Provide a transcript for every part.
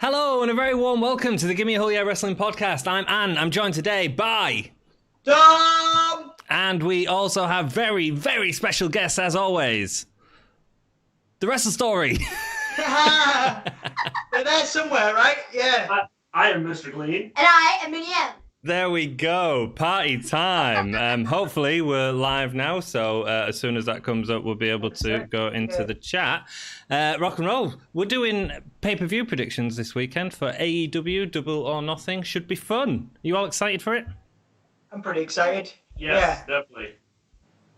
Hello and a very warm welcome to the Gimme Wrestling Podcast. I'm Anne. I'm joined today by Dom! And we also have very, very special guests as always. The Wrestle Story. They're there somewhere, right? Yeah. I am Mr. Glean. And I am Miriam. There we go. Party time. Hopefully we're live now, so as soon as that comes up, we'll be able to go into the chat. Rock and roll. We're doing pay-per-view predictions this weekend for AEW Double or Nothing. Should be fun. Are you all excited for it? I'm pretty excited. Yes, definitely.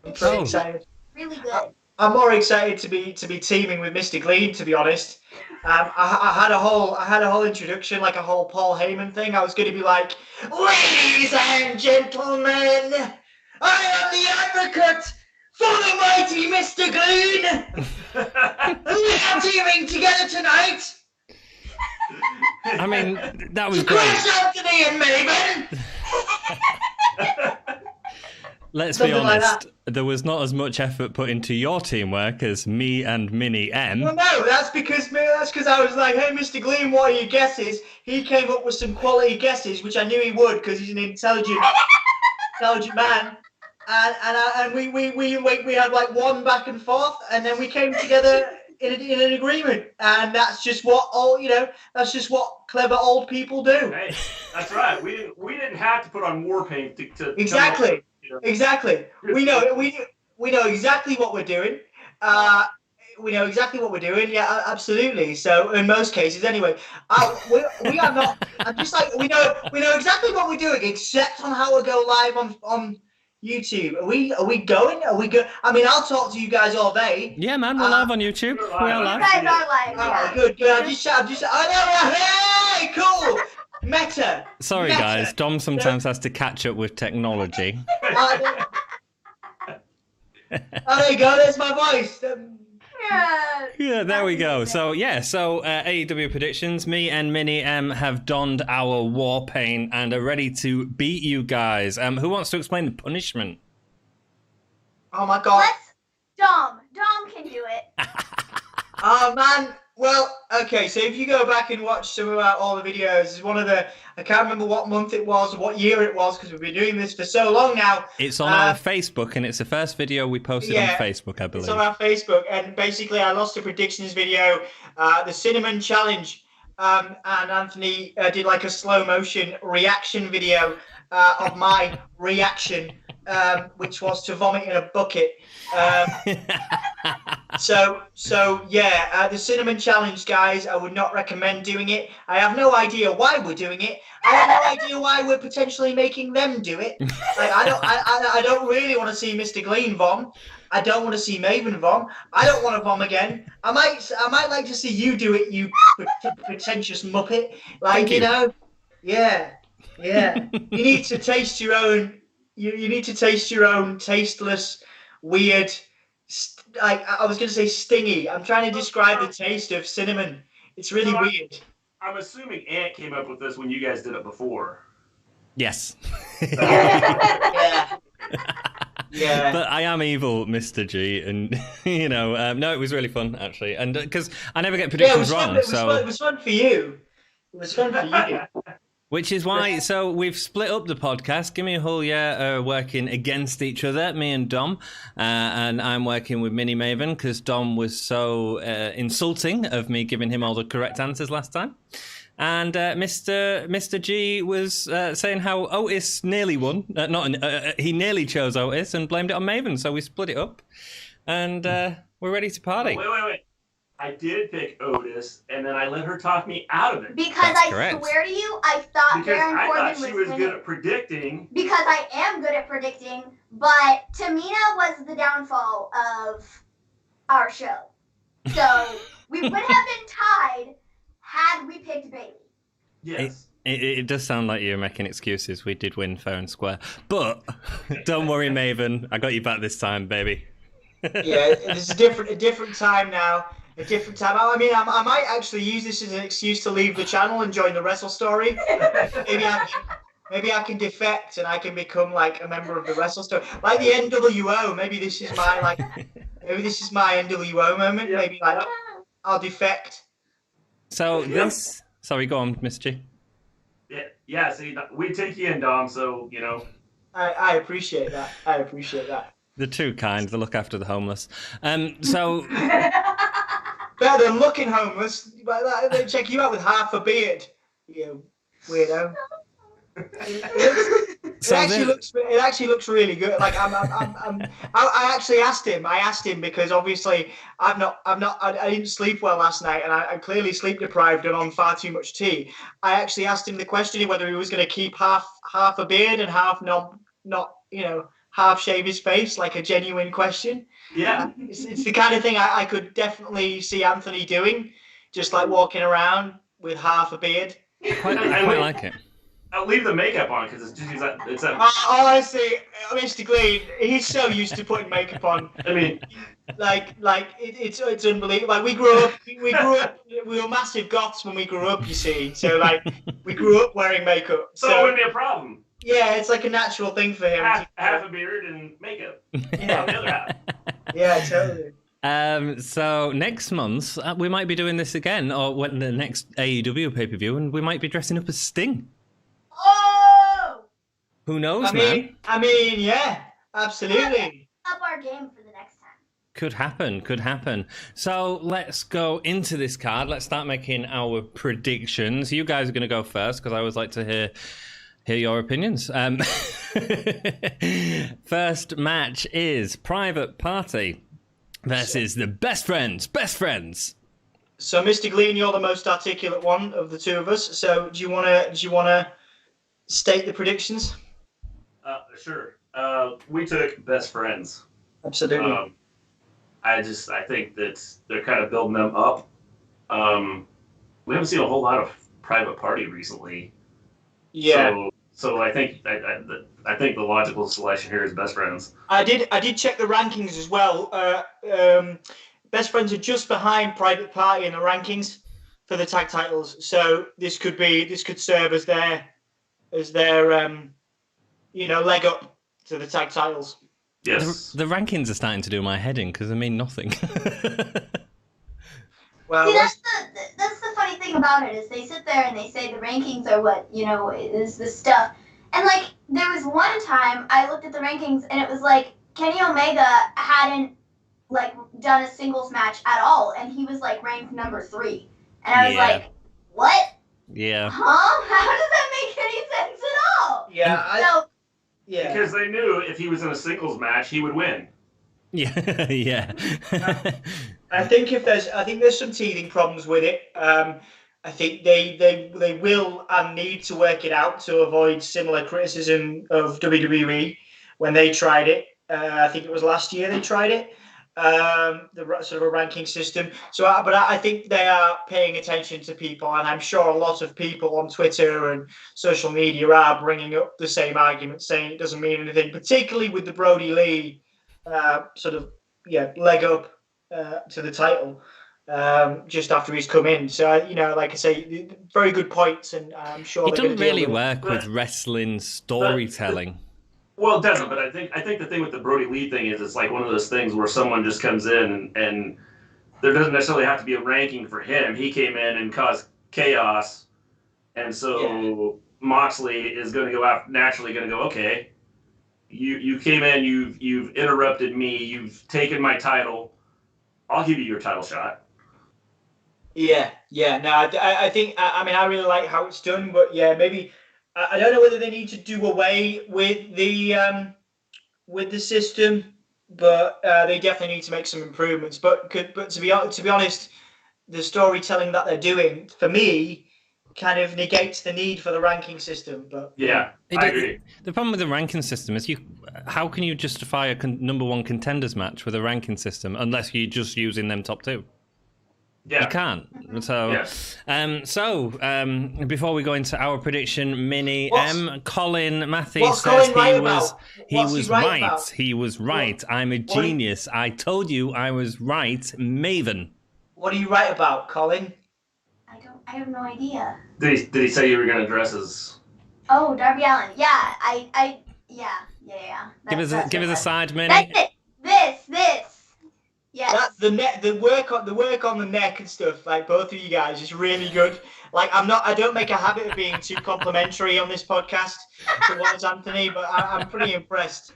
I'm pretty excited. Really good. I'm more excited to be teaming with Mr. Glean, to be honest. I had a whole introduction, like a whole Paul Heyman thing. I was going to be like, "Ladies and gentlemen, I am the advocate for the mighty Mr. Glean. We are teaming together tonight. I mean, that was Chris great. Anthony and Maven." Let's be Something like honest, there was not as much effort put into your teamwork as me and Minnie M. Well, no, that's because I was like, "Hey, Mr. Glean, what are your guesses?" He came up with some quality guesses, which I knew he would because he's an intelligent man. And we had like one back and forth, and then we came together in an agreement, and that's just what that's just what clever old people do. Hey, that's right. We didn't have to put on war paint to Exactly. Exactly. We know exactly what we're doing. We know exactly what we're doing. Yeah, absolutely. So in most cases, anyway, we are not. I'm just like we know exactly what we're doing, except on how we go live on YouTube. Are we going? Are we go? I mean, I'll talk to you guys all day. Yeah, man, we're live on YouTube. We're We are live. live. You guys are live. Oh, good. I know. Hey, cool. Meta. Sorry, Meta. guys. Dom sometimes has to catch up with technology. Oh, there you go. There's my voice. Yeah, there we go. So AEW predictions. Me and Minnie M have donned our war paint and are ready to beat you guys. Who wants to explain the punishment? Oh my God. Dom can do it. Oh man. Well, okay. So if you go back and watch some of all the videos, it's one of the. I can't remember what month it was, or what year it was, because we've been doing this for so long now. It's on our Facebook, and it's the first video we posted on Facebook, I believe. It's on our Facebook, and basically I lost a predictions video, the Cinnamon Challenge, and Anthony did like a slow motion reaction video of my reaction, which was to vomit in a bucket. The Cinnamon Challenge, guys, I would not recommend doing it. I have no idea why we're doing it. I have no idea why we're potentially making them do it. Like, I don't really want to see Mr. Glean vom. I don't want to see Maven vom. I don't want to vom again. I might like to see you do it, you pretentious muppet. Like, you know, yeah. You need to taste your own. You need to taste your own tasteless, weird. I was going to say stingy. I'm trying to describe the taste of cinnamon. It's really weird. I'm assuming Ant came up with this when you guys did it before. Yes. Yeah. But I am evil, Mr. G, and no, it was really fun actually, and because I never get predictions wrong, it was fun for you. It was fun for you. Which is why, so we've split up the podcast. Gimme are working against each other, me and Dom, and I'm working with Minnie Maven because Dom was so insulting of me giving him all the correct answers last time. And Mr. G was saying how Otis nearly won. He nearly chose Otis and blamed it on Maven, so we split it up. And we're ready to party. Oh, wait. I did pick Otis, and then I let her talk me out of it. Because That's I correct. swear to you, I thought Baron I Corbin thought she was was good at predicting. Because I am good at predicting, but Tamina was the downfall of our show. So we would have been tied had we picked Bailey. Yes. It does sound like you're making excuses. We did win fair and square. But don't worry, Maven. I got you back this time, baby. Yeah, it's a different time now. A different time. I mean, I might actually use this as an excuse to leave the channel and join the Wrestle Story. Maybe I can defect and I can become like a member of the Wrestle Story, like the NWO. Maybe this is my NWO moment. Yep. Maybe like I'll defect. So this Sorry, go on, Mr. G. Yeah. See, we take you in, Dom. So I appreciate that. I appreciate that. They're too kind. They look after the homeless. So Better than looking homeless. They check you out with half a beard. You weirdo. It actually looks really good. Like I actually asked him. I asked him because obviously I didn't sleep well last night, and I'm clearly sleep deprived and on far too much tea. I actually asked him the question whether he was going to keep half a beard and half not half shave his face, like a genuine question. yeah. It's the kind of thing I could definitely see Anthony doing, just like walking around with half a beard. I quite like it. I'll leave the makeup on because it's honestly, Mr. Glean, he's so used to putting makeup on. I mean, it's unbelievable. Like we were massive goths when we grew up. You see, so like we grew up wearing makeup. So it wouldn't be a problem. Yeah, it's like a natural thing for him. Half a beard and makeup. Yeah, on the other half. Yeah, totally. So next month we might be doing this again, or when the next AEW pay-per-view, and we might be dressing up as Sting. Oh! Who knows, man? I mean, yeah, absolutely. Up our game for the next time. Could happen. So let's go into this card. Let's start making our predictions. You guys are going to go first because I always like to hear your opinions. First match is Private Party versus the Best Friends. So, Mr. Glean, you're the most articulate one of the two of us. So, do you wanna state the predictions? Sure. We took Best Friends. Absolutely. I think that they're kind of building them up. We haven't seen a whole lot of Private Party recently. Yeah. So I think the logical selection here is Best Friends. I did check the rankings as well. Best Friends are just behind Private Party in the rankings for the tag titles. So this could serve as their leg up to the tag titles. Yes. The rankings are starting to do my head in because they mean nothing. Well, see, that's the funny thing about it is they sit there and they say the rankings are what is the stuff, and like there was one time I looked at the rankings and it was like Kenny Omega hadn't like done a singles match at all, and he was like ranked number 3, and I was like, what? Yeah. Huh? How does that make any sense at all? Yeah. Yeah. Because they knew if he was in a singles match, he would win. Yeah. Yeah. I think there's some teething problems with it. I think they will and need to work it out to avoid similar criticism of WWE when they tried it. I think it was last year they tried it, the sort of a ranking system. But I think they are paying attention to people, and I'm sure a lot of people on Twitter and social media are bringing up the same argument, saying it doesn't mean anything, particularly with the Brody Lee leg up to the title just after he's come in. So like I say, very good points, and I'm sure it doesn't really work with wrestling storytelling. Well, it doesn't, but I think the thing with the Brody Lee thing is it's like one of those things where someone just comes in and there doesn't necessarily have to be a ranking for him. He came in and caused chaos, and so Moxley is going to go out naturally going to go, okay, you came in, you've interrupted me, you've taken my title, I'll give you your title shot. Yeah. No, I think I really like how it's done, but maybe I don't know whether they need to do away with the system, but they definitely need to make some improvements. But to be honest, the storytelling that they're doing for me kind of negates the need for the ranking system. But I agree. The problem with the ranking system is how can you justify a number 1 contenders match with a ranking system unless you're just using them top 2? Yeah. You can't. So, before we go into our prediction, Colin Matthews says he was right. He was right. I'm a genius. I told you I was right, Maven. What are you right about, Colin? I have no idea. Did he say you were going to dress as? Oh, Darby Allin. Yeah. Give us a side, Minnie. That's it. This. Yes. The work on the neck and stuff, like both of you guys, is really good. Like I don't make a habit of being too complimentary on this podcast towards Anthony, but I'm pretty impressed.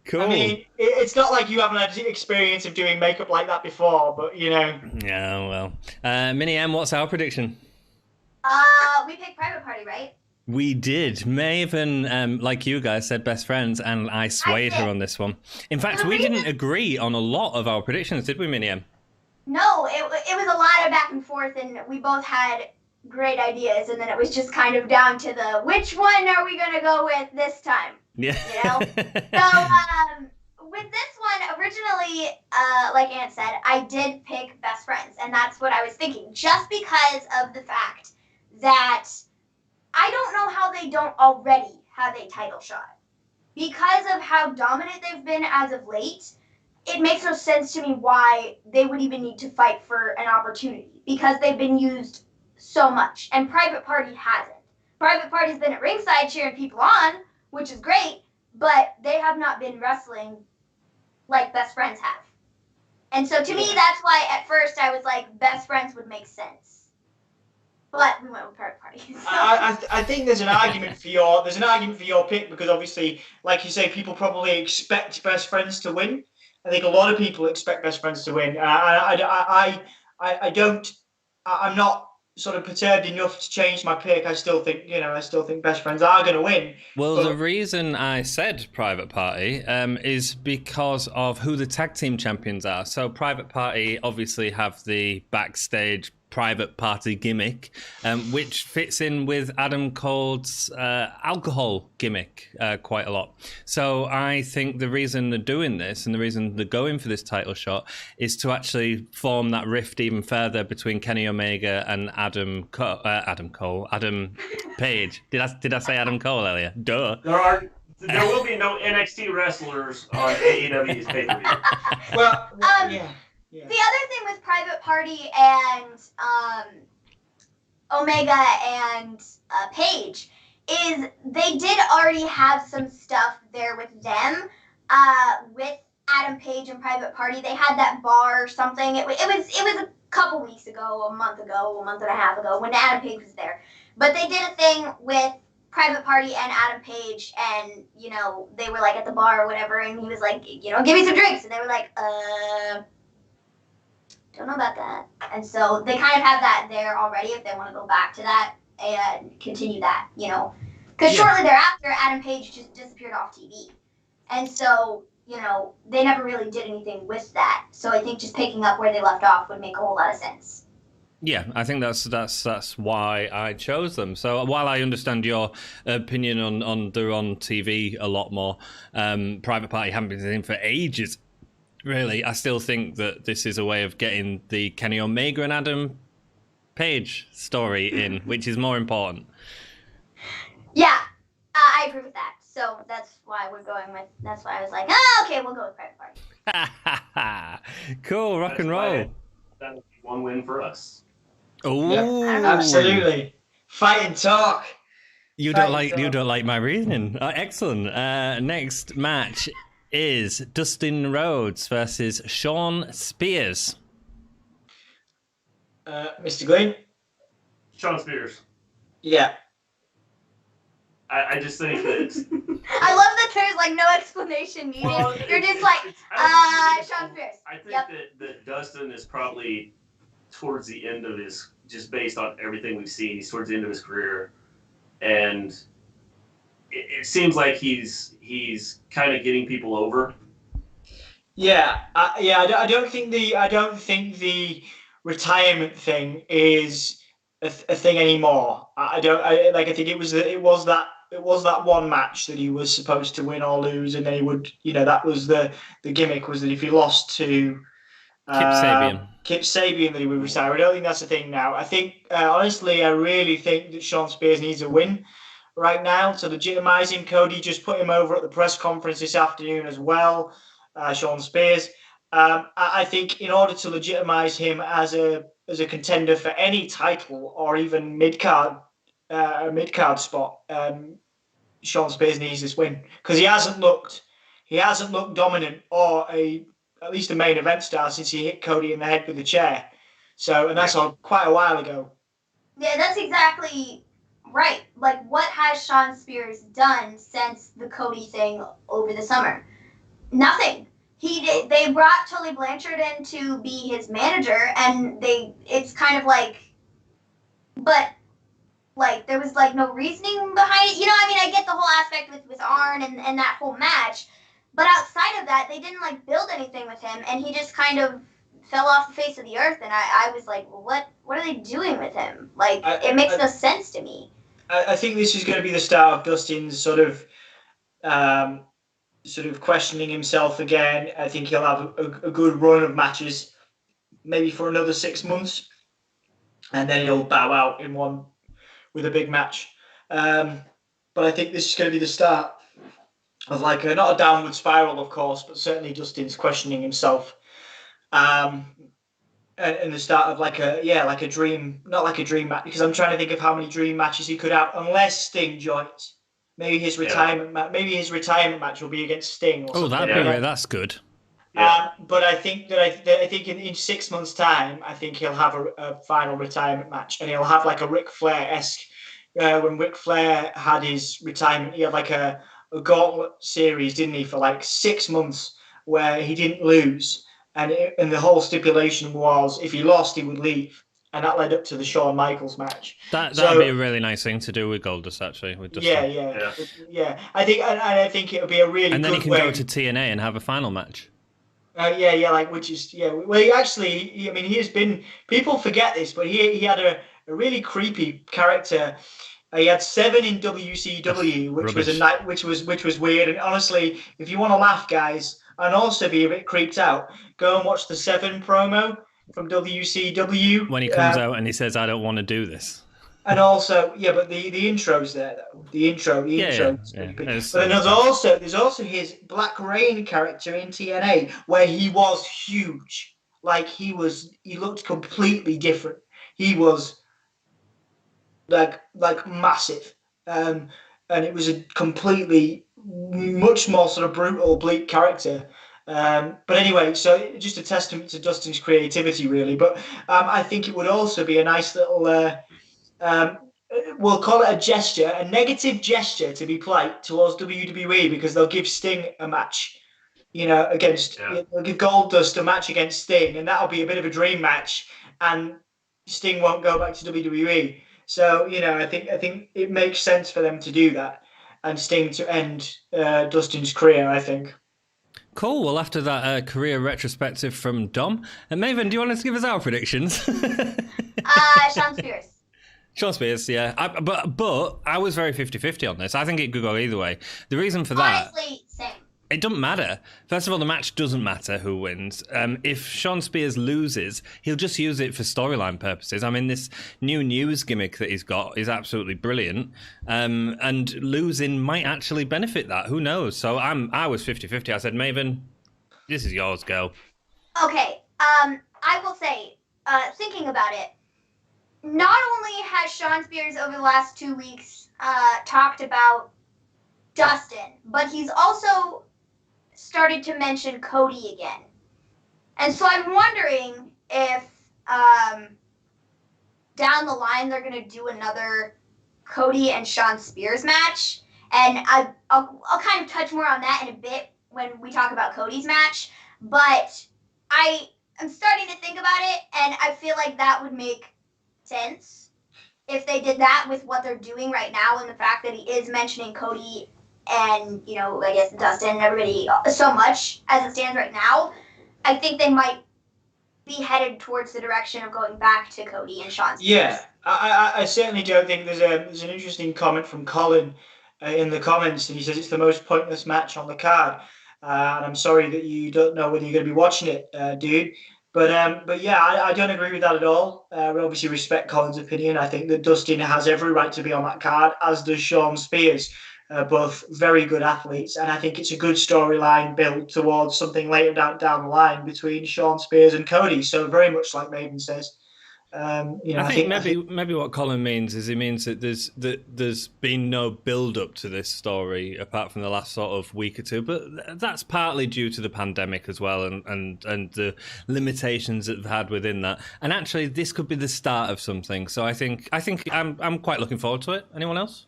Cool. I mean, it's not like you haven't had experience of doing makeup like that before, but you know. Yeah, well. Mini M, what's our prediction? We picked Private Party, right? We did. Maven, like you guys, said best friends, and I swayed her on this one. In fact, we didn't agree on a lot of our predictions, did we, Mini M? No, it was a lot of back and forth, and we both had great ideas, and then it was just kind of down to the which one are we going to go with this time? Yeah. You know? So, with this one, originally, like Ant said, I did pick best friends, and that's what I was thinking, just because of the fact that I don't know how they don't already have a title shot. Because of how dominant they've been as of late, it makes no sense to me why they would even need to fight for an opportunity, because they've been used so much, and Private Party hasn't. Private Party's been at ringside cheering people on, which is great, but they have not been wrestling like best friends have. And so to me, that's why at first I was like, best friends would make sense. But we went with Private Party. So. I think there's an argument for your pick, because obviously, like you say, people probably expect best friends to win. I think a lot of people expect best friends to win. I'm not sort of perturbed enough to change my pick. I still think best friends are going to win. Well, the reason I said Private Party is because of who the tag team champions are. So Private Party obviously have the backstage Private Party gimmick, which fits in with Adam Cole's alcohol gimmick quite a lot. So I think the reason they're doing this and the reason they're going for this title shot is to actually form that rift even further between Kenny Omega and Adam Page. Did I say Adam Cole earlier? Duh. There will be no NXT wrestlers on AEW's pay-per-view. Well, yeah. The other thing with Private Party and Omega and Paige is they did already have some stuff there with them. With Adam Page and Private Party, they had that bar or something. It was a couple weeks ago, a month and a half ago, when Adam Page was there. But they did a thing with Private Party and Adam Page, and they were like at the bar or whatever, and he was like, give me some drinks, and they were like, don't know about that. And so they kind of have that there already if they want to go back to that and continue that, Because shortly thereafter, Adam Page just disappeared off TV. And so, they never really did anything with that. So I think just picking up where they left off would make a whole lot of sense. Yeah, I think that's why I chose them. So while I understand your opinion on they're on TV a lot more, Private Party haven't been in for ages. Really, I still think that this is a way of getting the Kenny Omega and Adam Page story in, which is more important. Yeah, I agree with that. So that's why that's why I was like, okay, we'll go with Private Party. Cool, rock and roll. That would be one win for us. Oh, yeah, absolutely. Fight and talk. You don't like my reasoning. Excellent. Next match is Dustin Rhodes versus Sean Spears. Mr. Glenn? Sean Spears. Yeah. I just think that... I love that there's like no explanation needed. Well, You're just like, Sean Spears. I think that Dustin is probably towards the end of his, just based on everything we've seen, he's towards the end of his career. And it seems like he's kind of getting people over. Yeah, I don't think the retirement thing is a thing anymore. I think it was that one match that he was supposed to win or lose, and then he would, that was the gimmick, was that if he lost to Kip Sabian that he would retire. I don't think that's a thing now. I think honestly, I really think that Sean Spears needs a win right now to legitimize him. Cody just put him over at the press conference this afternoon as well, Sean Spears. I think in order to legitimize him as a contender for any title or even mid-card spot, Sean Spears needs this win, because he hasn't looked dominant or a at least a main event star since he hit Cody in the head with a chair. So, and that's quite a while ago. Yeah, that's exactly right. Like, what has Shawn Spears done since the Cody thing over the summer? Nothing. They brought Tully Blanchard in to be his manager, and it's kind of like, but like there was like no reasoning behind it. I mean, I get the whole aspect with Arn and that whole match, but outside of that, they didn't like build anything with him, and he just kind of fell off the face of the earth. And I was like, well, what are they doing with him? Like, it makes no sense to me. I think this is going to be the start of Dustin's sort of questioning himself again. I think he'll have a good run of matches, maybe for another 6 months, and then he'll bow out in one with a big match. But I think this is going to be the start of like not a downward spiral, of course, but certainly Dustin's questioning himself. And the start of like a dream, not like a dream match, because I'm trying to think of how many dream matches he could have, unless Sting joins. Maybe his retirement match will be against Sting. Or that's good. But I think in 6 months' time, I think he'll have a final retirement match, and he'll have like a Ric Flair-esque. When Ric Flair had his retirement, he had like a gauntlet series, didn't he, for like 6 months where he didn't lose, and the whole stipulation was if he lost, he would leave. And that led up to the Shawn Michaels match. That'd be a really nice thing to do with Goldust, actually. With Dustin. Yeah. I think it would be a really good way. And then he can go to TNA and have a final match. Well, actually, I mean, he has been. People forget this, but he had a really creepy character. He had 7 in WCW, which was weird. And honestly, if you want to laugh, guys, and also be a bit creeped out, go and watch the 7 promo from WCW. When he comes out and he says, I don't want to do this. And also, but the intro's there, though. The intro. Yeah. But then there's also his Black Rain character in TNA, where he was huge. Like, he looked completely different. He was like massive. And it was a completely, much more sort of brutal, bleak character. But anyway, so just a testament to Dustin's creativity, really. But I think it would also be a nice little, we'll call it a gesture, a negative gesture to be played towards WWE, because they'll give Sting a match, they'll give Goldust a match against Sting, and that'll be a bit of a dream match, and Sting won't go back to WWE. So, I think it makes sense for them to do that, and Sting to end Dustin's career, I think. Cool. Well, after that career retrospective from Dom, and Maven, do you want to give us our predictions? Shawn Spears. Shawn Spears, yeah. But I was very 50-50 on this. I think it could go either way. The reason for that... Honestly, same. It doesn't matter. First of all, the match doesn't matter who wins. If Shawn Spears loses, he'll just use it for storyline purposes. I mean, this new news gimmick that he's got is absolutely brilliant. And losing might actually benefit that. Who knows? So I was 50-50. I said, Maven, this is yours, go. Okay. I will say, thinking about it, not only has Shawn Spears over the last 2 weeks talked about Dustin, but he's also started to mention Cody again. And so I'm wondering if down the line they're going to do another Cody and Shawn Spears match. And I'll kind of touch more on that in a bit when we talk about Cody's match. But I'm starting to think about it, and I feel like that would make sense if they did that with what they're doing right now, and the fact that he is mentioning Cody and, I guess Dustin and everybody so much as it stands right now. I think they might be headed towards the direction of going back to Cody and Shawn Spears. Yeah, I certainly don't think there's an interesting comment from Colin in the comments, and he says it's the most pointless match on the card. And I'm sorry that you don't know whether you're going to be watching it, dude. But yeah, I don't agree with that at all. We obviously respect Colin's opinion. I think that Dustin has every right to be on that card, as does Shawn Spears. Both very good athletes, and I think it's a good storyline built towards something later down the line between Shawn Spears and Cody. So very much like Maven says. I think maybe what Colin means is he means that there's been no build up to this story apart from the last sort of week or two, but that's partly due to the pandemic as well and the limitations that they've had within that. And actually, this could be the start of something. So I think I'm quite looking forward to it. Anyone else?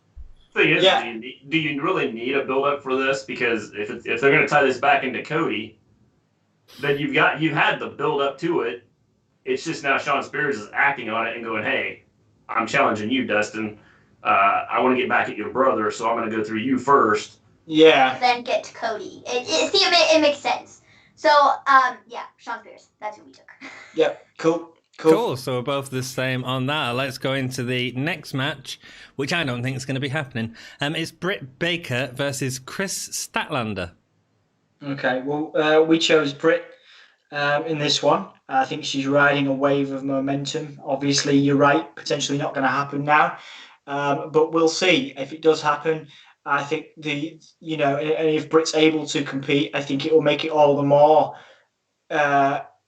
Thing is, do you really need a build up for this? Because if they're going to tie this back into Cody, then you've had the build up to it. It's just now Shawn Spears is acting on it and going, hey, I'm challenging you, Dustin. I want to get back at your brother, so I'm going to go through you first. Yeah. Then get to Cody. It makes sense. So, Shawn Spears. That's who we took. Yep. Cool. So we're both the same on that. Let's go into the next match, which I don't think is going to be happening. It's Britt Baker versus Chris Statlander. Okay. Well, we chose Britt in this one. I think she's riding a wave of momentum. Obviously, you're right. Potentially not going to happen now, but we'll see if it does happen. I think and if Britt's able to compete, I think it will make it all the more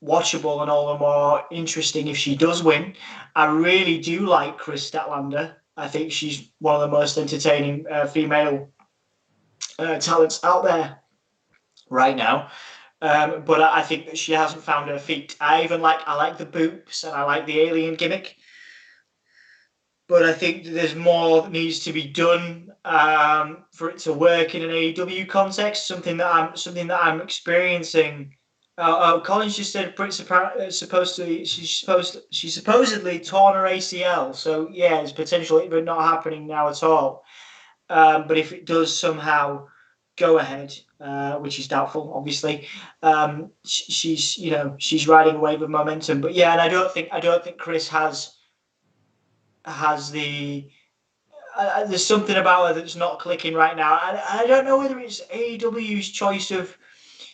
watchable and all the more interesting if she does win. I really do like Chris Statlander. I think she's one of the most entertaining female talents out there right now. But I think that she hasn't found her feet. I like the boops and I like the alien gimmick. But I think that there's more that needs to be done for it to work in an AEW context. Something that I'm experiencing. Collins just said Britt's she's supposedly torn her ACL. So yeah, it's potentially but not happening now at all. But if it does somehow go ahead, which is doubtful, obviously, she's riding a wave of momentum. But yeah, and I don't think Chris has the. There's something about her that's not clicking right now. I don't know whether it's AEW's choice of.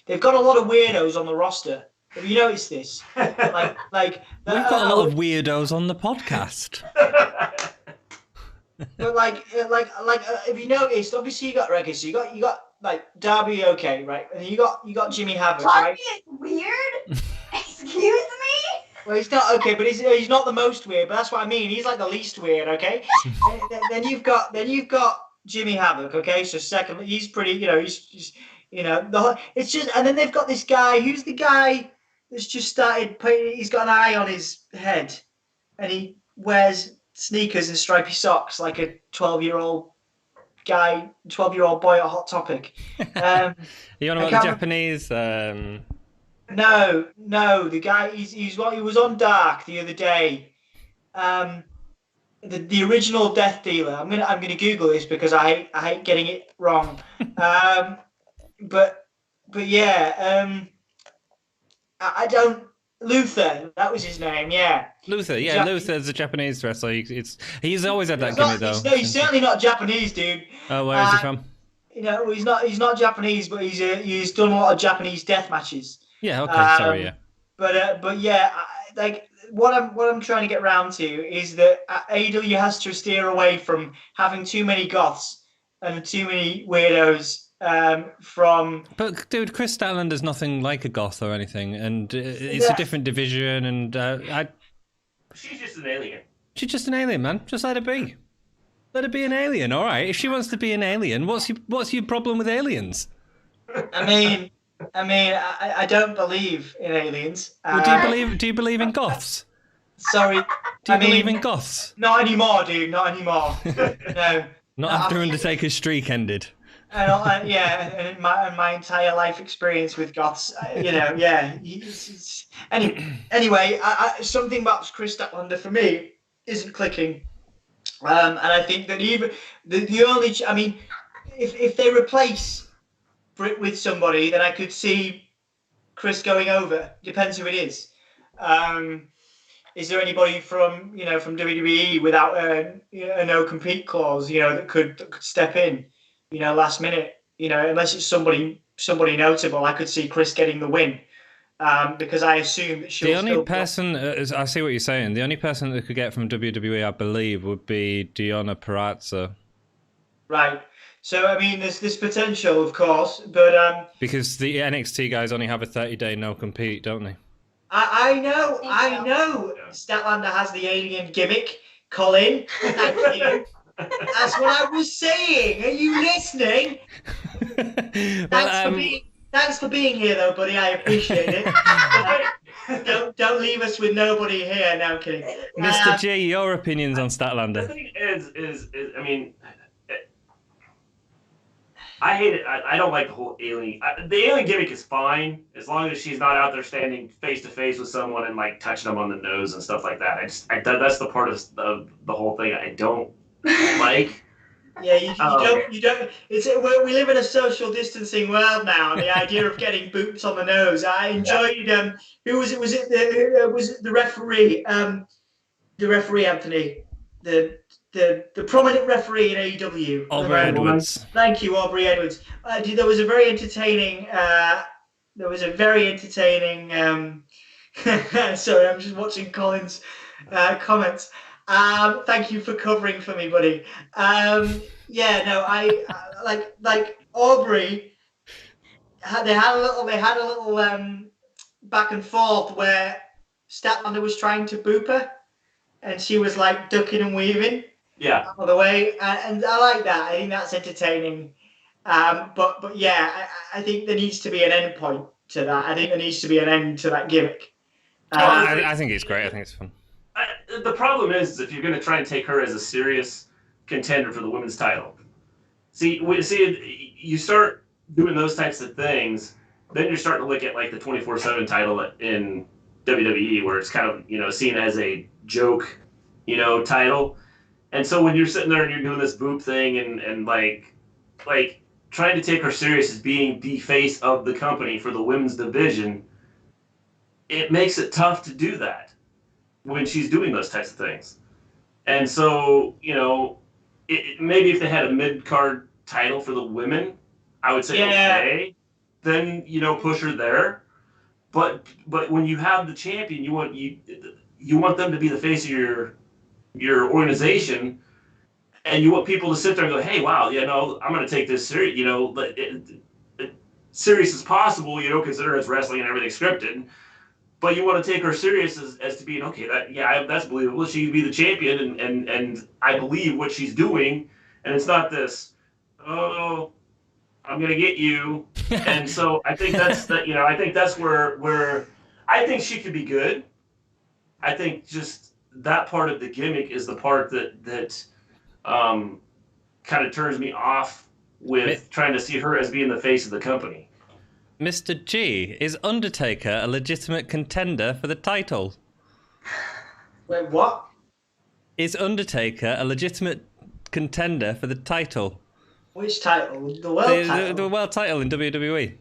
They've got a lot of weirdos on the roster. Have you noticed this? We've got a lot of weirdos on the podcast. But if you noticed, obviously you got Regis, so you got like Darby, okay, right, and you got Jimmy Havoc, right? Darby is weird. Excuse me. Well, he's not okay, but he's not the most weird. But that's what I mean. He's like the least weird, okay? then you've got Jimmy Havoc, okay? So second, he's pretty, he's it's just, and then they've got this guy. Who's the guy that's just started putting? He's got an eye on his head, and he wears sneakers and stripy socks like a 12-year-old guy, 12-year-old boy at Hot Topic. You want to about the Japanese? No, the guy he was on Dark the other day. The original Death Dealer. I'm gonna Google this because I hate getting it wrong. But yeah, I don't. Luther, that was his name. Yeah. Luther, yeah, Luther's a Japanese wrestler. He's always had that gimmick though. He's certainly not Japanese, dude. Oh, where is he from? He's not Japanese, but he's done a lot of Japanese death matches. Yeah, okay, sorry, yeah. But yeah, what I'm trying to get round to is that AEW has to steer away from having too many goths and too many weirdos. But dude, Chris Statlander's nothing like a goth or anything, and it's a different division. And she's just an alien. She's just an alien, man. Just let her be. Let her be an alien, all right. If she wants to be an alien, what's your problem with aliens? I mean, I don't believe in aliens. Well, do you believe in goths? Sorry. Do you believe in goths? Not anymore, dude. Not anymore. No. Not after Undertaker's streak ended. And my entire life experience with goths, yeah. Anyway, something about Chris Statlander for me isn't clicking, and I think that even the only, I mean, if they replace Britt with somebody, then I could see Chris going over. Depends who it is. Is there anybody from WWE without a no compete clause, that could step in? Last minute, unless it's somebody notable, I could see Chris getting the win, because I assume that she'll. The only person, I see what you're saying. The only person that could get from WWE, I believe, would be Deonna Purrazzo. Right. So I mean, there's this potential, of course, but because the NXT guys only have a 30-day no compete, don't they? I know. Think I so. know. Yeah. Statlander has the alien gimmick. Colin, thank you. That's what I was saying. Are you listening? Well, Thanks for being here, though, buddy. I appreciate it. Don't leave us with nobody here. No, I'm kidding. Mr. G, your opinions on The Statlander? thing is, I mean, I hate it. I don't like the whole alien. The alien gimmick is fine as long as she's not out there standing face to face with someone and like touching them on the nose and stuff like that. That's the part of the whole thing I don't like. Yeah, you don't. We live in a social distancing world now, and the idea of getting boots on the nose. I enjoyed. Who was it? Was it the referee? The referee, Anthony. The prominent referee in AEW. Aubrey Edwards. Thank you, Aubrey Edwards. There was a very entertaining. Sorry, I'm just watching Colin's comments. Thank you for covering for me, buddy. Yeah, no, I like Aubrey. They had a little back and forth where Statlander was trying to boop her, and she was like ducking and weaving. Yeah. All the way, and I like that. I think that's entertaining. But yeah, I think there needs to be an end point to that. I think there needs to be an end to that gimmick. I think it's great. I think it's fun. The problem is if you're going to try and take her as a serious contender for the women's title, you start doing those types of things, then you're starting to look at like the 24/7 title in WWE, where it's kind of seen as a joke, title. And so when you're sitting there and you're doing this boop thing and like trying to take her serious as being the face of the company for the women's division, it makes it tough to do that when she's doing those types of things. And so, maybe if they had a mid-card title for the women, I would say, okay, then, push her there. But when you have the champion, you want them to be the face of your organization, and you want people to sit there and go, hey, wow, I'm going to take this serious, serious as possible, considering it's wrestling and everything scripted. But you want to take her serious as to being, okay, that's believable. She could be the champion, and I believe what she's doing, and it's not this, oh, I'm gonna get you. And so I think that's I think that's where I think she could be good. I think just that part of the gimmick is the part that kind of turns me off with trying to see her as being the face of the company. Mr. G, is Undertaker a legitimate contender for the title? Wait, what? Is Undertaker a legitimate contender for the title? Which title? The world title? The world title in WWE.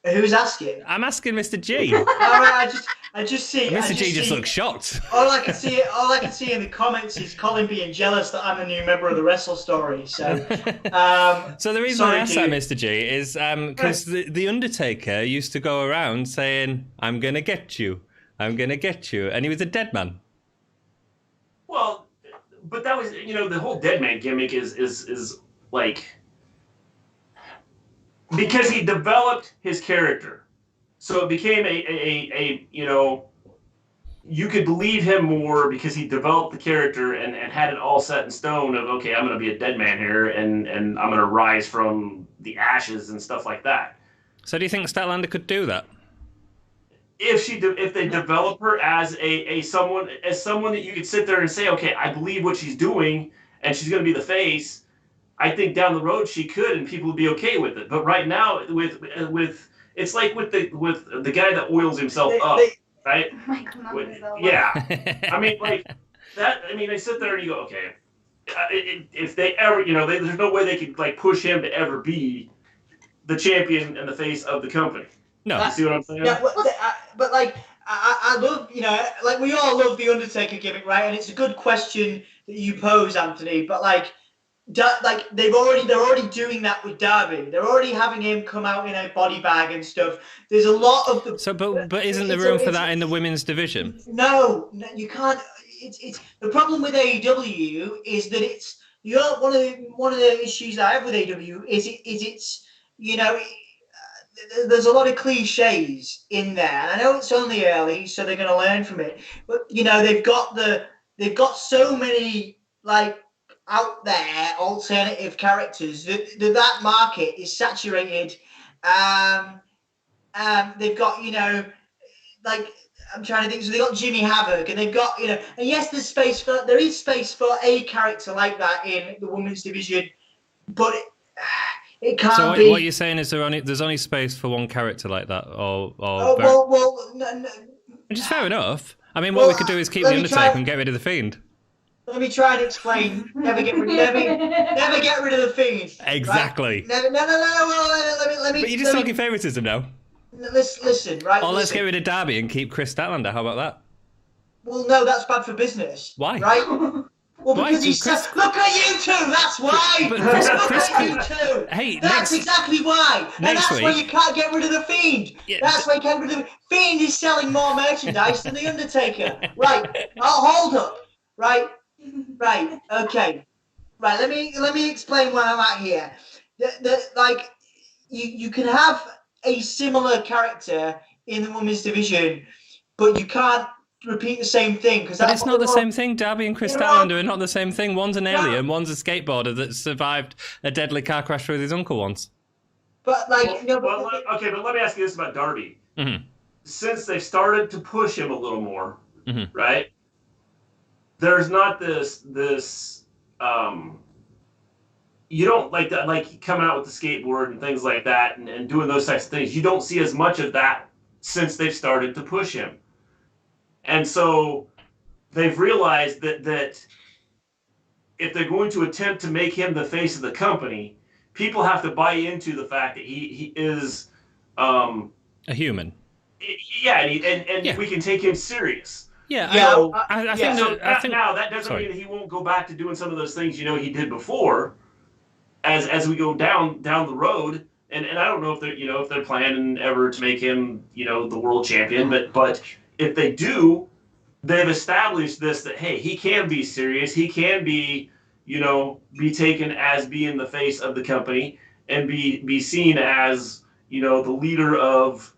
Who's asking? I'm asking Mr. G. All right, I just see. Mr. G just looks shocked. All I can see in the comments is Colin being jealous that I'm a new member of the Wrestle Story. So, so the reason I asked that, Mr. G, is because the Undertaker used to go around saying, "I'm gonna get you, I'm gonna get you," and he was a dead man. Well, but that was the whole dead man gimmick is like. Because he developed his character. So it became a you could believe him more because he developed the character and had it all set in stone of, okay, I'm going to be a dead man here and I'm going to rise from the ashes and stuff like that. So do you think Statlander could do that? If they develop her as someone that you could sit there and say, okay, I believe what she's doing and she's going to be the face, I think down the road she could, and people would be okay with it. But right now, with it's like with the guy that oils himself up, right? Yeah, I mean, like that. I mean, they sit there and you go, okay, if they ever, there's no way they could like push him to ever be the champion and the face of the company. No, you see what I'm saying? Yeah, but like I love, like we all love the Undertaker gimmick, right? And it's a good question that you pose, Anthony. But like they're already doing that with Darby. They're already having him come out in a body bag and stuff. There's a lot of the. So, but isn't there room for that in the women's division? No, you can't. It's the problem with AEW is that it's one of the issues I have with AEW is it's there's a lot of cliches in there. And I know it's only early, so they're going to learn from it. But you know, they've got so many like out there alternative characters that market is saturated. They've got, you know, like I'm trying to think. So they got Jimmy Havoc, and they've got, you know, and yes, there is space for a character like that in the women's division, but it can't So be. what you're saying is there's only space for one character like that, which is fair enough. I mean, what we could do is keep the Undertaker and get rid of the Fiend. Let me try and explain. Never get rid of the Fiend. Exactly. Right? No. Let me. But you're just talking favoritism now. Listen, right? Or let's get rid of Darby and keep Chris Statlander. How about that? Well, no, that's bad for business. Why? Right? Well, because he's look at you two. That's why. Look at you two. Hey, that's exactly why. And that's why you can't get rid of the Fiend. Yeah, that's why you can't get rid of the Fiend. Is selling more merchandise than the Undertaker. Right? Hold up. Right. Okay. Right. Let me explain where I'm at here. Like, you can have a similar character in the women's division, but you can't repeat the same thing because it's not the same thing. Darby and Chris Statlander are not the same thing. One's an alien, one's a skateboarder that survived a deadly car crash with his uncle once. But like, okay, but let me ask you this about Darby. Mm-hmm. Since they've started to push him a little more, mm-hmm. right? There's not this you don't like that, like coming out with the skateboard and things like that and doing those types of things. You don't see as much of that since they've started to push him. And so they've realized that if they're going to attempt to make him the face of the company, people have to buy into the fact that he is a human. Yeah, and we can take him serious. Yeah, so, I think now that doesn't mean that he won't go back to doing some of those things, you know, he did before. As we go down the road, and I don't know if they're planning ever to make him, you know, the world champion, but if they do, they've established this that hey, he can be serious, he can be, you know, be taken as being the face of the company and be seen as, you know, the leader of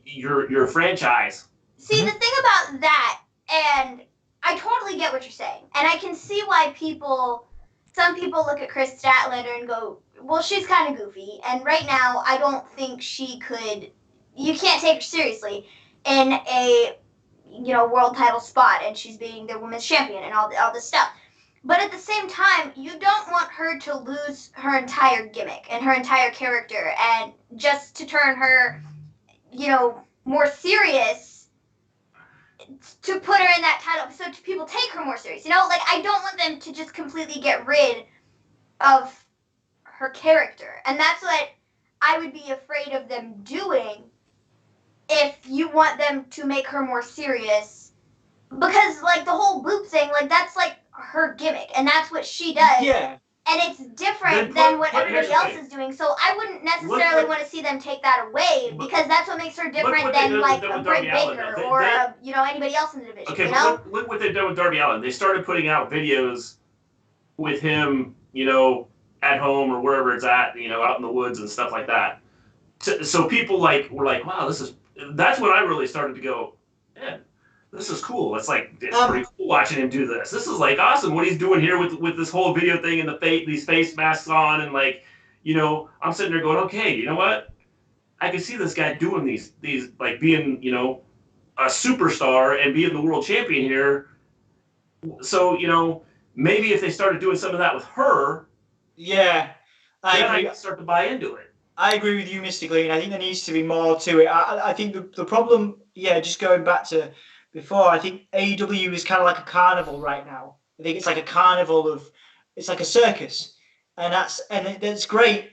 your franchise. See, the thing about that, and I totally get what you're saying, and I can see why some people look at Chris Statlander and go, well, she's kind of goofy, and right now I don't think you can't take her seriously in a, you know, world title spot, and she's being the women's champion and all this stuff. But at the same time, you don't want her to lose her entire gimmick and her entire character, and just to turn her, you know, more serious, to put her in that title so people take her more serious. You know, like, I don't want them to just completely get rid of her character. And that's what I would be afraid of them doing if you want them to make her more serious. Because, like, the whole boop thing, like, that's, like, her gimmick. And that's what she does. Yeah. And it's different than what everybody else is doing. So I wouldn't necessarily want to see them take that away, because that's what makes her different than like a Britt Baker or you know, anybody else in the division. Okay, you know? look what they've done with Darby Allin. They started putting out videos with him, you know, at home or wherever it's at, you know, out in the woods and stuff like that. So people were like, wow, that's when I really started to go, man, this is cool. It's pretty cool watching him do this. This is like awesome what he's doing here with this whole video thing and these face masks on, and like, you know, I'm sitting there going, okay, you know what? I can see this guy doing these like being, you know, a superstar and being the world champion here. So, you know, maybe if they started doing some of that with her, yeah, I can start to buy into it. I agree with you, Mr. Glean. I think there needs to be more to it. I think the problem, just going back to before, I think AEW is kind of like a carnival right now. I think it's like a carnival it's like a circus, and that's great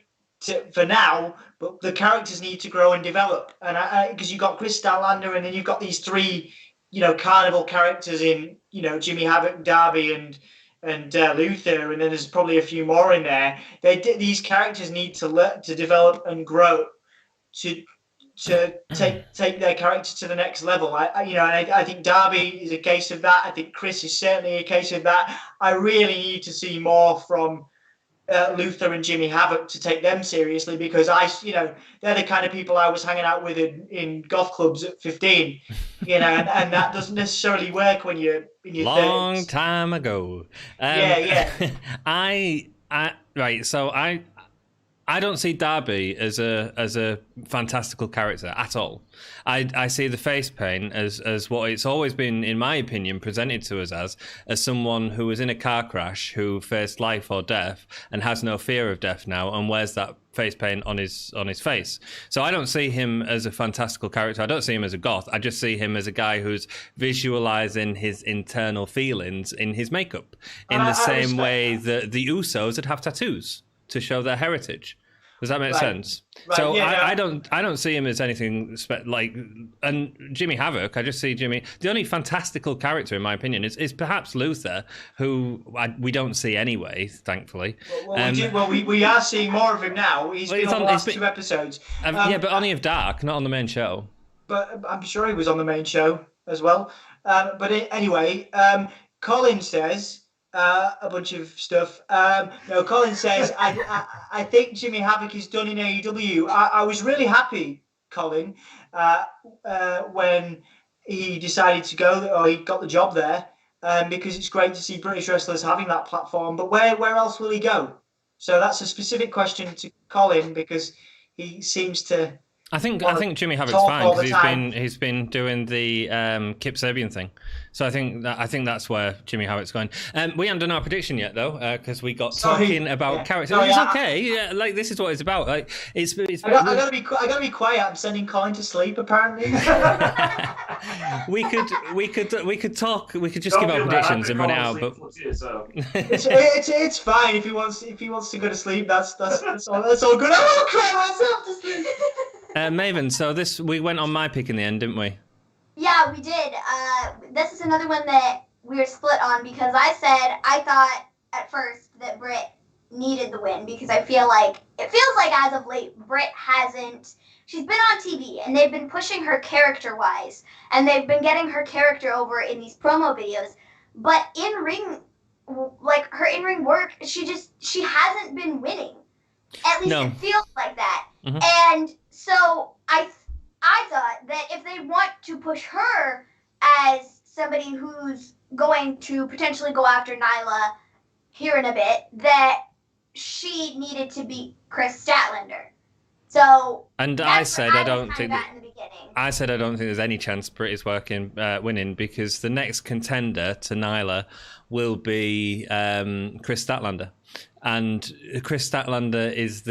for now. But the characters need to grow and develop, and because you got Chris Statlander, and then you've got these three, you know, carnival characters in, you know, Jimmy Havoc, Darby, and Luther, and then there's probably a few more in there. These characters need to develop and grow to take their character to the next level. I think Darby is a case of that. I think Chris is certainly a case of that. I really need to see more from Luther and Jimmy Havoc to take them seriously, because they're the kind of people I was hanging out with in golf clubs at 15, and that doesn't necessarily work when you're in your 30s. Long time ago. Yeah. Right. So I don't see Darby as a fantastical character at all. I see the face paint as what it's always been, in my opinion, presented to us as someone who was in a car crash, who faced life or death and has no fear of death now, and wears that face paint on his face. So I don't see him as a fantastical character. I don't see him as a goth. I just see him as a guy who's visualizing his internal feelings in his makeup, in the same way that the Usos would have tattoos to show their heritage. Does that make sense? Right. So Yeah, I don't see him as anything and Jimmy Havoc. I just see Jimmy. The only fantastical character, in my opinion, is perhaps Luther, who we don't see anyway, thankfully. We are seeing more of him now. He's been on the last 2 episodes. But only of Dark, not on the main show. But I'm sure he was on the main show as well. Anyway, Colin says. A bunch of stuff. Colin says, I think Jimmy Havoc is done in AEW. I was really happy, Colin, when he decided to go, or he got the job there, because it's great to see British wrestlers having that platform. But where else will he go? So that's a specific question to Colin, because he seems to. I think Jimmy Havoc's fine, because he's been doing the Kip Sabian thing. So I think that's where Jimmy Havoc going. We haven't done our prediction yet, though, because we got talking about characters. It's okay. Yeah, this is what it's about. I gotta be quiet. I'm sending Colin to sleep. Apparently. we could talk. We could just give our predictions and run it out. But it's fine if he wants to go to sleep. That's all good. I won't cry myself to sleep. Maven, so we went on my pick in the end, didn't we? Yeah, we did. This is another one that we were split on, because I thought at first that Britt needed the win, because it feels like as of late, Britt she's been on TV and they've been pushing her character-wise, and they've been getting her character over in these promo videos, but in-ring, her in-ring work, she hasn't been winning. At least it feels like that. Mm-hmm. And so I thought that if they want to push her as somebody who's going to potentially go after Nyla here in a bit, that she needed to beat Chris Statlander. So, and I said I don't think there's any chance Britt is winning, because the next contender to Nyla will be Chris Statlander. And Chris Statlander is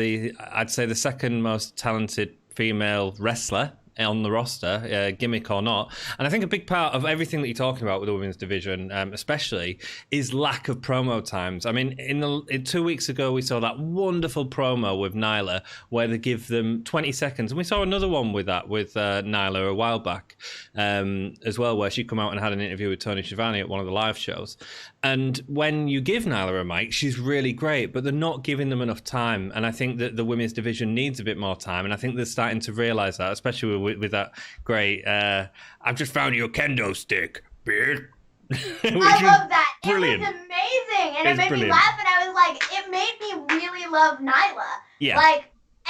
I'd say the second most talented female wrestler on the roster, gimmick or not. And I think a big part of everything that you're talking about with the women's division, especially, is lack of promo times. I mean, in 2 weeks ago, we saw that wonderful promo with Nyla where they give them 20 seconds. And we saw another one with Nyla a while back as well, where she come out and had an interview with Tony Schiavone at one of the live shows. And when you give Nyla a mic, she's really great, but they're not giving them enough time. And I think that the women's division needs a bit more time. And I think they're starting to realise that, especially with that great, I've just found you a kendo stick, bitch. I love that. Brilliant. It was amazing. And it made me laugh. And I was like, it made me really love Nyla. Yeah.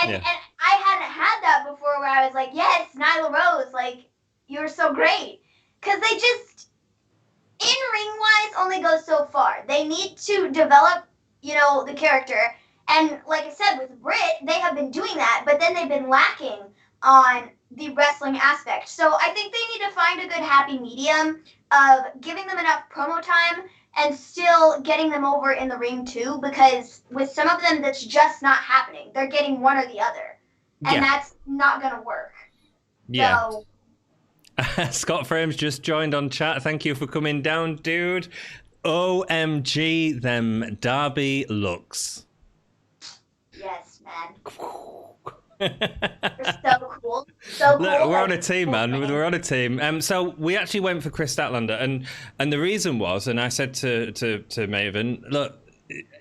And I hadn't had that before, where I was like, yes, Nyla Rose, you're so great. Because they just, in-ring-wise, only go so far. They need to develop, the character. And like I said, with Britt, they have been doing that, but then they've been lacking on the wrestling aspect. So I think they need to find a good happy medium of giving them enough promo time and still getting them over in the ring too, because with some of them, that's just not happening. They're getting one or the other. And that's not going to work. Yeah. So, Scott Frames just joined on chat. Thank you for coming down, dude. OMG, them Derby looks. Yes, man. They're so cool. So cool. Look, we're on a team, man. We're on a team. So we actually went for Chris Statlander, and the reason was, and I said to Maven, look,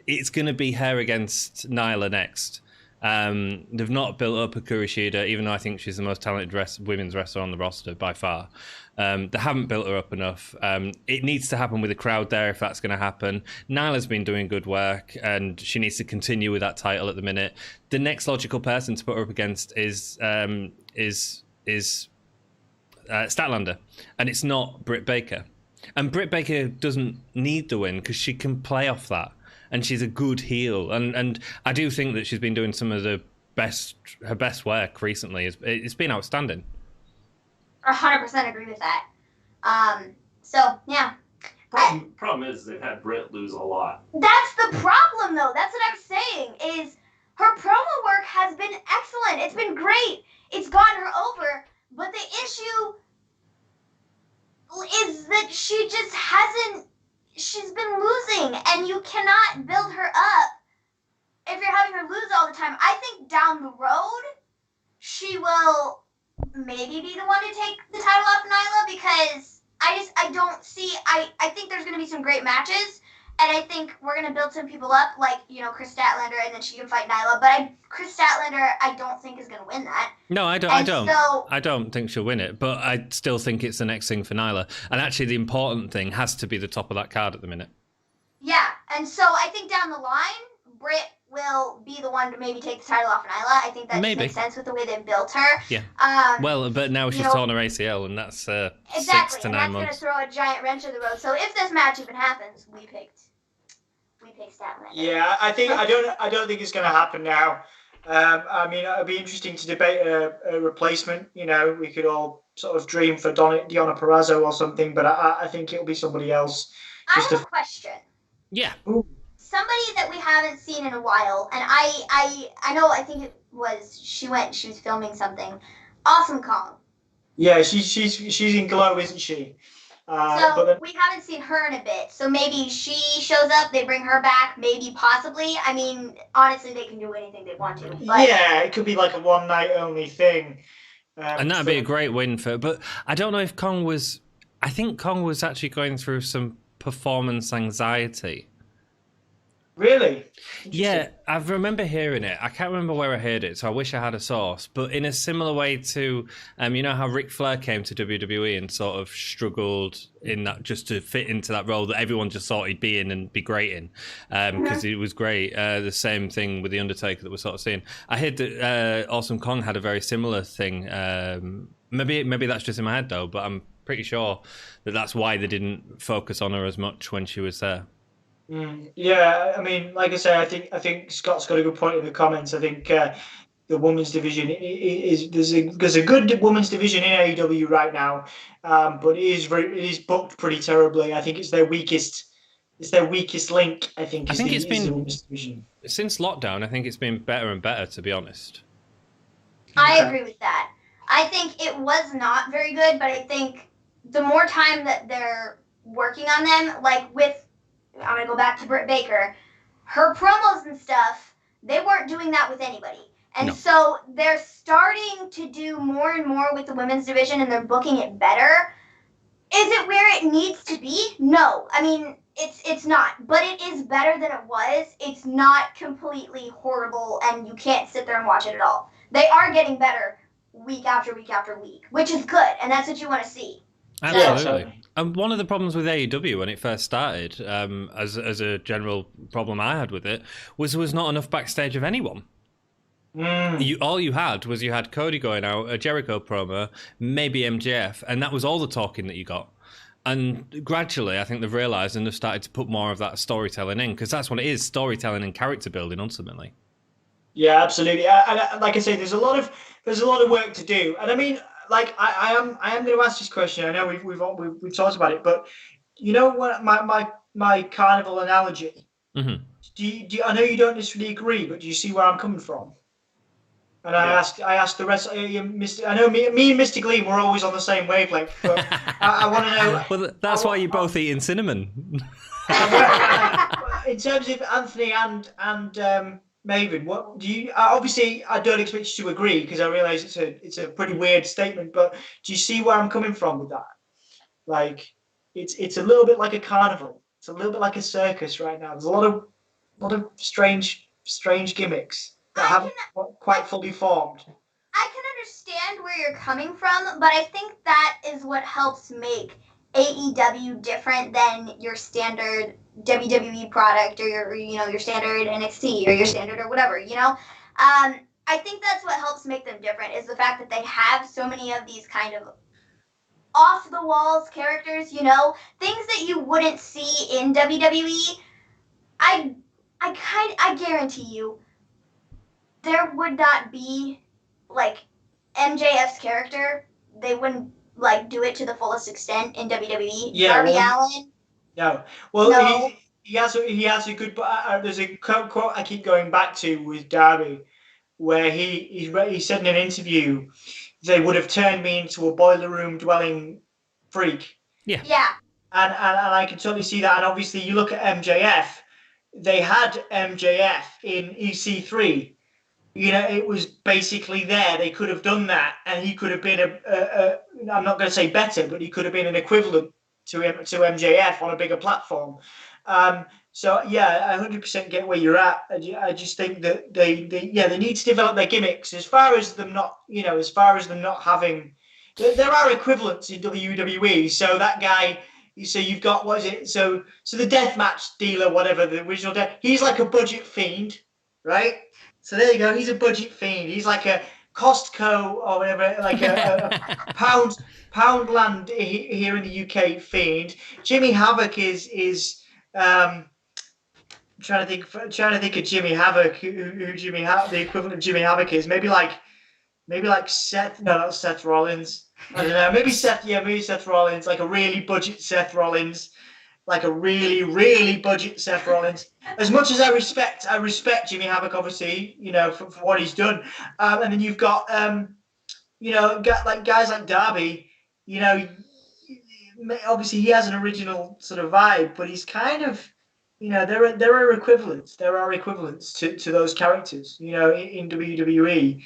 it's going to be her against Nyla next. They've not built up a Kurishida, even though I think she's the most talented women's wrestler on the roster by far. They haven't built her up enough. It needs to happen with the crowd there if that's going to happen. Nyla's been doing good work, and she needs to continue with that title at the minute. The next logical person to put her up against is Statlander, and it's not Britt Baker. And Britt Baker doesn't need the win because she can play off that, and she's a good heel. And I do think that she's been doing some of her best work recently. It's been outstanding. 100% agree with that. So yeah. Problem is they've had Britt lose a lot. That's the problem, though. That's what I'm saying. Is her promo work has been excellent. It's been great. It's gotten her over. But the issue is that she just hasn't. She's been losing, and you cannot build her up if you're having her lose all the time. I think down the road, she will maybe be the one to take the title off Nyla, because I don't see. I think there's going to be some great matches, and I think we're going to build some people up, like, Chris Statlander, and then she can fight Nyla. But Chris Statlander, I don't think is going to win that. No, I don't. I don't think she'll win it, but I still think it's the next thing for Nyla. And actually, the important thing has to be the top of that card at the minute. Yeah, and so I think down the line, Britt will be the one to maybe take the title off Nyla. I think that just makes sense with the way they built her. Yeah. Well, but now she's torn her ACL, and that's 6 to 9 months. Exactly, and that's going to throw a giant wrench in the road. So if this match even happens, we picked Statlander. Yeah, I don't think it's going to happen now. I mean, it'd be interesting to debate a replacement. We could all sort of dream for Deonna Purrazzo or something, but I think it'll be somebody else. I have a question. Yeah. Ooh. Somebody that we haven't seen in a while, and I know, I think it was, she was filming something. Awesome Kong. Yeah, she's in Glow, isn't she? We haven't seen her in a bit, so maybe she shows up, they bring her back, maybe, possibly. I mean, honestly, they can do anything they want to. But yeah, it could be like a one night only thing. And that'd be a great win for her. But I don't know if Kong was... I think Kong was actually going through some performance anxiety. Really? Yeah, I remember hearing it. I can't remember where I heard it, so I wish I had a source. But in a similar way to, how Ric Flair came to WWE and sort of struggled in that, just to fit into that role that everyone just thought he'd be in and be great in, because he was great. The same thing with The Undertaker that we're sort of seeing. I heard that Awesome Kong had a very similar thing. Maybe that's just in my head, though, but I'm pretty sure that that's why they didn't focus on her as much when she was there. Yeah, I mean, like I say, I think Scott's got a good point in the comments. I think the women's division is there's a good women's division in AEW right now, but it is booked pretty terribly. I think it's their weakest link. I think it's been the women's division since lockdown. I think it's been better and better, to be honest. I agree with that. I think it was not very good, but I think the more time that they're working on them, like with, I'm going to go back to Britt Baker, her promos and stuff, they weren't doing that with anybody. And so they're starting to do more and more with the women's division, and they're booking it better. Is it where it needs to be? No. I mean, it's not. But it is better than it was. It's not completely horrible, and you can't sit there and watch it at all. They are getting better week after week after week, which is good, and that's what you want to see. Absolutely. And one of the problems with AEW when it first started, as a general problem I had with it, was there was not enough backstage of anyone. All you had was Cody going out, a Jericho promo, maybe MJF, and that was all the talking that you got. And gradually, I think they've realised and they've started to put more of that storytelling in, because that's what it is, storytelling and character building, ultimately. Yeah, absolutely. And like I say, there's a lot of work to do. And I mean, like I am going to ask this question. I know we've talked about it, but what my carnival analogy. Mm-hmm. Do you, I know you don't necessarily agree, but do you see where I'm coming from? And I asked the rest. I know me and Mr. Gleam were always on the same wavelength, but I want to know. Well, that's why you're both eating cinnamon. In terms of Anthony and Maven, what do you? Obviously, I don't expect you to agree because I realise it's a pretty weird statement. But do you see where I'm coming from with that? Like, it's a little bit like a carnival. It's a little bit like a circus right now. There's a lot of strange gimmicks that haven't quite fully formed. I can understand where you're coming from, but I think that is what helps make AEW different than your standard WWE product or your standard NXT or your standard or whatever, I think that's what helps make them different is the fact that they have so many of these kind of off the walls characters, things that you wouldn't see in WWE. I guarantee you there would not be like MJF's character. They wouldn't do it to the fullest extent in WWE. Yeah, Darby Allin. No. Well, No. he has a good. There's a quote I keep going back to with Darby, where he said in an interview, they would have turned me into a boiler room dwelling freak. Yeah. Yeah. And I can totally see that. And obviously, you look at MJF. They had MJF in EC3. It was basically there. They could have done that, and he could have been I'm not going to say better, but he could have been an equivalent to MJF on a bigger platform. So yeah, I 100% get where you're at. I just think that they need to develop their gimmicks as far as them not having. There are equivalents in WWE. So that guy. So you've got what is it? So the deathmatch dealer, whatever the original he's like a budget fiend, right? So there you go. He's a budget fiend. He's like a Costco or whatever, like a Poundland here in the UK fiend. Jimmy Havoc is I'm trying to think of Jimmy Havoc. Who the equivalent of Jimmy Havoc is? Maybe like Seth. No, not Seth Rollins. I don't know. Maybe Seth Rollins, like a really budget Seth Rollins, like a really, really budget Seth Rollins. As much as I respect Jimmy Havoc, obviously, for what he's done. And then you've got, guys like Darby, obviously he has an original sort of vibe, but he's kind of, there are equivalents. There are equivalents to those characters, in WWE.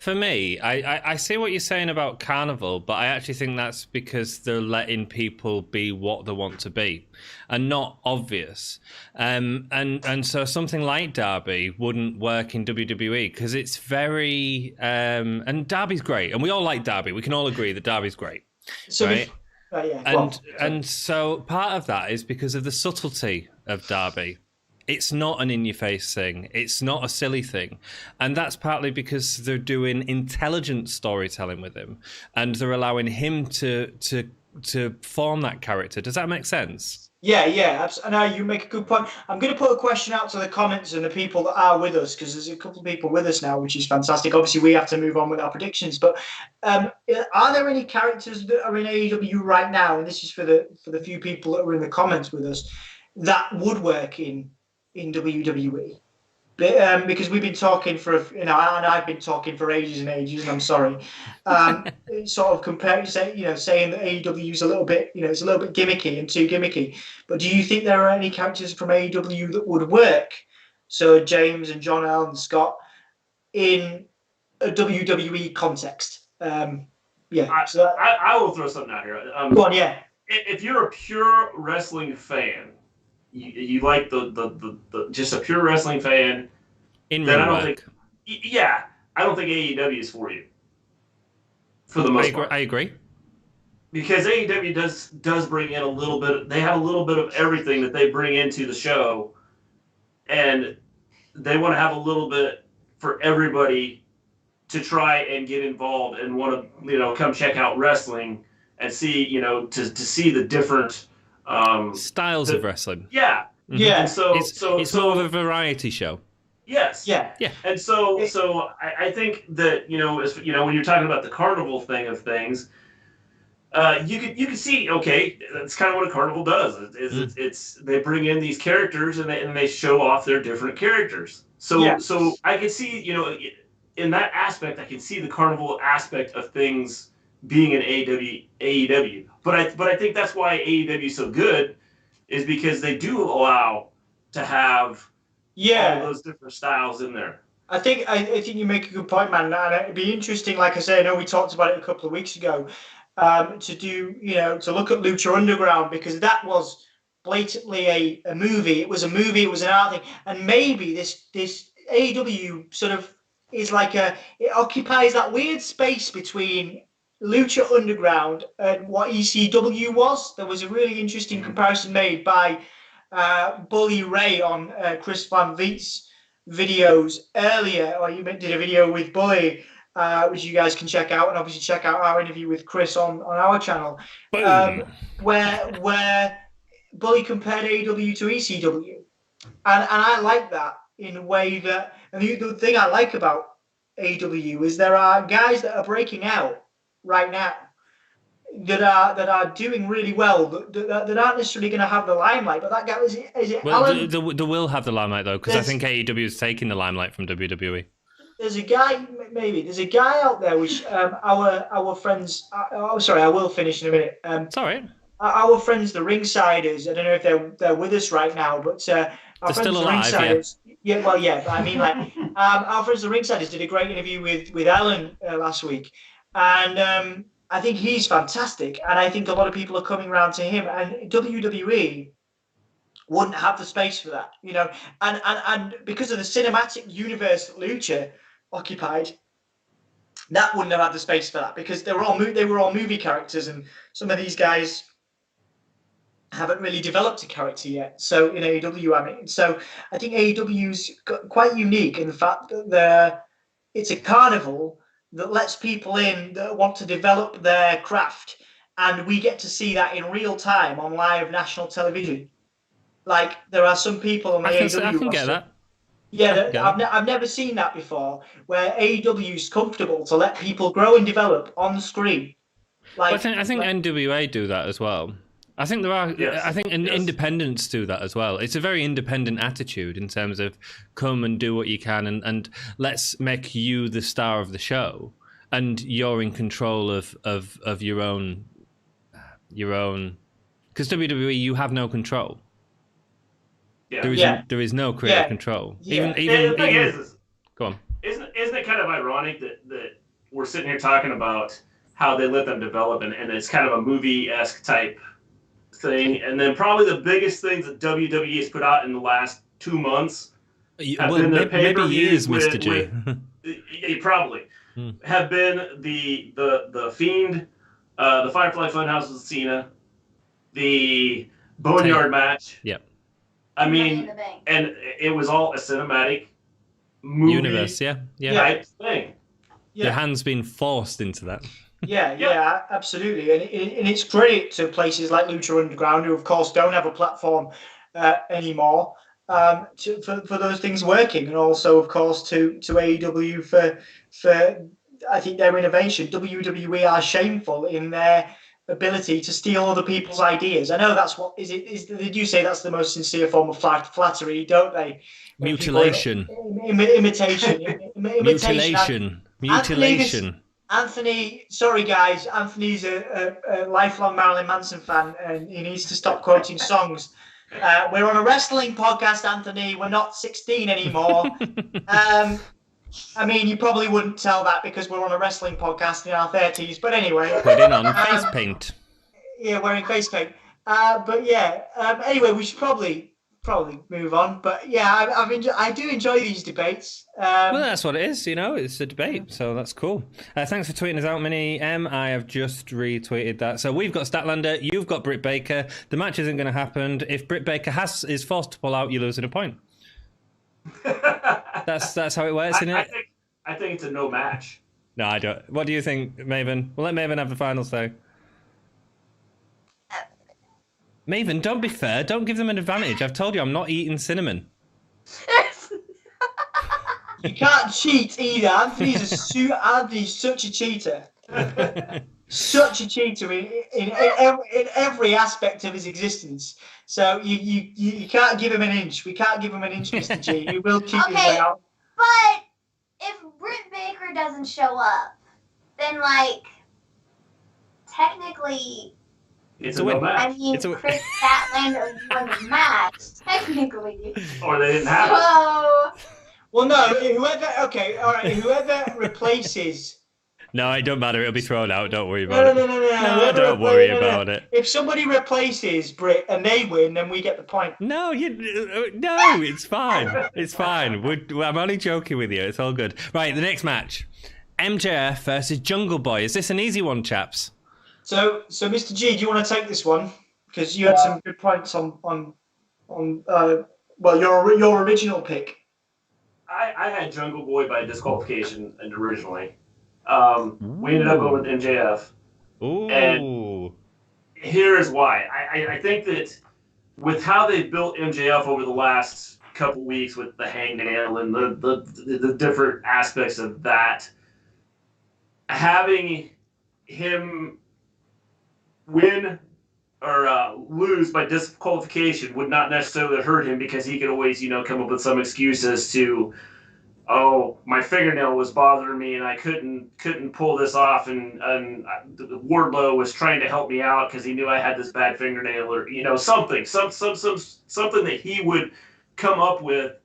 For me, I see what you're saying about Carnival, but I actually think that's because they're letting people be what they want to be and not obvious. And so something like Darby wouldn't work in WWE because it's very... and Darby's great, and we all like Darby. We can all agree that Darby's great. So right? Yeah, and so part of that is because of the subtlety of Darby. It's not an in-your-face thing. It's not a silly thing. And that's partly because they're doing intelligent storytelling with him. And they're allowing him to form that character. Does that make sense? Yeah. No, you make a good point. I'm going to put a question out to the comments and the people that are with us, because there's a couple of people with us now, which is fantastic. Obviously, we have to move on with our predictions. But are there any characters that are in AEW right now, and this is for the few people that are in the comments with us, that would work in WWE? Because we've been talking and I've been talking for ages and ages, and I'm sorry, sort of comparing, saying that AEW is a little bit, it's a little bit gimmicky and too gimmicky. But do you think there are any characters from AEW that would work? So James and John L and Scott in a WWE context. I will throw something out here. Go on, yeah. If you're a pure wrestling fan, you like the just a pure wrestling fan, then I don't think AEW is for you. For the most part, I agree. Because AEW does bring in a little bit. They have a little bit of everything that they bring into the show, and they want to have a little bit for everybody to try and get involved and want to come check out wrestling and see to see the different. Styles of wrestling. Yeah. Mm-hmm. Yeah. And so it's more of a variety show. Yes. Yeah. And so I think that when you're talking about the carnival thing of things, you could see, okay, that's kind of what a carnival does. It's they bring in these characters and they show off their different characters. So I can see in that aspect I can see the carnival aspect of things being an AEW. But I think that's why AEW is so good, is because they do allow to have all those different styles in there. I think you make a good point, man. And it'd be interesting, like I say, I know we talked about it a couple of weeks ago, to do to look at Lucha Underground, because that was blatantly a movie. It was a movie. It was an art thing, and maybe this AEW sort of is like it occupies that weird space between Lucha Underground and what ECW was. There was a really interesting comparison made by Bully Ray on Chris Van Veet's videos earlier, or you did a video with Bully, which you guys can check out, and obviously check out our interview with Chris on our channel, where Bully compared AEW to ECW, and I like that in a way that, and the thing I like about AEW is there are guys that are breaking out right now that are doing really well that aren't necessarily going to have the limelight, but that guy is it well, Alan? They will have the limelight though, because I think AEW is taking the limelight from WWE. There's a guy out there which our friends. Sorry, I will finish in a minute. It's all right. Our friends, the Ringsiders. I don't know if they're with us right now, but our they're friends, still the alive. Ringsiders. Yeah, well, yeah. But I mean, like, our friends, the Ringsiders, did a great interview with Alan last week, and I think he's fantastic, and I think a lot of people are coming around to him, and WWE wouldn't have the space for that, you know, and because of the cinematic universe that Lucha occupied, that wouldn't have had the space for that, because they were all movie characters, and some of these guys haven't really developed a character yet. So in AEW, I mean, so I think AEW's quite unique in the fact that it's a carnival that lets people in that want to develop their craft, and we get to see that in real time on live national television. Like, there are some people on the AEW I can get that. Yeah, I've never seen that before, where AEW is comfortable to let people grow and develop on the screen. Like, I think NWA do that as well. I think there are. Yes. I think independents do that as well. It's a very independent attitude in terms of come and do what you can, and let's make you the star of the show, and you're in control of your own. Because WWE, you have no control. Yeah. There is no creative control. Yeah. The thing is, go on. Isn't it kind of ironic that we're sitting here talking about how they let them develop, and it's kind of a movie-esque type thing, and then probably the biggest things that WWE has put out in the last 2 months have been the pay-per-views years, Mr. G. Probably have been the Fiend, the Firefly Funhouse with Cena, the Boneyard match. Yep. I mean, and it was all a cinematic movie universe, yeah. type thing. Yeah. Your hand's been forced into that. Yeah, absolutely, and it's credit to places like Lucha Underground, who of course don't have a platform anymore, for those things working, and also of course to AEW for I think their innovation. WWE are shameful in their ability to steal other people's ideas. I know that's what did you say that's the most sincere form of flattery, don't they? Mutilation. Mutilation. Anthony, sorry guys, Anthony's a lifelong Marilyn Manson fan, and he needs to stop quoting songs. We're on a wrestling podcast, Anthony. We're not 16 anymore. I mean, you probably wouldn't tell that because we're on a wrestling podcast in our 30s. But anyway. Putting on face paint. Yeah, wearing face paint. But yeah, anyway, we should probably move on. But yeah, I do enjoy these debates. Well, that's what it is, you know, it's a debate, so that's cool. Thanks for tweeting us out, Mini M. I have just retweeted that. So we've got Statlander, you've got Britt Baker. The match isn't going to happen. If Britt Baker is forced to pull out, you're losing a point. That's how it works, isn't it? I think it's a no match. No, I don't. What do you think, Maven? We'll let Maven have the final say. Maven, don't be fair. Don't give them an advantage. I've told you I'm not eating cinnamon. You can't cheat either. Anthony's such a cheater. Such a cheater in every aspect of his existence. So you can't give him an inch. We can't give him an inch, Mr. G. He will keep his way out. But if Britt Baker doesn't show up, then technically, it's a no match. I mean, Chris Statlander won the match, technically. Or they didn't have it. Well, no. Whoever replaces No, it don't matter. It'll be thrown out. Don't worry No, about no, it. no, no, no. No, don't worry about it. If somebody replaces Britt and they win, then we get the point. No, no, it's fine. It's fine. I'm only joking with you. It's all good. Right, the next match. MJF versus Jungle Boy. Is this an easy one, chaps? So Mr. G, do you want to take this one? Because you had some good points on your original pick. I had Jungle Boy by disqualification originally. We ended up going with MJF. Ooh. And here is why. I think that with how they've built MJF over the last couple weeks with the hangnail and the different aspects of that, having him win or lose by disqualification would not necessarily hurt him because he could always, come up with some excuse as to, oh, my fingernail was bothering me and I couldn't pull this off, and Wardlow was trying to help me out because he knew I had this bad fingernail, or something that he would come up with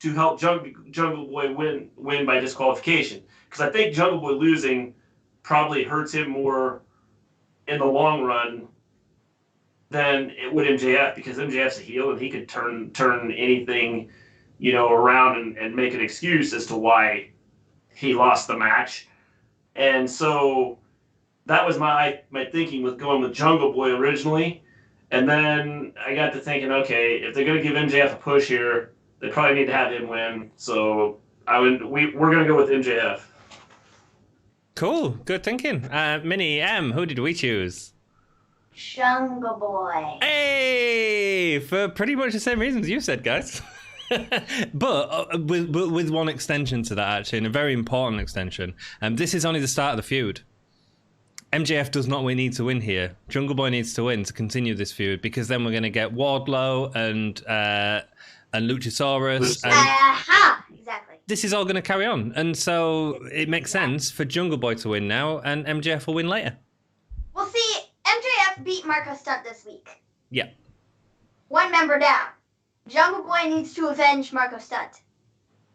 to help Jungle Boy win by disqualification. Because I think Jungle Boy losing probably hurts him more in the long run than it would MJF, because MJF's a heel and he could turn anything around and make an excuse as to why he lost the match. And so that was my thinking with going with Jungle Boy originally. And then I got to thinking, okay, if they're going to give MJF a push here, they probably need to have him win. So we're going to go with MJF. Cool. Good thinking. Minnie M, who did we choose? Jungle Boy. Hey! For pretty much the same reasons you said, guys. But with one extension to that, actually, and a very important extension. This is only the start of the feud. MJF does not need to win here. Jungle Boy needs to win to continue this feud, because then we're going to get Wardlow and Luchasaurus. Exactly. This is all going to carry on. And so it makes sense for Jungle Boy to win now, and MJF will win later. Well, see, MJF beat Marco Stunt this week. Yeah. One member down. Jungle Boy needs to avenge Marco Stunt.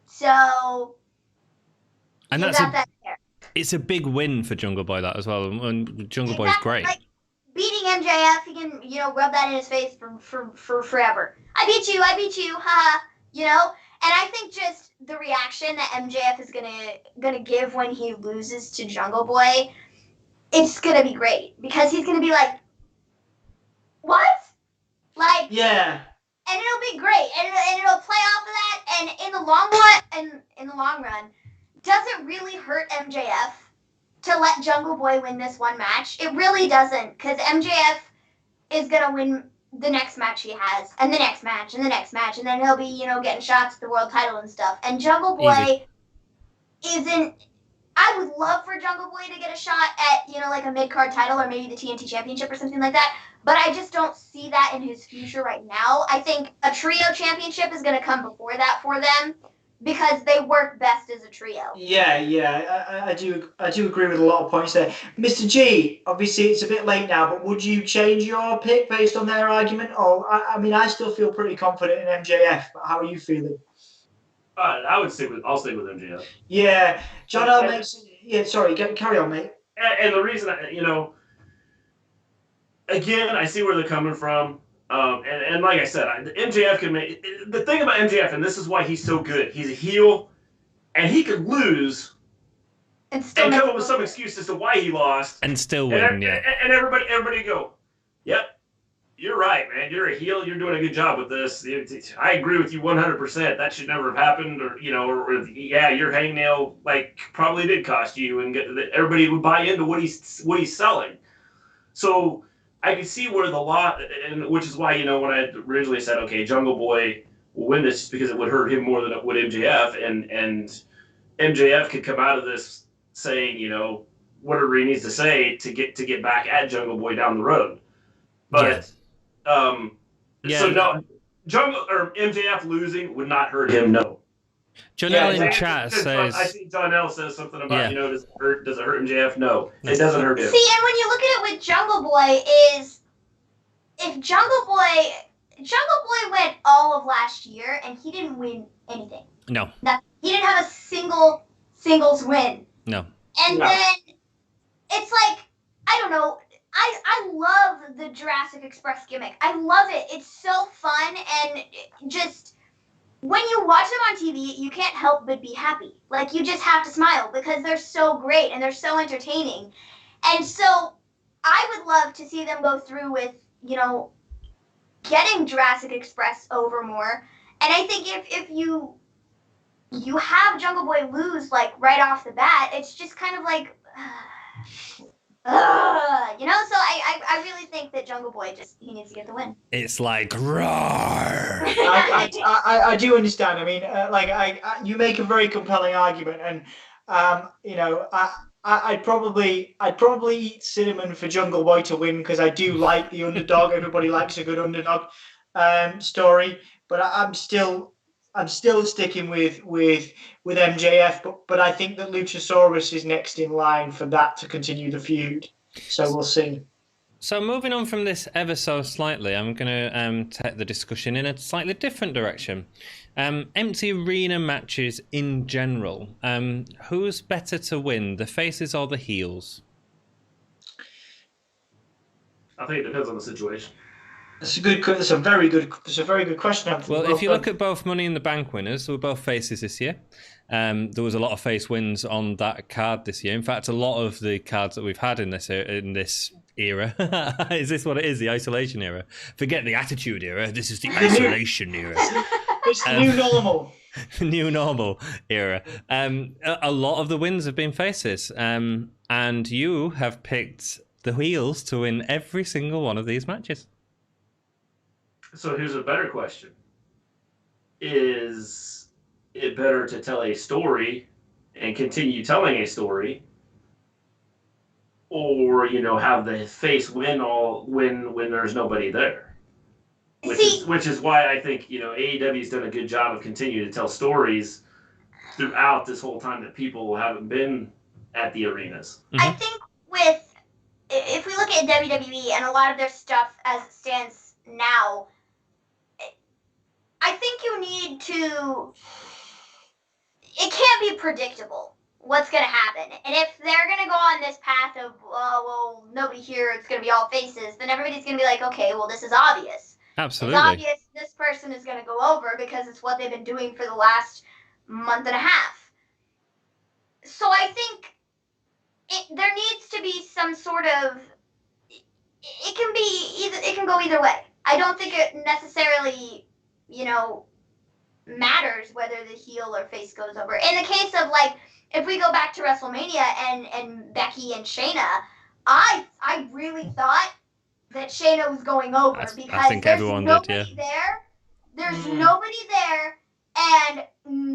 So, and that's that there. It's a big win for Jungle Boy, that as well. And Jungle Boy's great. Like, beating MJF, he can, rub that in his face for forever. I beat you, haha, And I think just the reaction that MJF is gonna give when he loses to Jungle Boy, it's gonna be great, because he's gonna be like, what? Like, yeah. And it'll be great, and it'll play off of that. And in the long run, does it really hurt MJF to let Jungle Boy win this one match? It really doesn't, because MJF is gonna win the next match he has, and the next match, and the next match, and then he'll be, getting shots at the world title and stuff. And Jungle Boy isn't. I would love for Jungle Boy to get a shot at, like a mid-card title or maybe the TNT Championship or something like that. But I just don't see that in his future right now. I think a trio championship is going to come before that for them, because they work best as a trio. Yeah, I do agree with a lot of points there. Mr. G, obviously it's a bit late now, but would you change your pick based on their argument? Or, I still feel pretty confident in MJF, but how are you feeling? I'll stay with MJF. Yeah, John L makes. Yeah, sorry, carry on, mate. And the reason, again, I see where they're coming from. And like I said, MJF can make the thing about MJF, and this is why he's so good. He's a heel, and he could lose and come up with some excuse as to why he lost, and still win. And everybody go, yep. You're right, man. You're a heel. You're doing a good job with this. I agree with you 100%. That should never have happened. Or your hangnail probably did cost you, and everybody would buy into what he's selling. So I can see where the lot, and which is why when I originally said, okay, Jungle Boy will win this, because it would hurt him more than it would MJF, and MJF could come out of this saying whatever he needs to say to get back at Jungle Boy down the road, but. Yes. So no, Jungle or MJF losing would not hurt him. No. Janelle in chat says. I see Janelle says something about does it hurt MJF? No, it doesn't hurt him. See, and when you look at it with Jungle Boy, is if Jungle Boy went all of last year and he didn't win anything. No. He didn't have a singles win. No. And then it's like, I don't know. I love the Jurassic Express gimmick. I love it. It's so fun, and just when you watch them on TV, you can't help but be happy. Like, you just have to smile because they're so great and they're so entertaining. And so I would love to see them go through with, getting Jurassic Express over more. And I think if you have Jungle Boy lose, like, right off the bat, it's just kind of like, so I really think that Jungle Boy he needs to get the win. It's like, roar! I do understand. I mean, you make a very compelling argument, and I'd probably eat cinnamon for Jungle Boy to win because I do like the underdog. Everybody likes a good underdog story, but I'm still sticking with MJF. But I think that Luchasaurus is next in line for that to continue the feud. So we'll see. So moving on from this ever so slightly, I'm going to take the discussion in a slightly different direction. Empty arena matches in general. Who's better to win, the faces or the heels? I think it depends on the situation. That's a very good question. Well, if you look at both Money in the Bank winners, they were both faces this year. There was a lot of face wins on that card this year. In fact, a lot of the cards that we've had in this era. Is this what it is? The isolation era? Forget the attitude era. This is the isolation era. It's the new normal. New normal era. A lot of the wins have been faces. And you have picked the heels to win every single one of these matches. So here's a better question. Is it better to tell a story and continue telling a story, or have the face win when there's nobody there? Which is why I think AEW's done a good job of continuing to tell stories throughout this whole time that people haven't been at the arenas. I think if we look at WWE and a lot of their stuff as it stands now, I think you need to. It can't be predictable what's going to happen. And if they're going to go on this path of, nobody here, it's going to be all faces, then everybody's going to be like, okay, well, this is obvious. Absolutely. It's obvious this person is going to go over because it's what they've been doing for the last month and a half. So I think there needs to be some sort of. It can go either way. I don't think it necessarily, matters whether the heel or face goes over. In the case of, like, if we go back to WrestleMania and Becky and Shayna, I really thought that Shayna was going over because there's nobody there. There's nobody there, and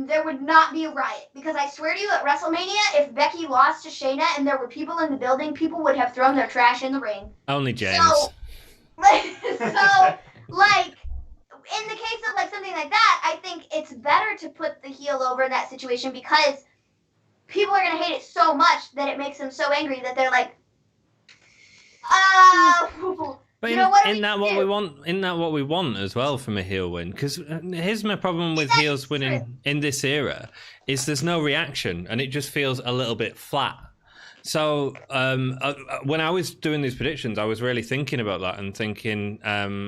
there would not be a riot. Because I swear to you, at WrestleMania, if Becky lost to Shayna and there were people in the building, people would have thrown their trash in the ring. Only James. In the case of, like, something like that, I think it's better to put the heel over in that situation because people are going to hate it so much that it makes them so angry that they're like, but isn't that what we want as well from a heel win? Because here's my problem with heels winning in this era is there's no reaction and it just feels a little bit flat. So when I was doing these predictions, I was really thinking about that and thinking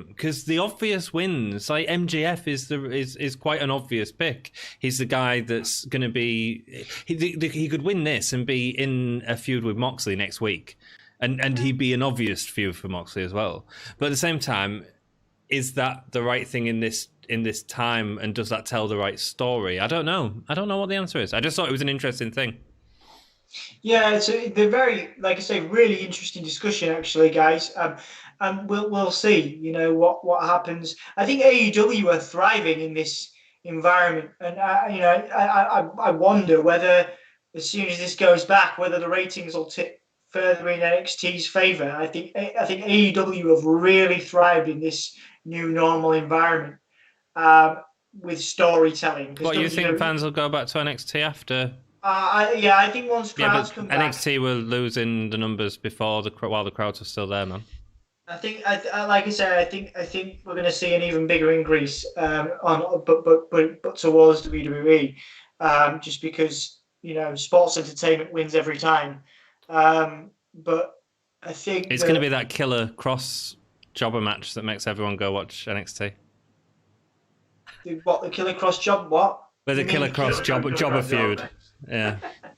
because the obvious wins, like MJF is quite an obvious pick. He's the guy that's going to be he could win this and be in a feud with Moxley next week, and he'd be an obvious feud for Moxley as well. But at the same time, is that the right thing in this time, and does that tell the right story? I don't know what the answer is. I just thought it was an interesting thing. Yeah, they're very, like I say, really interesting discussion, actually, guys. And we'll see, what happens. I think AEW are thriving in this environment, and I wonder whether, as soon as this goes back, whether the ratings will tip further in NXT's favor. I think AEW have really thrived in this new normal environment with storytelling. What, you think fans will go back to NXT after? I think once crowds come back. NXT were losing the numbers before while the crowds were still there, man. I think, like I said, I think we're going to see an even bigger increase but towards WWE, just because sports entertainment wins every time. but I think it's going to be that killer cross jobber match that makes everyone go watch NXT. the Killer Cross job. What? There's a killer cross jobber feud. Yeah.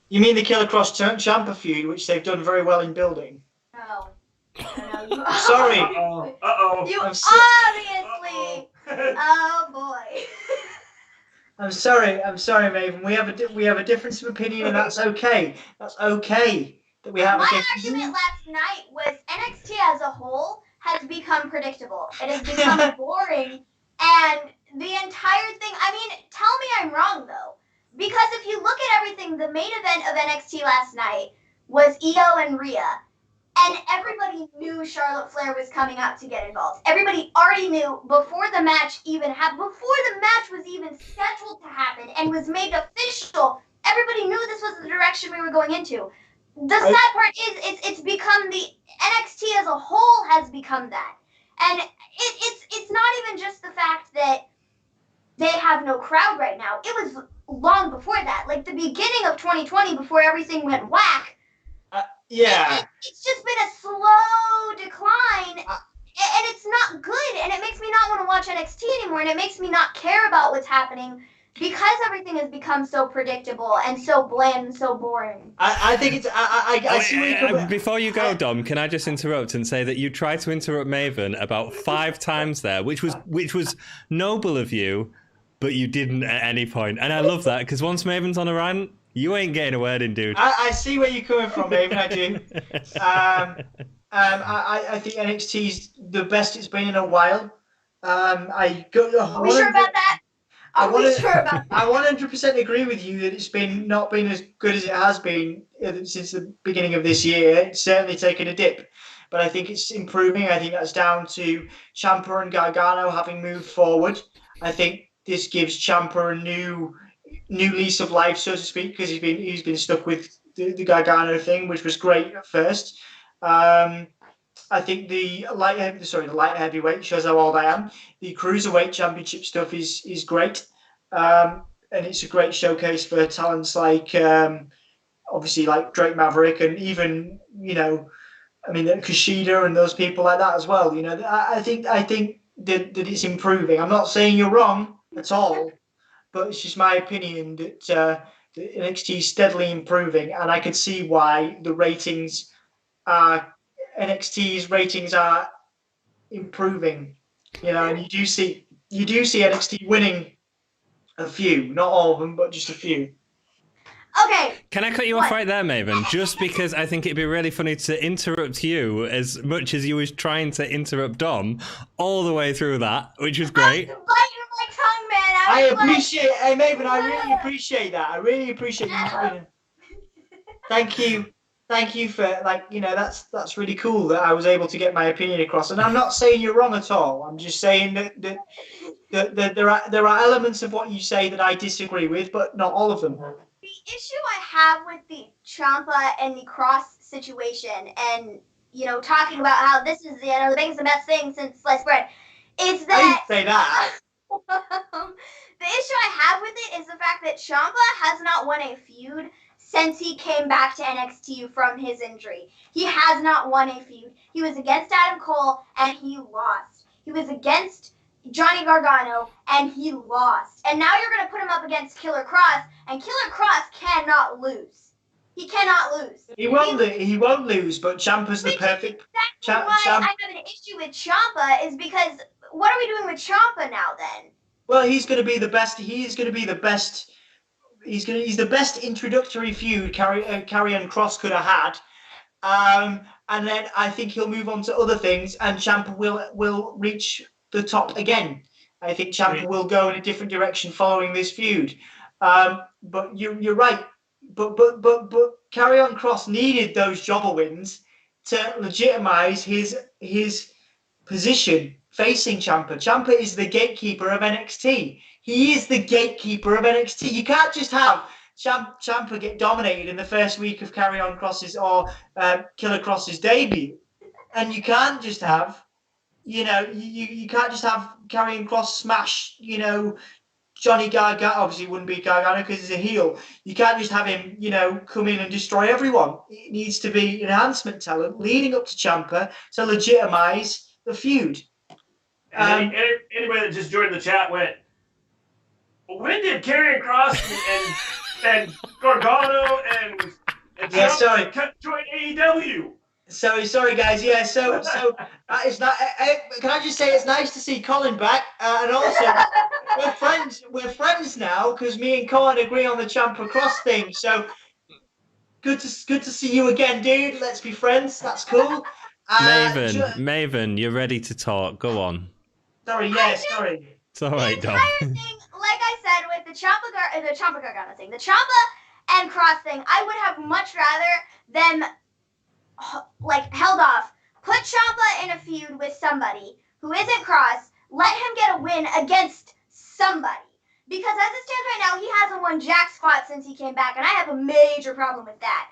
You mean the Killer Cross Ciampa feud, which they've done very well in building? No. You Sorry. Uh-oh. You I'm obviously. Oh boy. I'm sorry, Maven. We have a difference of opinion, and that's okay. That's okay that we have. My argument last night was NXT as a whole has become predictable. It has become boring, and the entire thing. I mean, tell me I'm wrong though, because if you look at everything, the main event of NXT last night was Io and Rhea. And everybody knew Charlotte Flair was coming out to get involved. Everybody already knew before the match even happened, before the match was even scheduled to happen and was made official. Everybody knew this was the direction we were going into. The sad part is it's become the NXT as a whole has become that. And it's not even just the fact that they have no crowd right now. It was long before that. Like the beginning of 2020, before everything went whack. Yeah. It's just been a slow decline, and it's not good, and it makes me not want to watch NXT anymore, and it makes me not care about what's happening because everything has become so predictable and so bland and so boring. I think it's. I see where you're coming. Before you go, Dom, can I just interrupt and say that you tried to interrupt Maven about 5 times there, which was noble of you, but you didn't at any point, and I love that because once Maven's on a rant, you ain't getting a word in, dude. I see where you're coming from, Maven. I do. I think NXT's the best it's been in a while. Are we sure about that? Are we sure about that? I 100% agree with you that it's not been as good as it has been since the beginning of this year. It's certainly taken a dip, but I think it's improving. I think that's down to Ciampa and Gargano having moved forward. I think this gives Ciampa a new lease of life, so to speak, because he's been stuck with the Gargano thing, which was great at first. I think the light heavyweight shows how old I am. The cruiserweight championship stuff is great, and it's a great showcase for talents like obviously like Drake Maverick, and even Kushida and those people like that as well. I think that it's improving. I'm not saying you're wrong at all, but it's just my opinion that the NXT is steadily improving, and I can see why NXT's ratings are improving. And you do see NXT winning a few, not all of them, but just a few. Okay. Can I cut you off right there, Maven? Just because I think it'd be really funny to interrupt you as much as you was trying to interrupt Dom all the way through that, which was great. I appreciate, hey Maven, I really appreciate that. I really appreciate you. Thank you for that's really cool that I was able to get my opinion across. And I'm not saying you're wrong at all. I'm just saying that there are elements of what you say that I disagree with, but not all of them. The issue I have with the Ciampa and the Cross situation, and talking about how this is the biggest, the best thing since sliced bread, is that I didn't say that. The issue I have with it is the fact that Ciampa has not won a feud since he came back to NXT from his injury. He has not won a feud. He was against Adam Cole, and he lost. He was against Johnny Gargano, and he lost. And now you're going to put him up against Killer Cross, and Killer Cross cannot lose. He cannot lose. He won't lose, but Ciampa's the perfect... Exactly why I have an issue with Ciampa is because what are we doing with Ciampa now then? Well, he's going to be the best. He's the best introductory feud Karrion Kross could have had, and then I think he'll move on to other things, and Ciampa will reach the top again. I think Ciampa will go in a different direction following this feud. But you're right. But Karrion Kross needed those jobber wins to legitimize his position facing Ciampa. Ciampa is the gatekeeper of NXT. He is the gatekeeper of NXT. You can't just have Ciampa get dominated in the first week of Karrion Kross's or Killer Kross's debut, and you can't just have, you can't just have Karrion Kross smash, Johnny Gargano obviously wouldn't be Gargano because he's a heel. You can't just have him, come in and destroy everyone. It needs to be enhancement talent leading up to Ciampa to legitimize the feud. And anybody that just joined the chat went, when did Karrion Kross and Gargano and Ciampa join AEW? Sorry, guys. Yeah, so it's not. Can I just say it's nice to see Colin back, and also we're friends. We're friends now because me and Colin agree on the Ciampa Cross thing. So good to see you again, dude. Let's be friends. That's cool. Maven, you're ready to talk. Go on. Sorry. It's all right, Dom. The entire thing, like I said, with the Ciampa Gargano thing, the Ciampa and Cross thing, I would have much rather them held off. Put Ciampa in a feud with somebody who isn't Cross. Let him get a win against somebody. Because as it stands right now, he hasn't won jack squat since he came back, and I have a major problem with that.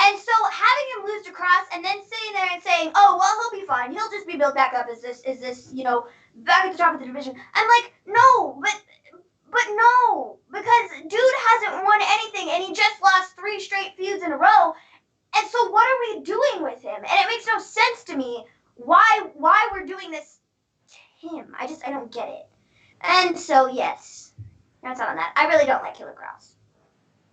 And so having him lose to Cross and then sitting there and saying, oh, well, he'll be fine. He'll just be built back up as this, back at the top of the division. I'm like, no, but no, because dude hasn't won anything, and he just lost 3 straight feuds in a row. And so what are we doing with him? And it makes no sense to me why we're doing this to him. I don't get it. And so, yes, that's all on that. I really don't like Killer Cross.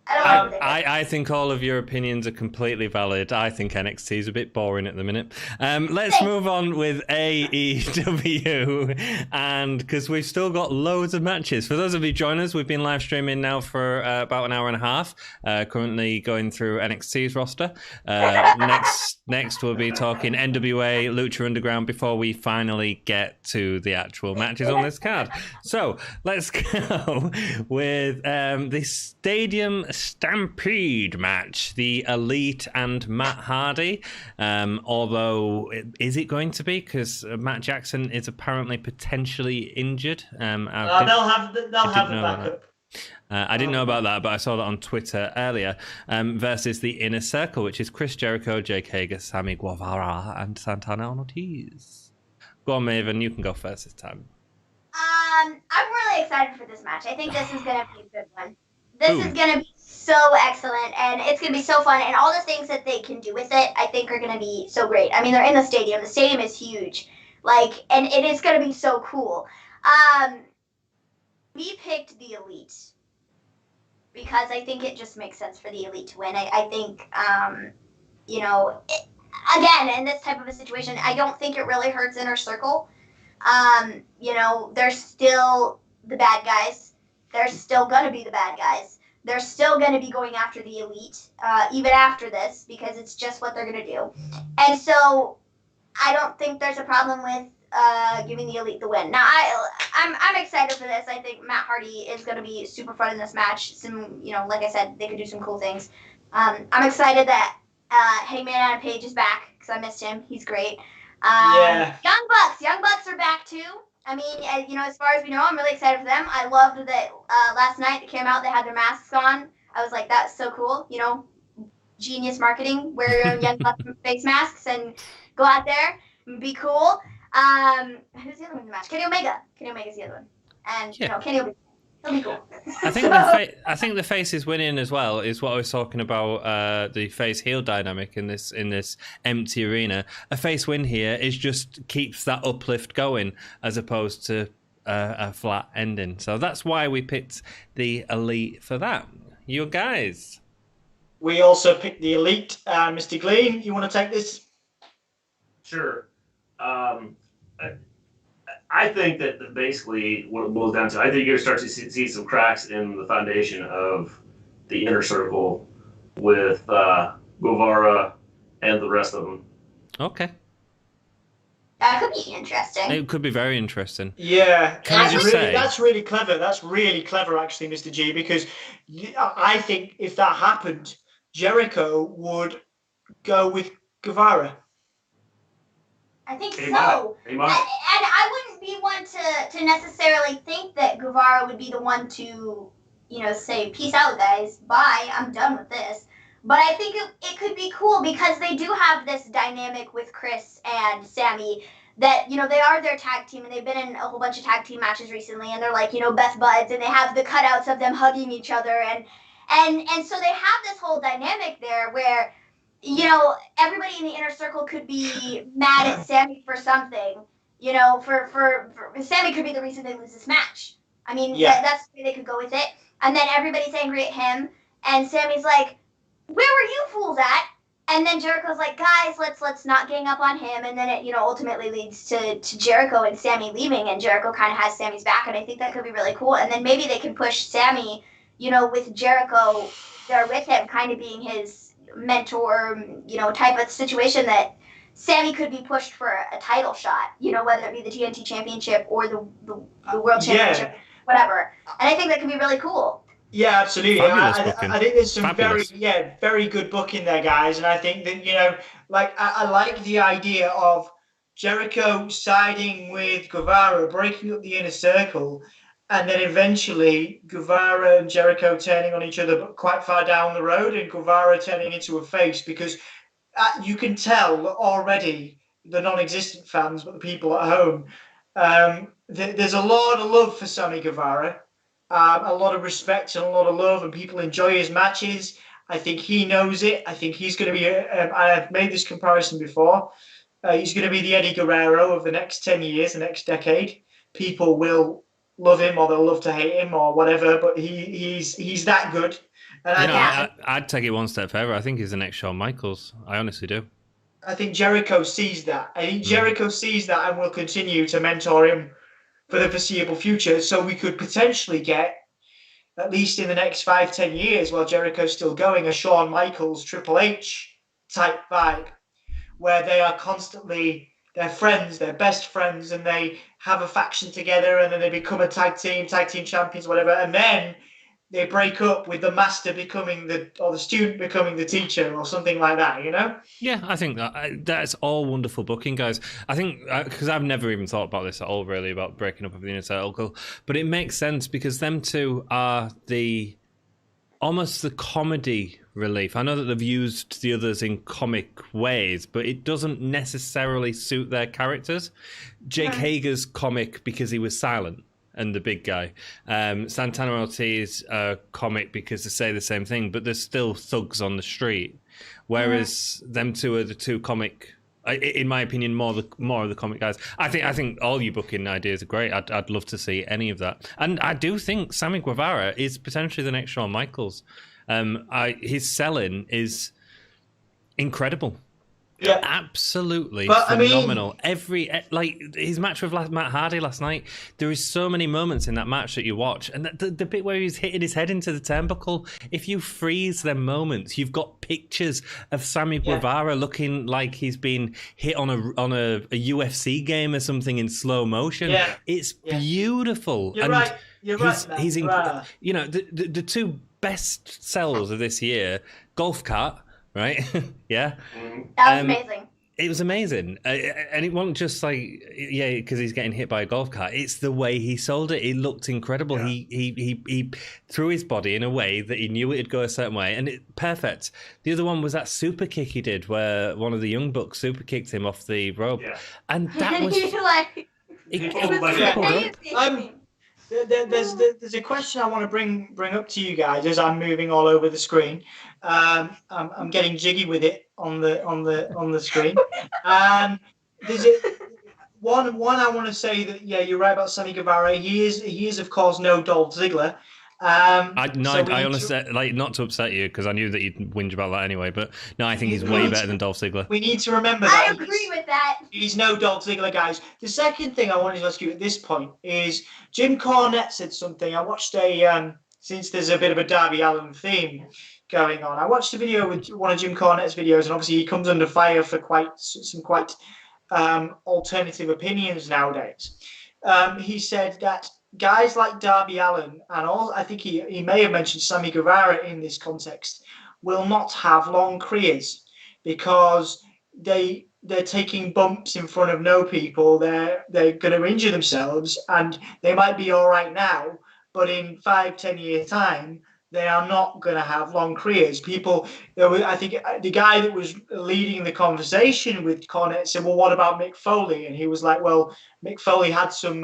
I think all of your opinions are completely valid. I think NXT is a bit boring at the minute. Let's move on with AEW, and because we've still got loads of matches. For those of you joining us, we've been live streaming now for about an hour and a half. Currently going through NXT's roster. Next we'll be talking NWA, Lucha Underground before we finally get to the actual matches on this card. So let's go with the Stadium Stampede match, the Elite and Matt Hardy. Although, is it going to be? Because Matt Jackson is apparently potentially injured. They'll have the backup. I didn't know about that, but I saw that on Twitter earlier. Versus the Inner Circle, which is Chris Jericho, Jake Hager, Sammy Guevara, and Santana Ortiz. Go on, Maven, you can go first this time. I'm really excited for this match. I think this is going to be a good one. This is going to be so excellent, and it's going to be so fun, and all the things that they can do with it, I think, are going to be so great. I mean, they're in the stadium. The stadium is huge, and it is going to be so cool. We picked the Elite because I think it just makes sense for the Elite to win. I think, again, in this type of a situation, I don't think it really hurts Inner Circle. They're still the bad guys. They're still going to be the bad guys. They're still going to be going after the Elite, even after this, because it's just what they're going to do. And so I don't think there's a problem with giving the Elite the win. Now, I'm excited for this. I think Matt Hardy is going to be super fun in this match. Some, like I said, they could do some cool things. I'm excited that Hangman Adam Page is back because I missed him. He's great. Young Bucks are back too. I mean, as far as we know, I'm really excited for them. I loved that last night they came out, they had their masks on. I was like, that's so cool. Genius marketing. Wear your own Young Bucks face masks and go out there and be cool. Who's the other one in the match? Kenny Omega. Kenny Omega's the other one. And, Kenny Omega. He'll be cool. I think the face is winning as well. Is what I was talking about. The face heel dynamic in this empty arena. A face win here is just keeps that uplift going as opposed to a flat ending. So that's why we picked the Elite for that. You guys. We also picked the Elite. Mr. Glean, you want to take this? Sure. I think that basically what it boils down to, I think you're going to start to see some cracks in the foundation of the Inner Circle with Guevara and the rest of them. Okay. That could be interesting. It could be very interesting. Yeah. That's really clever. That's really clever, actually, Mr. G, because I think if that happened, Jericho would go with Guevara. I think He so. might. And I wouldn't be one to necessarily think that Guevara would be the one to, say, peace out, guys. Bye. I'm done with this. But I think it could be cool because they do have this dynamic with Chris and Sammy that, you know, they are their tag team and they've been in a whole bunch of tag team matches recently and they're like, you know, best buds and they have the cutouts of them hugging each other and so they have this whole dynamic there where, you know, everybody in the inner circle could be mad at Sammy for something, you know, for Sammy could be the reason they lose this match. I mean, that's the way they could go with it. And then everybody's angry at him and Sammy's like, where were you fools at? And then Jericho's like, guys, let's not gang up on him. And then it, you know, ultimately leads to Jericho and Sammy leaving, and Jericho kind of has Sammy's back, and I think that could be really cool. And then maybe they can push Sammy, you know, with Jericho there with him, kind of being his mentor, you know, type of situation that Sammy could be pushed for a title shot, you know, whether it be the TNT Championship or the World Championship, whatever. And I think that could be really cool. Yeah, absolutely. I think there's some Fabulous. very good booking there, guys. And I think that, you know, like I like the idea of Jericho siding with Guevara, breaking up the inner circle, and then eventually Guevara and Jericho turning on each other, but quite far down the road, and Guevara turning into a face, because you can tell already, the non-existent fans, but the people at home, there's a lot of love for Sammy Guevara. A lot of respect and a lot of love, and people enjoy his matches. I think he knows it. I think he's going to be, I've made this comparison before, he's going to be the Eddie Guerrero of the next 10 years, the next decade. People will love him or they'll love to hate him or whatever, but he's that good. And I'd take it one step further. I think he's the next Shawn Michaels. I honestly do. I think Jericho sees that. I think Jericho sees that and will continue to mentor him for the foreseeable future. So we could potentially get, at least in the next 5-10 years, while Jericho's still going, a Shawn Michaels, Triple H type vibe, where they are constantly, they're friends, they're best friends, and they have a faction together, and then they become a tag team champions, whatever, and then they break up with the master becoming the student becoming the teacher or something like that, you know? Yeah, I think that's all wonderful booking, guys. I think, because I've never even thought about this at all, really, about breaking up of the inner circle, but it makes sense because them two are almost the comedy relief. I know that they've used the others in comic ways, but it doesn't necessarily suit their characters. Jake Hager's comic because he was silent and the big guy. Santana Ortiz comic because they say the same thing, but there's still thugs on the street. Whereas them two are the two comic, in my opinion, more of the comic guys. I think all your booking ideas are great. I'd love to see any of that. And I do think Sammy Guevara is potentially the next Shawn Michaels. His selling is incredible. Yeah, absolutely phenomenal. His match with Matt Hardy last night, there is so many moments in that match that you watch, and the bit where he's hitting his head into the turnbuckle, if you freeze them moments, you've got pictures of Sammy Guevara looking like he's been hit on a UFC game or something in slow motion. It's beautiful. You're right. He's incredible. You know, the two best sells of this year, golf cart. Right? Yeah. That was amazing. It was amazing. And it wasn't just like, because he's getting hit by a golf cart. It's the way he sold it. It looked incredible. Yeah. He threw his body in a way that he knew it'd go a certain way. And perfect. The other one was that super kick he did where one of the Young Bucks super kicked him off the rope. Yeah. And that was... There's a question I want to bring up to you guys as I'm moving all over the screen. I'm getting jiggy with it on the screen. There's one I want to say that you're right about Sammy Guevara. He is of course no Dolph Ziggler. I honestly, not to upset you because I knew that you'd whinge about that anyway, but no, I think he's way better than Dolph Ziggler. We need to remember that. I agree with that. He's no Dolph Ziggler, guys. The second thing I wanted to ask you at this point is Jim Cornette said something. I watched since there's a bit of a Darby Allin theme going on, I watched a video with one of Jim Cornette's videos, and obviously he comes under fire for some quite alternative opinions nowadays. He said that guys like Darby Allin, and I think he may have mentioned Sammy Guevara in this context, will not have long careers because they're taking bumps in front of no people. They're going to injure themselves, and they might be all right now, but in 5-10 years time, they are not going to have long careers. I think the guy that was leading the conversation with Cornette said, "Well, what about Mick Foley?" And he was like, "Well, Mick Foley had some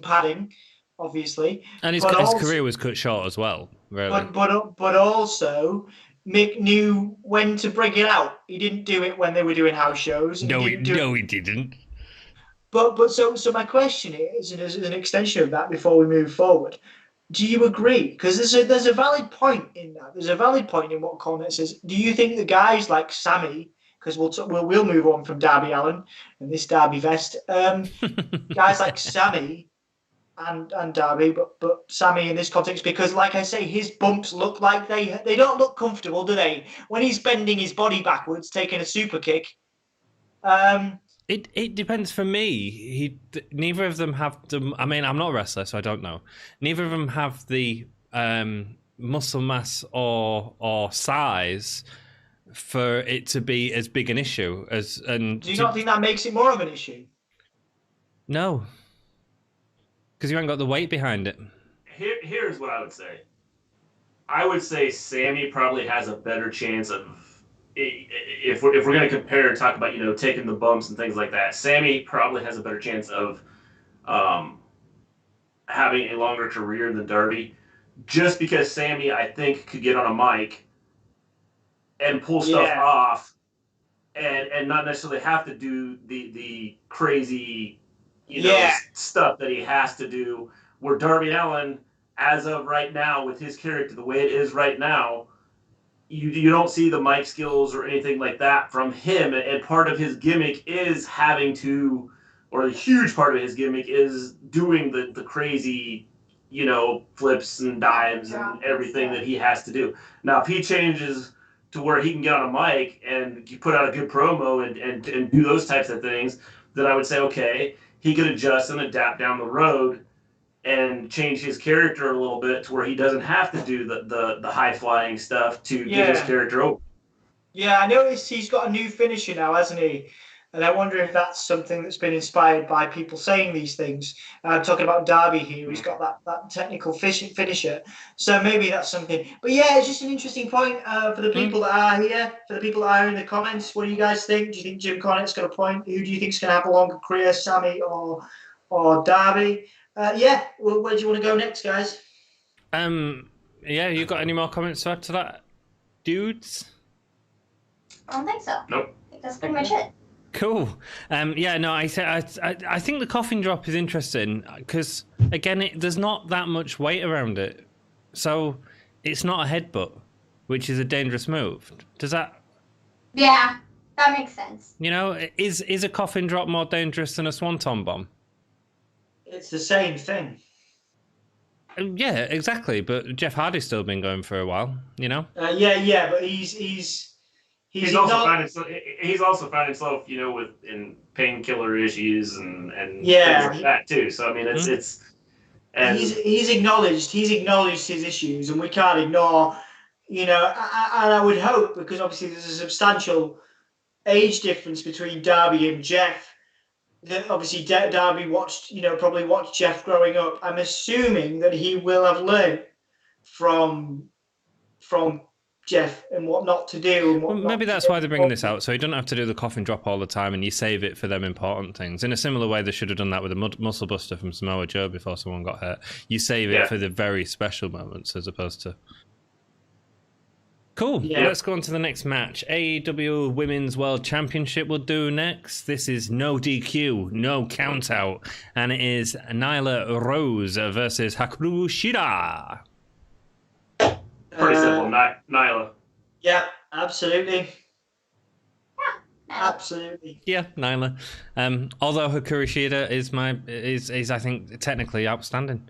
padding, obviously, And his also, career was cut short as well, really. but also Mick knew when to bring it out. He didn't do it when they were doing house shows. And He didn't. But so my question is, and as an extension of that, before we move forward, do you agree? Because there's a valid point in that. There's a valid point in what Cornette says. Do you think the guys like Sammy, because we'll move on from Darby Allin and this Darby vest, guys like Sammy and Darby, but Sammy in this context, because like I say, his bumps look like they don't look comfortable, do they? When he's bending his body backwards, taking a super kick. It depends. For me, neither of them have the. I mean, I'm not a wrestler, so I don't know. Neither of them have the muscle mass or size for it to be as big an issue as. And do you not think that makes it more of an issue? No, because you haven't got the weight behind it. Here's what I would say. I would say Sammy probably has a better chance of. If we're going to compare and talk about, taking the bumps and things like that, Sammy probably has a better chance of having a longer career than Darby, just because Sammy, I think, could get on a mic and pull stuff off and not necessarily have to do the crazy, stuff that he has to do, where Darby Allin, as of right now, with his character, the way it is right now, you don't see the mic skills or anything like that from him, and part of his gimmick is having to, or a huge part of his gimmick is doing the crazy, flips and dives and everything that he has to do. Now, if he changes to where he can get on a mic and you put out a good promo and do those types of things, then I would say, okay, he could adjust and adapt down the road and change his character a little bit to where he doesn't have to do the high flying stuff to get his character over. Yeah, I noticed he's got a new finisher now, hasn't he? And I wonder if that's something that's been inspired by people saying these things. I'm talking about Darby here. He's got that technical finisher. So maybe that's something. But yeah, it's just an interesting point for the people that are here, for the people that are in the comments. What do you guys think? Do you think Jim Cornette's got a point? Who do you think's going to have a longer career, Sammy or Darby? Where do you want to go next, guys? You got any more comments to add to that, dudes? I don't think so. Nope. I think that's pretty much it. Cool. I think the coffin drop is interesting because, again, there's not that much weight around it. So it's not a headbutt, which is a dangerous move. Does that... Yeah, that makes sense. Is a coffin drop more dangerous than a swanton bomb? It's the same thing. Yeah, exactly. But Jeff Hardy's still been going for a while, But he's also found himself, in painkiller issues and things like that too. So I mean, it's and he's acknowledged his issues, and we can't ignore, and I would hope, because obviously there's a substantial age difference between Darby and Jeff. That obviously Darby probably watched Jeff growing up. I'm assuming that he will have learned from Jeff and what not to do. And what maybe that's why they're bringing this out, so he doesn't have to do the coffin drop all the time, and you save it for them important things. In a similar way, they should have done that with the muscle buster from Samoa Joe before someone got hurt. You save it for the very special moments as opposed to... Cool. Yeah. Let's go on to the next match. AEW Women's World Championship will do next. This is no DQ, no count out, and it is Nyla Rose versus Hikaru Shida. Pretty simple, Nyla. Yeah, absolutely. Absolutely. Yeah, Nyla. Although Hikaru Shida is I think technically outstanding.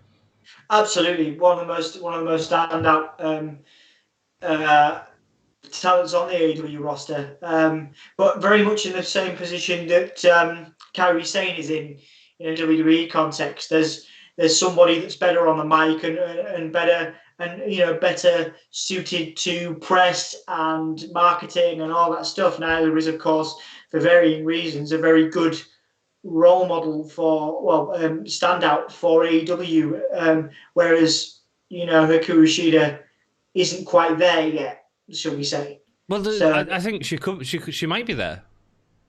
Absolutely, one of the most standout talents on the AEW roster, but very much in the same position that Kairi Sane is in a WWE context. There's somebody that's better on the mic and better suited to press and marketing and all that stuff. Nyla is, of course, for varying reasons, a very good role model standout for AEW, whereas Hikaru Shida isn't quite there yet, shall we say? Well, So, I think she might be there.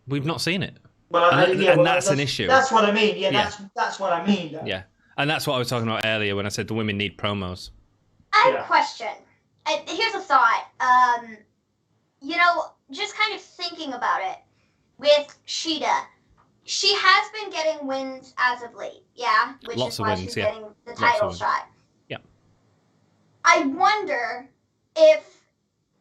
We've not seen it. well, And that's an issue. That's what I mean. Yeah, Yeah. that's what I mean. Though. Yeah, and that's what I was talking about earlier when I said the women need promos. I have a question. Here's a thought. Just kind of thinking about it with Shida. She has been getting wins as of late, yeah? Which Lots is of why wins, she's yeah. getting the title shot. Yeah. I wonder if,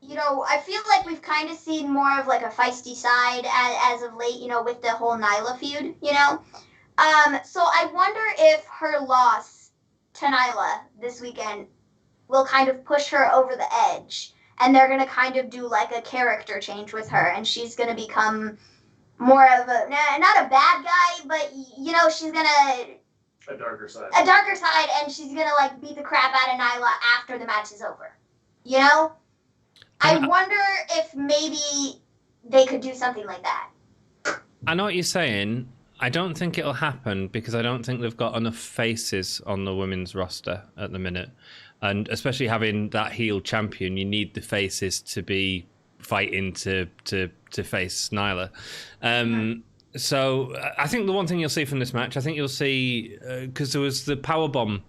I feel like we've kind of seen more of like a feisty side as of late, with the whole Nyla feud, So I wonder if her loss to Nyla this weekend will kind of push her over the edge. And they're going to kind of do like a character change with her. And she's going to become more of not a bad guy, but, she's going to... A darker side. And she's going to like beat the crap out of Nyla after the match is over. I wonder if maybe they could do something like that. I know what you're saying. I don't think it'll happen because I don't think they've got enough faces on the women's roster at the minute. And especially having that heel champion, you need the faces to be fighting to face Nyla. So I think the one thing you'll see from this match, I think you'll see, because there was the powerbomb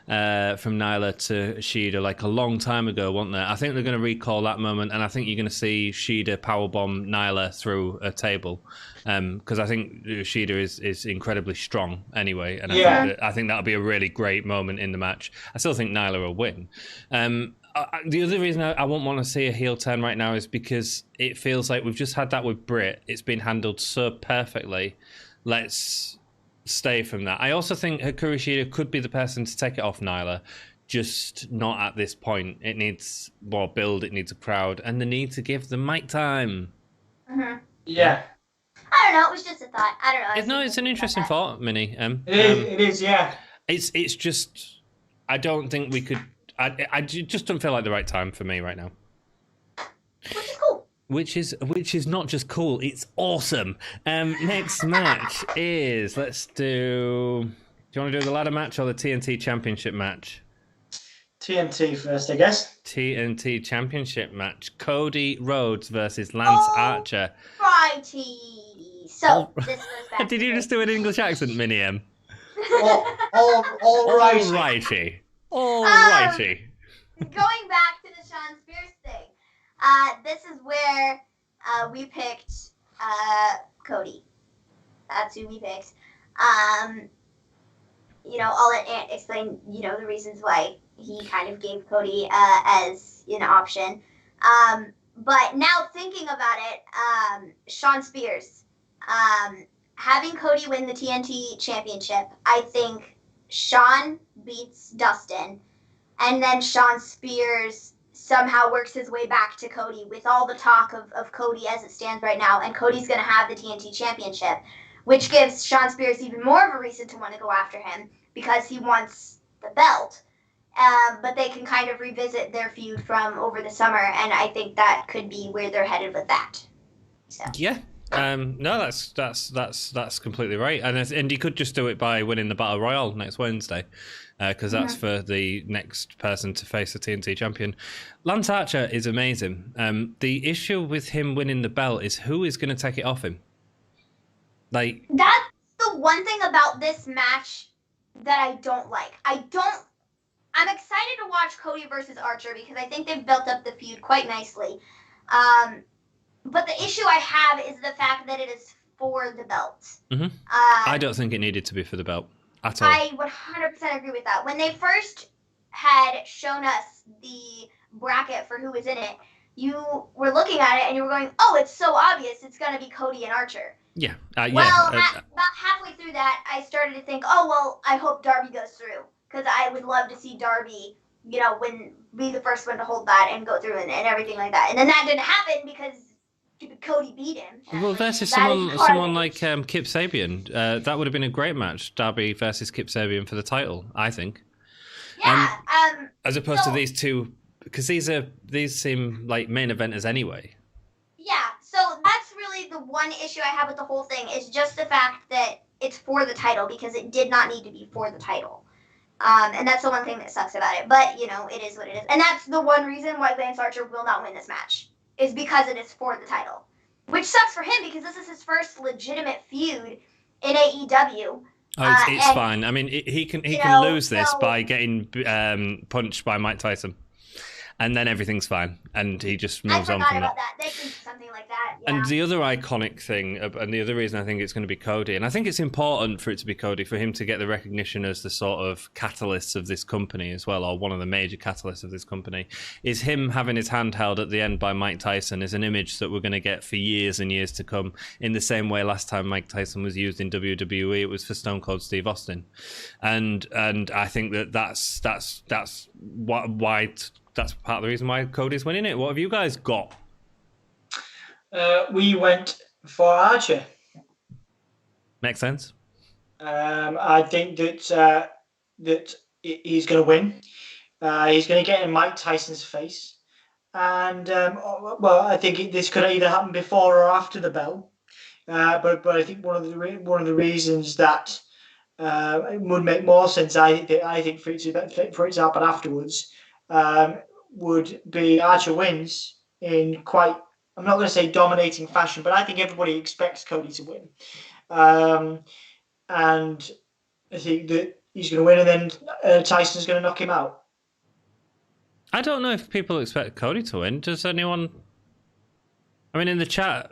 from Nyla to Shida like a long time ago, wasn't there? I think they're going to recall that moment, and I think you're going to see Shida powerbomb Nyla through a table, because I think Shida is incredibly strong anyway, and I think that'll be a really great moment in the match. I still think Nyla will win. The other reason I won't want to see a heel turn right now is because it feels like we've just had that with Britt. It's been handled so perfectly. Let's stay from that. I also think Hikaru Shida could be the person to take it off Nyla, just not at this point. It needs more build, it needs a crowd, and the need to give the mic time. Mm-hmm. Yeah. I don't know, it was just a thought. I don't know. It's an interesting thought, Minnie. It is, yeah. It's just, I don't think we could, I just don't feel like the right time for me right now. Which is cool. Which is not just cool, it's awesome. Next match is, do you want to do the ladder match or the TNT Championship match? TNT first, I guess. TNT Championship match. Cody Rhodes versus Lance Archer. Righty. So, this goes back Did you just do an English accent, Minnie M? All righty. Alrighty. Alrighty. Going back to the Shawn Spears thing. This is where we picked Cody. That's who we picked. I'll explain, the reasons why he kind of gave Cody as an option. But now thinking about it, Shawn Spears, having Cody win the TNT Championship, I think Shawn beats Dustin, and then Shawn Spears somehow works his way back to Cody with all the talk of Cody as it stands right now, and Cody's going to have the TNT Championship, which gives Shawn Spears even more of a reason to want to go after him because he wants the belt. But they can kind of revisit their feud from over the summer, and I think that could be where they're headed with that. So. Yeah. No, that's completely right, and he could just do it by winning the Battle Royal next Wednesday, because that's for the next person to face the TNT champion. Lance Archer is amazing. The issue with him winning the belt is who is going to take it off him. Like, that's the one thing about this match that I don't like. I'm excited to watch Cody versus Archer because I think they've built up the feud quite nicely. But the issue I have is the fact that it is for the belt. Mm-hmm. I don't think it needed to be for the belt at all. I would 100% agree with that. When they first had shown us the bracket for who was in it, you were looking at it and you were going, oh, it's so obvious. It's going to be Cody and Archer. Yeah. About halfway through that, I started to think, oh, well, I hope Darby goes through. Because I would love to see Darby, be the first one to hold that and go through and everything like that. And then that didn't happen because Cody beat him. Well, versus someone like Kip Sabian. That would have been a great match, Darby versus Kip Sabian for the title, I think. Yeah. As opposed to these two, because these seem like main eventers anyway. Yeah, so that's really the one issue I have with the whole thing is just the fact that it's for the title because it did not need to be for the title. And that's the one thing that sucks about it. But, it is what it is. And that's the one reason why Lance Archer will not win this match, is because it is for the title. Which sucks for him, because this is his first legitimate feud in AEW. Oh, it's fine. I mean, he can lose this by getting punched by Mike Tyson. And then everything's fine, and he just moves on from that. I forgot about that. They can do something like that. Yeah. And the other iconic thing, and the other reason I think it's going to be Cody, and I think it's important for it to be Cody, for him to get the recognition as the sort of catalyst of this company as well, or one of the major catalysts of this company, is him having his hand held at the end by Mike Tyson is an image that we're going to get for years and years to come. In the same way last time Mike Tyson was used in WWE, it was for Stone Cold Steve Austin, and I think that's why. That's part of the reason why Cody's winning it. What have you guys got? We went for Archer. Makes sense. I think that he's going to win. He's going to get in Mike Tyson's face. And, I think this could either happen before or after the bell. But I think one of the reasons that it would make more sense, I think for it to happen afterwards, would be Archer wins in quite, I'm not going to say dominating fashion, but I think everybody expects Cody to win. And I think that he's going to win, and then Tyson's going to knock him out. I don't know if people expect Cody to win. Does anyone? I mean, in the chat,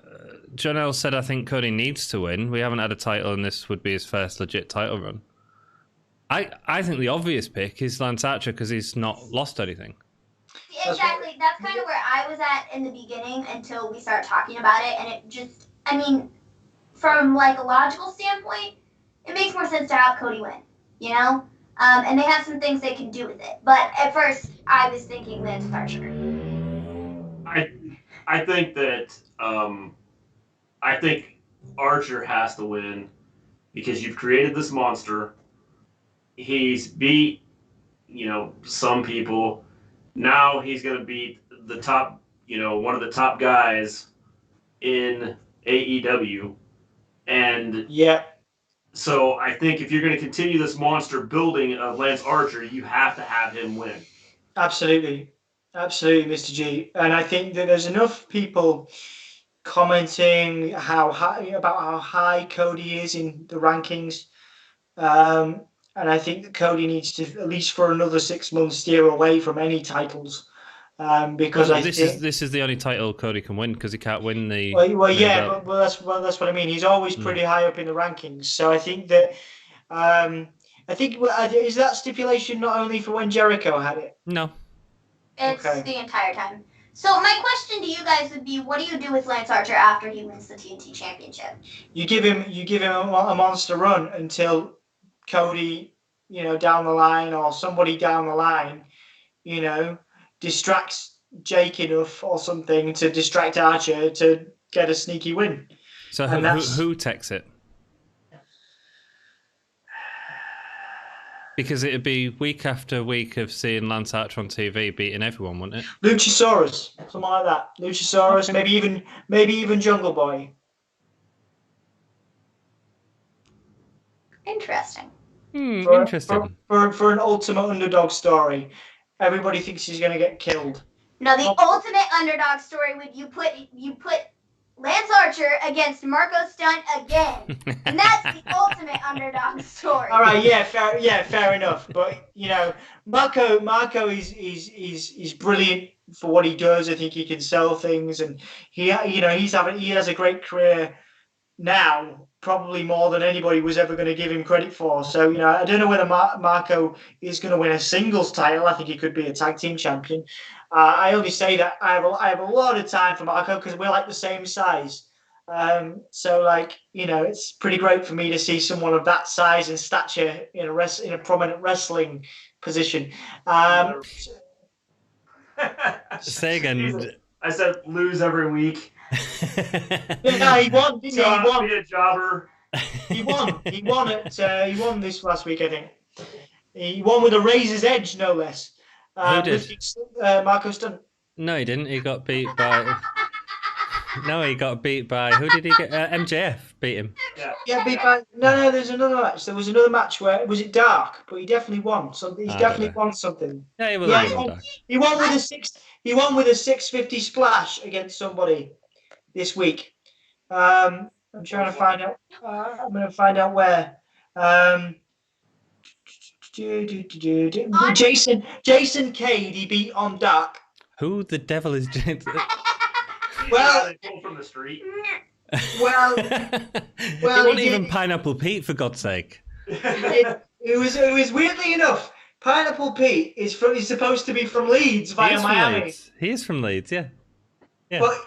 Jonelle said, I think Cody needs to win. We haven't had a title, and this would be his first legit title run. I think the obvious pick is Lance Archer because he's not lost anything. Exactly. That's kind of where I was at in the beginning until we started talking about it. And it just, I mean, from like a logical standpoint, it makes more sense to have Cody win, And they have some things they can do with it. But at first, I was thinking Lance Archer. I think that I think Archer has to win because you've created this monster. He's beat, some people. Now he's going to beat the top, one of the top guys in AEW. And yeah. So I think if you're going to continue this monster building of Lance Archer, you have to have him win. Absolutely. Absolutely, Mr. G. And I think that there's enough people commenting about how high Cody is in the rankings. And I think that Cody needs to, at least for another 6 months, steer away from any titles. Because this is the only title Cody can win because he can't win the. But that's what I mean. He's always pretty high up in the rankings. So I think that is that stipulation not only for when Jericho had it? No, it's the entire time. So my question to you guys would be, what do you do with Lance Archer after he wins the TNT Championship? You give him a monster run until Cody, down the line, or somebody down the line, distracts Jake enough or something to distract Archer to get a sneaky win. So who takes it? Because it'd be week after week of seeing Lance Archer on TV beating everyone, wouldn't it? Luchasaurus, something like that. Luchasaurus, okay. maybe even Jungle Boy. Interesting. Interesting. For an ultimate underdog story, everybody thinks he's going to get killed. No, the ultimate underdog story would you put Lance Archer against Marco Stunt again, and that's the ultimate underdog story. All right, fair enough. But Marco is brilliant for what he does. I think he can sell things, and he has a great career now, probably more than anybody was ever going to give him credit for. So, I don't know whether Marco is going to win a singles title. I think he could be a tag team champion. I only say that I have a lot of time for Marco because we're like the same size. So, it's pretty great for me to see someone of that size and stature in a prominent wrestling position. Say again. I said lose every week. He won, didn't he? He won. Be a jobber. He won. He won this last week, I think. He won with a razor's edge, no less. Who did? Marco Stunt. No, he didn't. He got beat by. No, he got beat by who did he get? MJF beat him. Yeah, beat by no. There's another match. There was another match where was it dark, but he definitely won something. He's I don't definitely know. won something. Yeah, he will Yeah, have won dark. he won with a six. He won with a 650 splash against somebody this week. I'm trying to find out. I'm going to find out where. Jason Cade he beat on dark. Who the devil is James? Well- they pulled from the street. Well, it he wasn't did- even Pineapple Pete, for God's sake. it was weirdly enough. Pineapple Pete is supposed to be from Leeds He via is from Miami, Leeds. He is from Leeds, yeah. but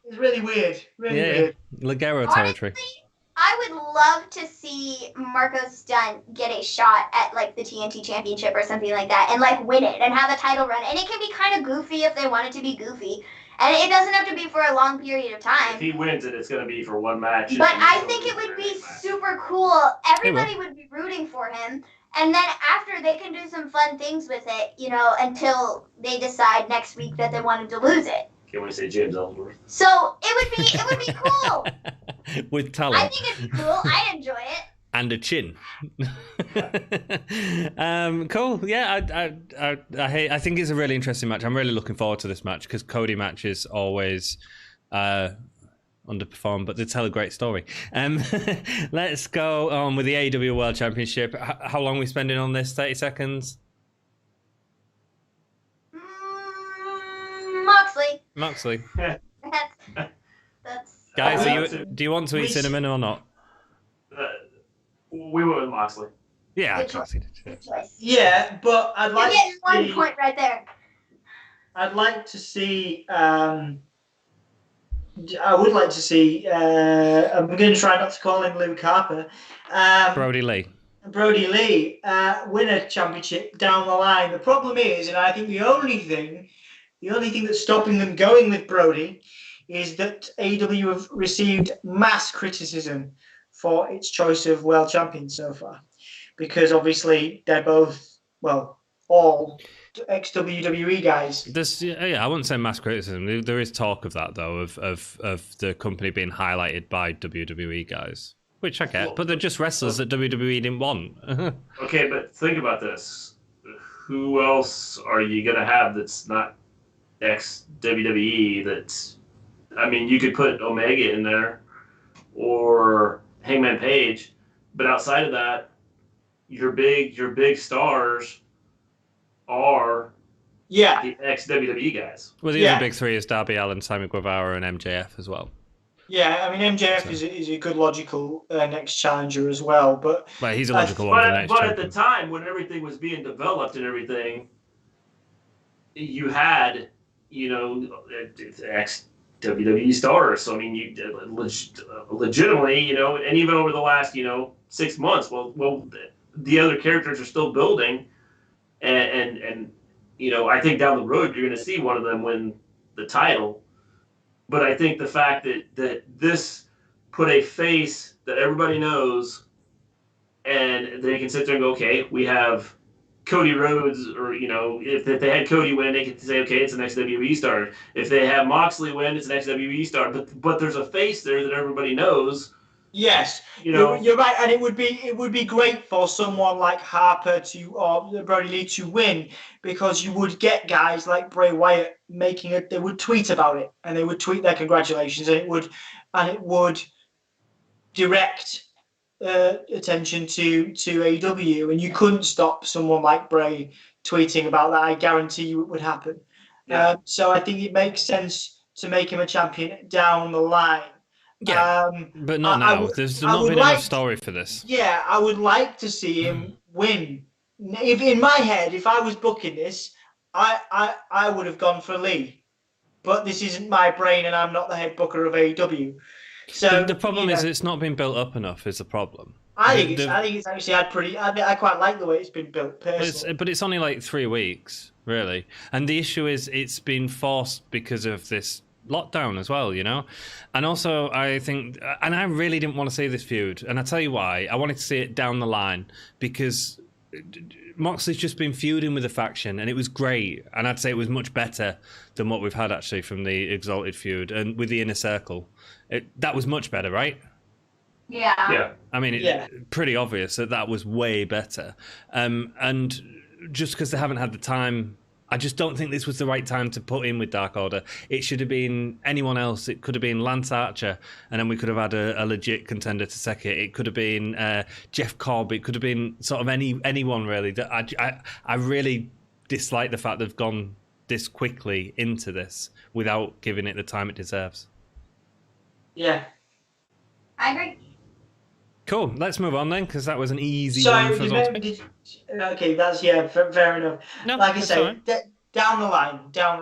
it's really weird. Really Yeah, weird. Ligero territory. Honestly, I would love to see Marco Stunt get a shot at like the TNT Championship or something like that, and like win it and have a title run. And it can be kind of goofy if they want it to be goofy, and it doesn't have to be for a long period of If time. he wins it, it's going to be for one match. But and I he'll think lose it would the be next match. super cool. Everybody would be rooting for him. And then after, they can do some fun things with it, you know, until they decide next week that they wanted to lose it. Can't wait to say James Ellsworth. So it would be cool. With I talent think it'd be cool. I'd enjoy it. and a chin. Cool. Yeah, I think it's a really interesting match. I'm really looking forward to this match because Cody matches always underperform, but they tell a great story. Let's go on with the AEW World Championship. How long are we spending on this? 30 seconds? Moxley. Moxley. That's Guys, do you want to eat cinnamon or not? We went with Moxley. Yeah, Good of course he did. good choice. Yeah, but I'd You're like getting to 1 see. point right there. I'd like to see. I would like to see. I'm going to try not to call him Luke Harper. Brody Lee. Brody Lee win a championship down the line. The problem is, and I think the only thing that's stopping them going with Brody is that AEW have received mass criticism for its choice of world champion so far, because obviously they're both, well, all ex-WWE guys. I wouldn't say mass criticism. There is talk of that though, of the company being highlighted by WWE guys, which I get, but they're just wrestlers that WWE didn't want. Okay, but think about this. Who else are you going to have that's not ex-WWE that's... I mean, you could put Omega in there or Hangman Page, but outside of that, your big stars are the ex-WWE guys. Well, the other big three is Darby Allin, Sammy Guevara, and MJF as well. Yeah, I mean MJF is a good logical next challenger as well, but he's a logical one for the next But champion. at the time when everything was being developed and everything, you had, ex-WWE stars. So I mean, you legitimately, and even over the last, 6 months, well, the other characters are still building, and I think down the road you're going to see one of them win the title. But I think the fact that this put a face that everybody knows, and they can sit there and go, okay, we have Cody Rhodes, or if they had Cody win, they could say, okay, it's an ex-WWE star. If they have Moxley win, it's an ex-WWE star. But there's a face there that everybody knows. Yes, you're right, and it would be great for someone like Harper or Brody Lee to win, because you would get guys like Bray Wyatt they would tweet about it, and they would tweet their congratulations, and it would direct attention to AEW, and you couldn't stop someone like Bray tweeting about that. I guarantee you it would happen. Yeah. So I think it makes sense to make him a champion down the line. Yeah, but not now. There's not been enough story for this. Yeah, I would like to see him win. If in my head, if I was booking this, I would have gone for Lee. But this isn't my brain, and I'm not the head booker of AEW. So The problem is it's not been built up enough. Is the problem. I think it's actually had pretty. I quite like the way it's been built personally. But it's only like 3 weeks, really. And the issue is it's been forced because of this lockdown as well, and also I think, and I really didn't want to see this feud, and I'll tell you why. I wanted to see it down the line because Moxley's just been feuding with the faction, and it was great. And I'd say it was much better than what we've had actually from the Exalted feud and with the Inner Circle. That was much better, right? Yeah. I mean, pretty obvious that was way better. And just because they haven't had the time, I just don't think this was the right time to put in with Dark Order. It should have been anyone else. It could have been Lance Archer, and then we could have had a legit contender to second it. It could have been Jeff Cobb. It could have been sort of anyone really. I really dislike the fact they've gone this quickly into this without giving it the time it deserves. Yeah. I agree. Cool. Let's move on then, because that was an easy one for us all to pick. Okay, that's fair enough. No, like I that's say, all right. down the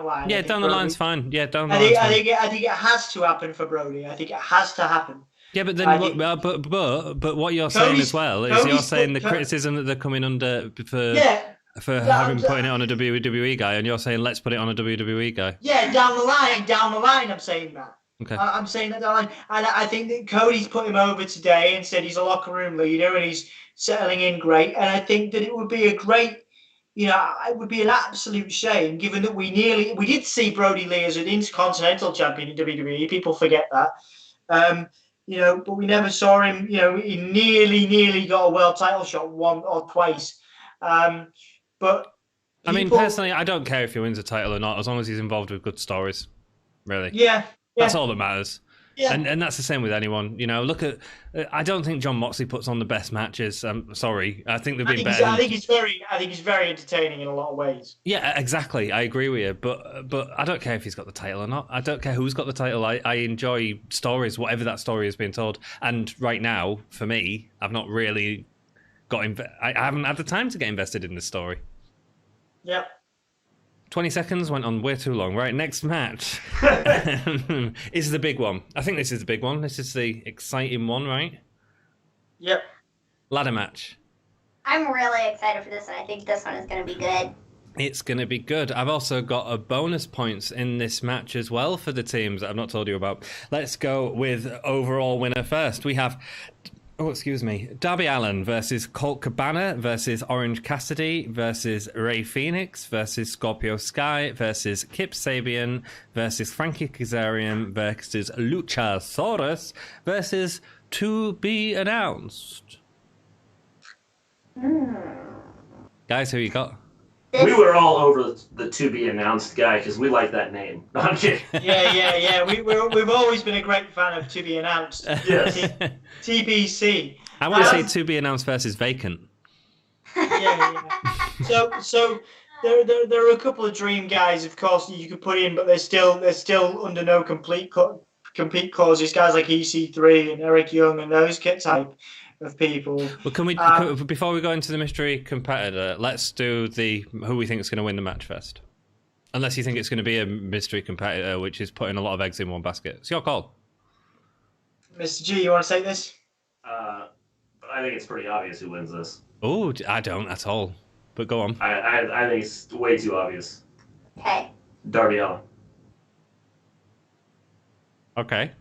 line. Yeah, down the line's fine. Yeah, down the I line's fine. think it has to happen for Brody. I think it has to happen. Yeah, but then, but what you're saying as well is you're saying the criticism that they're coming under for having putting it on a WWE guy, and you're saying let's put it on a WWE guy. Yeah, down the line, I'm saying that. Okay. I'm saying that down the line, and I think that Cody's put him over today and said he's a locker room leader and he's settling in great. And I think that it would be a great, it would be an absolute shame given that we did see Brody Lee as an Intercontinental Champion in WWE. People forget that. But we never saw him. He nearly got a world title shot one or twice. But I mean, personally, I don't care if he wins a title or not, as long as he's involved with good stories. Really. Yeah. That's all that matters. Yeah. And that's the same with anyone. Look at. I don't think John Moxley puts on the best matches. I'm sorry. I think they've been better. I think he's very entertaining in a lot of ways. Yeah, exactly. I agree with you. But I don't care if he's got the title or not. I don't care who's got the title. I enjoy stories, whatever that story has been told. And right now, for me, I've not really I haven't had the time to get invested in this story. Yep. 20 seconds went on way too long. Right, next match is the big one. I think this is the big one. This is the exciting one, right? Yep. Ladder match. I'm really excited for this, and I think this one is going to be good. It's going to be good. I've also got a bonus points in this match as well for the teams that I've not told you about. Let's go with overall winner first. We have... Darby Allin versus Colt Cabana versus Orange Cassidy versus Rey Fenix versus Scorpio Sky versus Kip Sabian versus Frankie Kazarian versus Luchasaurus versus To Be Announced. Guys, who you got? We were all over the To Be Announced guy because we like that name. I'm kidding. Yeah. We've always been a great fan of To Be Announced. Yes. TBC. I want to say To Be Announced versus Vacant. Yeah. So there are a couple of dream guys, of course, you could put in, but they're still under no compete clauses. Guys like EC3 and Eric Young and those type of people. Well, can we before we go into the mystery competitor, let's do who we think is going to win the match first. Unless you think it's going to be a mystery competitor, which is putting a lot of eggs in one basket. It's your call. Mr. G, you want to take this? I think it's pretty obvious who wins this. Oh, I don't at all. But go on. I think it's way too obvious. Okay. Darby Allin. Okay.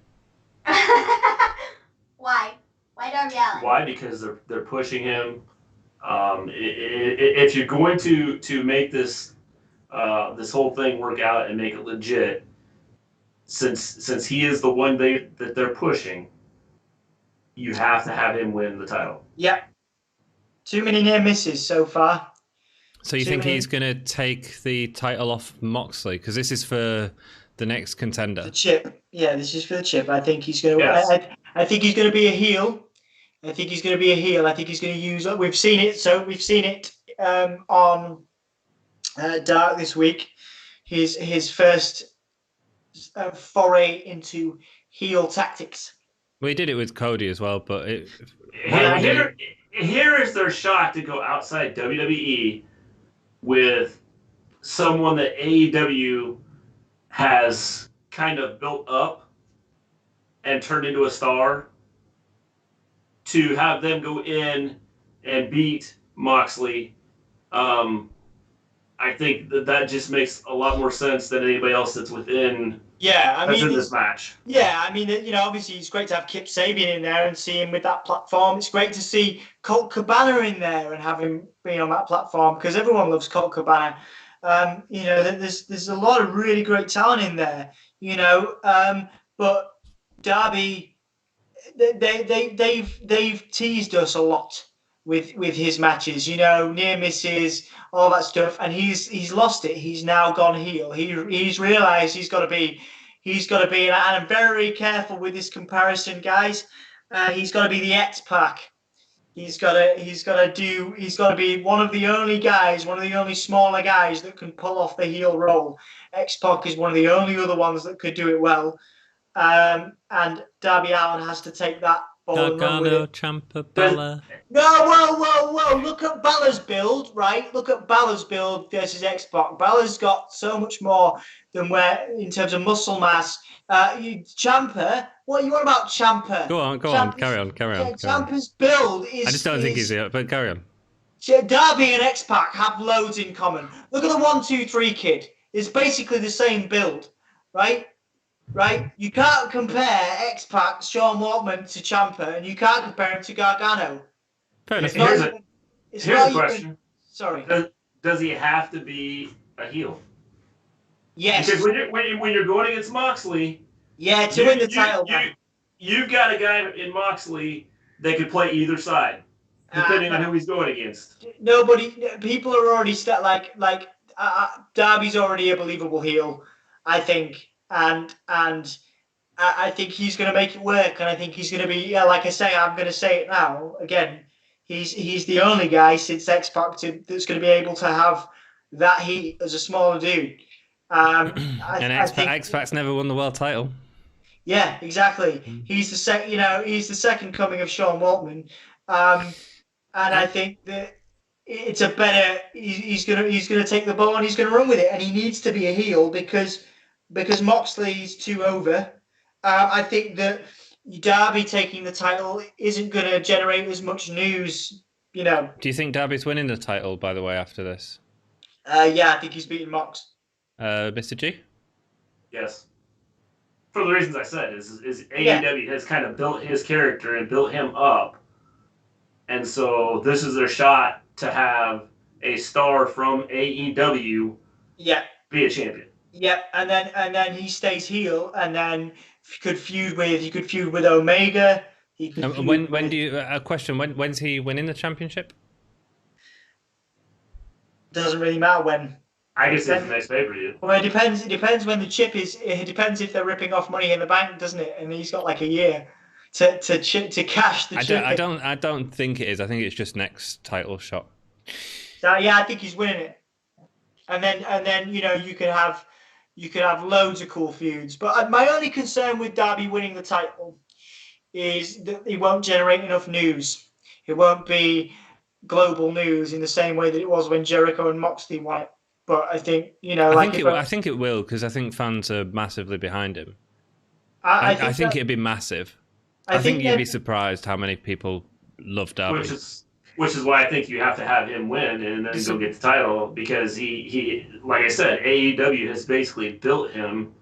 Why? Why Darby Allin? Why? Because they're pushing him. If you're going to make this this whole thing work out and make it legit, since he is the one that they're pushing, you have to have him win the title. Yep. Too many near misses so far. So you think he's going to take the title off Moxley? Because this is for the next contender. The chip. Yeah, this is for the chip. I think he's going to. Yes. I think he's going to be a heel. I think he's going to be a heel. I think he's going to use. We've seen it. So we've seen it on Dark this week. His first foray into heel tactics. We did it with Cody as well, but here is their shot to go outside WWE with someone that AEW has kind of built up and turned into a star, to have them go in and beat Moxley. I think that just makes a lot more sense than anybody else that's within Yeah, that's in this match. Yeah, I mean, obviously it's great to have Kip Sabian in there and see him with that platform. It's great to see Colt Cabana in there and have him being on that platform because everyone loves Colt Cabana. There's a lot of really great talent in there. But Darby, they've teased us a lot with his matches. Near misses, all that stuff, and he's lost it. He's now gone heel. He's realised and I'm very careful with this comparison, guys. He's got to be the X-Pac. He's got to be one of the only smaller guys that can pull off the heel role. X-Pac is one of the only other ones that could do it well. And Darby Allin has to take that ball and run with Gargano, it. Ciampa, Bella. No, whoa. Look at Balor's build, right? Look at Balor's build versus X-Pac. Balor's got so much more than where, in terms of muscle mass. Ciampa, what you want about Ciampa? Go on, carry on. Ciampa's build is... I just don't think he's here, but carry on. Darby and X-Pac have loads in common. Look at the 1-2-3 kid. It's basically the same build, right? Right? You can't compare X-Pac, Sean Waltman to Ciampa, and you can't compare him to Gargano. Fair enough. Here's a question. Sorry. Does he have to be a heel? Yes. Because when you're going against Moxley, to win the title, you've got a guy in Moxley that could play either side, depending on who he's going against. People are already Darby's already a believable heel, I think, and I think he's going to make it work, and I think he's going to be, like I say, I'm going to say it now again. He's the only guy since X-Pac that's going to be able to have that heat as a smaller dude. And X-Pac's never won the world title. Yeah, exactly. He's the second coming of Sean Waltman, and I think that it's a better. He's gonna take the ball and he's gonna run with it, and he needs to be a heel because Moxley's too over. I think that Darby taking the title isn't going to generate as much news, Do you think Darby's winning the title, by the way, after this? Yeah, I think he's beating Mox. Mr. G? Yes. For the reasons I said, is AEW has kind of built his character and built him up. And so this is their shot to have a star from AEW be a champion. Yeah, and then he stays heel, and then he could feud with Omega. When's he winning the championship? Doesn't really matter when. I guess it's the next pay-per-view. Well, it depends when the chip is. It depends if they're ripping off Money in the Bank, doesn't it? And he's got like a year to cash the chip. I don't think it is. I think it's just next title shot. So yeah, I think he's winning it. And then you could have loads of cool feuds. But my only concern with Darby winning the title is that it won't generate enough news. It won't be global news in the same way that it was when Jericho and Moxley won it. But I think, I think it will, because I think fans are massively behind him. I think it'd be massive. I think you'd be surprised how many people love Darby. Which is why I think you have to have him win and then go get the title, because he like I said, AEW has basically built him.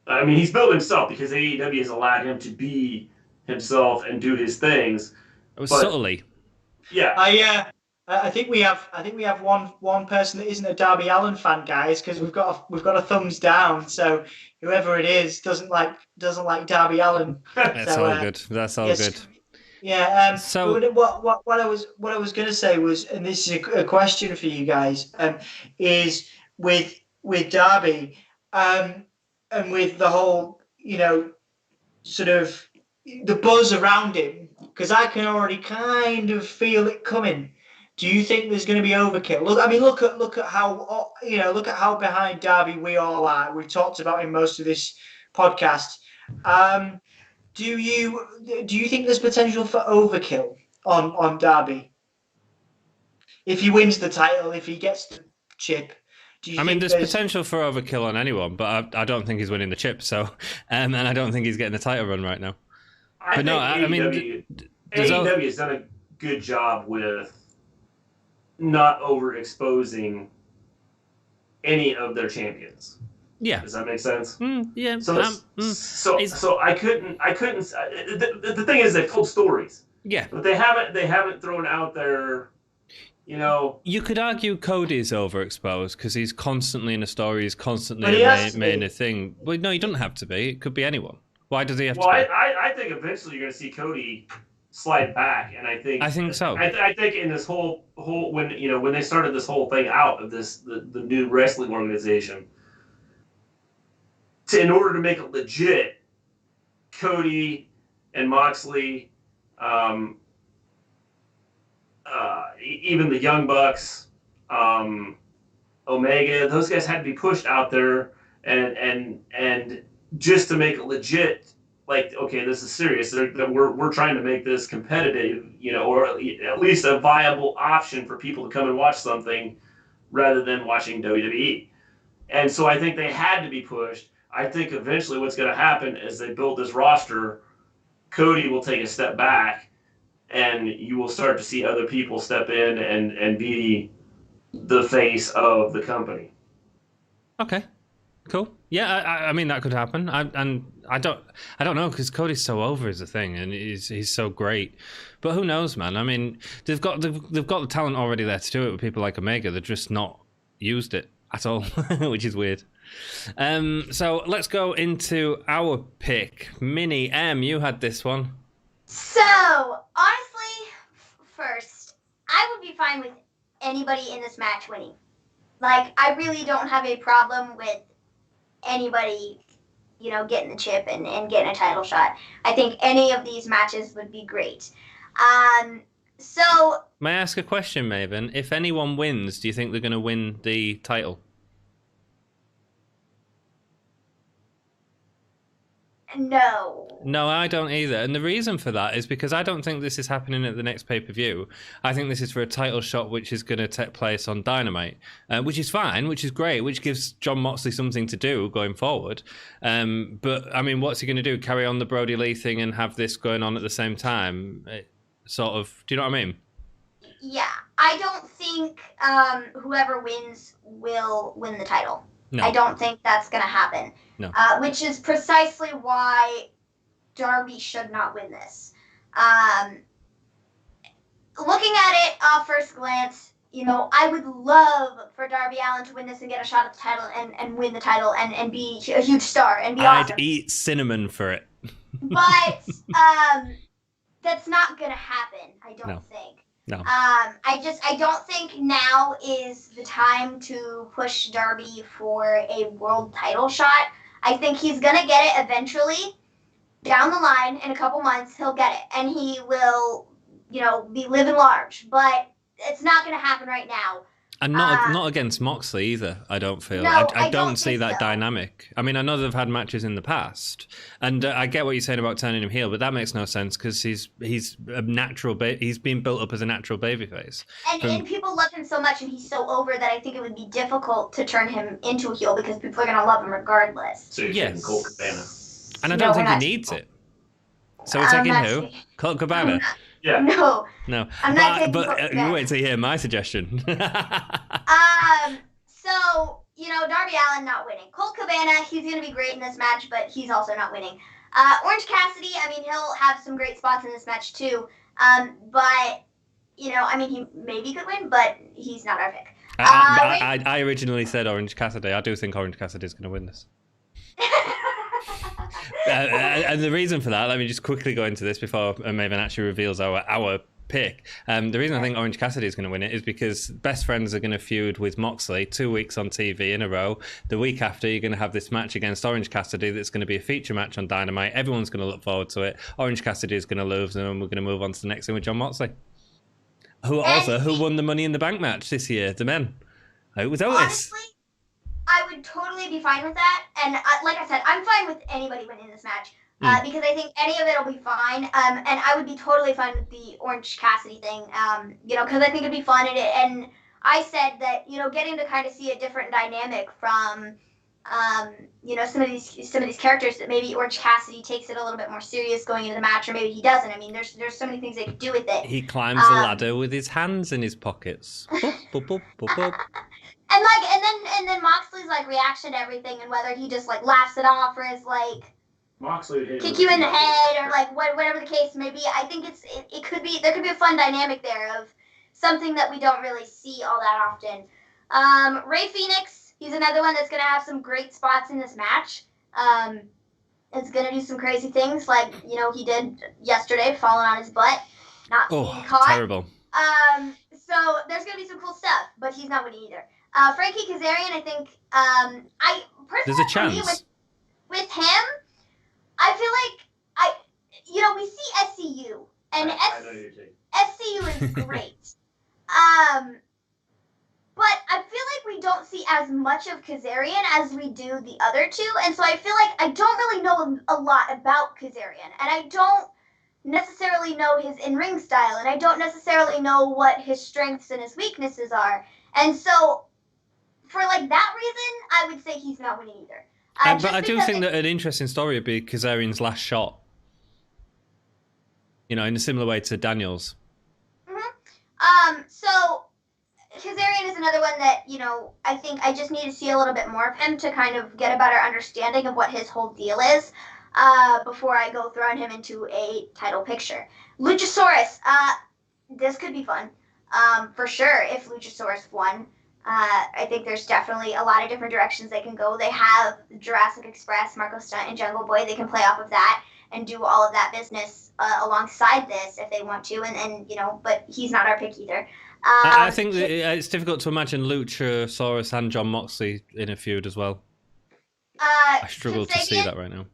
I mean, he's built himself because AEW has allowed him to be himself and do his things. Subtly. Yeah. I think we have one person that isn't a Darby Allin fan, guys, because we've got a thumbs down. So whoever it is doesn't like Darby Allin. That's all good. That's all good. Yeah. So what I was going to say was, and this is a question for you guys, is with Darby, and with the whole, sort of the buzz around him, because I can already kind of feel it coming. Do you think there's going to be overkill? Look at how behind Darby we all are. We've talked about in most of this podcast. Do you think there's potential for overkill on Darby? If he wins the title, if he gets the chip, there's potential for overkill on anyone, but I don't think he's winning the chip. So, and I don't think he's getting the title run right now. AEW has done a good job with not overexposing any of their champions. Yeah. Does that make sense? Yeah. So I couldn't. The thing is, they've told stories. Yeah. But they haven't thrown out their, You could argue Cody's overexposed because he's constantly in a story. He's constantly made a thing. Well, no, he doesn't have to be. It could be anyone. Why does he have to be? I think eventually you're going to see Cody slide back, and I think so. I think in this whole when they started this whole thing out of the new wrestling organization, in order to make it legit, Cody and Moxley, even the Young Bucks, Omega, those guys had to be pushed out there, and just to make it legit. Like, okay, this is serious. We're trying to make this competitive, or at least a viable option for people to come and watch something rather than watching WWE. And so I think they had to be pushed. I think eventually what's going to happen is they build this roster, Cody will take a step back, and you will start to see other people step in and be the face of the company. Okay. Cool. Yeah, I mean that could happen. I don't know because Cody's so over is the thing, and he's so great. But who knows, man? I mean, they've got the talent already there to do it with people like Omega. They've just not used it at all, which is weird. So let's go into our pick. Minnie M, you had this one. So honestly, first, I would be fine with anybody in this match winning. Like, I really don't have a problem with anybody, getting the chip and getting a title shot. I think any of these matches would be great. So... May I ask a question, Maven? If anyone wins, do you think they're going to win the title? No. No, I don't either. And the reason for that is because I don't think this is happening at the next pay-per-view. I think this is for a title shot which is going to take place on Dynamite, which is fine, which is great, which gives Jon Moxley something to do going forward. But, I mean, what's he going to do? Carry on the Brody Lee thing and have this going on at the same time? Do you know what I mean? Yeah. I don't think whoever wins will win the title. No. I don't think that's going to happen. No. Which is precisely why Darby should not win this. Looking at it off first glance, I would love for Darby Allin to win this and get a shot at the title and win the title and be a huge star and be awesome. I'd eat cinnamon for it. But that's not going to happen, I don't think. No. I don't think now is the time to push Darby for a world title shot. I think he's going to get it eventually. Down the line, in a couple months, he'll get it. And he will, be living large. But it's not going to happen right now. And not against Moxley either, I don't feel. No, I don't see that dynamic. I mean, I know they've had matches in the past, and I get what you're saying about turning him heel, but that makes no sense because he's a natural. He's been built up as a natural babyface. And people love him so much, and he's so over that I think it would be difficult to turn him into a heel because people are going to love him regardless. So you're taking Colt Cabana. And I don't think he needs it. So we're taking who? Colt Cabana. Yeah. No. I'm not taking but you wait till you hear my suggestion. So, Darby Allin not winning. Colt Cabana, he's going to be great in this match, but he's also not winning. Orange Cassidy, I mean, he'll have some great spots in this match too. But, he maybe could win, but he's not our pick. I originally said Orange Cassidy. I do think Orange Cassidy is going to win this. And the reason for that, let me just quickly go into this before Maven actually reveals our pick. The reason I think Orange Cassidy is going to win it is because Best Friends are going to feud with Moxley 2 weeks on TV in a row. The week after, you're going to have this match against Orange Cassidy that's going to be a feature match on Dynamite. Everyone's going to look forward to it. Orange Cassidy is going to lose, and we're going to move on to the next thing with Jon Moxley, who won the Money in the Bank match this year, the men. It was Otis. Honestly, I would totally be fine with that. And like I said, I'm fine with anybody winning this match because I think any of it will be fine. And I would be totally fine with the Orange Cassidy thing, because I think it'd be fun. And I said that, getting to kind of see a different dynamic from, some of these characters that maybe Orange Cassidy takes it a little bit more serious going into the match, or maybe he doesn't. I mean, there's so many things they could do with it. He climbs the ladder with his hands in his pockets. Boop, boop, boop, boop, boop. And then Moxley's his like reaction to everything and whether he just like laughs it off or is like Moxley would hit kick him you with in the the head or like whatever the case may be. I think it could be there could be a fun dynamic there of something that we don't really see all that often. Ray Phoenix, he's another one that's gonna have some great spots in this match. It's gonna do some crazy things like he did yesterday, falling on his butt, not being caught. Terrible. So there's gonna be some cool stuff, but he's not winning either. Frankie Kazarian, I think I personally There's a chance. With him, I feel like we see SCU and SCU is great. But I feel like we don't see as much of Kazarian as we do the other two, and so I feel like I don't really know a lot about Kazarian, and I don't necessarily know his in-ring style, and I don't necessarily know what his strengths and his weaknesses are, and so for like that reason, I would say he's not winning either. But I do think that an interesting story would be Kazarian's last shot. In a similar way to Daniels. Mm-hmm. So Kazarian is another one that, I think I just need to see a little bit more of him to kind of get a better understanding of what his whole deal is before I go throwing him into a title picture. Luchasaurus, this could be fun for sure if Luchasaurus won. I think there's definitely a lot of different directions they can go. They have Jurassic Express, Marco Stunt, and Jungle Boy. They can play off of that and do all of that business alongside this if they want to. And but he's not our pick either. I think that it's difficult to imagine Luchasaurus and John Moxley in a feud as well. I struggle to see that right now.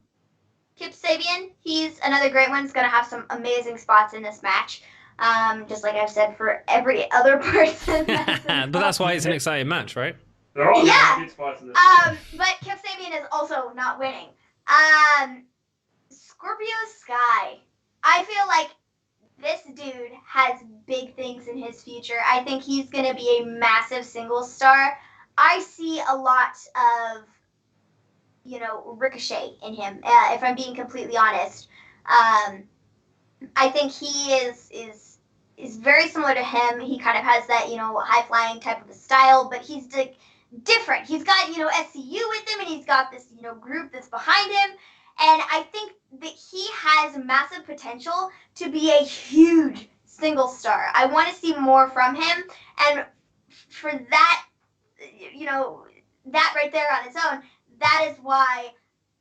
Kip Sabian, he's another great one. He's going to have some amazing spots in this match. Just like I've said for every other person. But that's why it's an exciting match, right? They're all good spots in this match. But Kip Sabian is also not winning. Scorpio Sky. I feel like this dude has big things in his future. I think he's going to be a massive singles star. I see a lot of, Ricochet in him, if I'm being completely honest. I think he is very similar to him. He kind of has that, high-flying type of a style, but he's different. He's got, SCU with him, and he's got this, group that's behind him. And I think that he has massive potential to be a huge single star. I want to see more from him. And for that, that right there on its own, that is why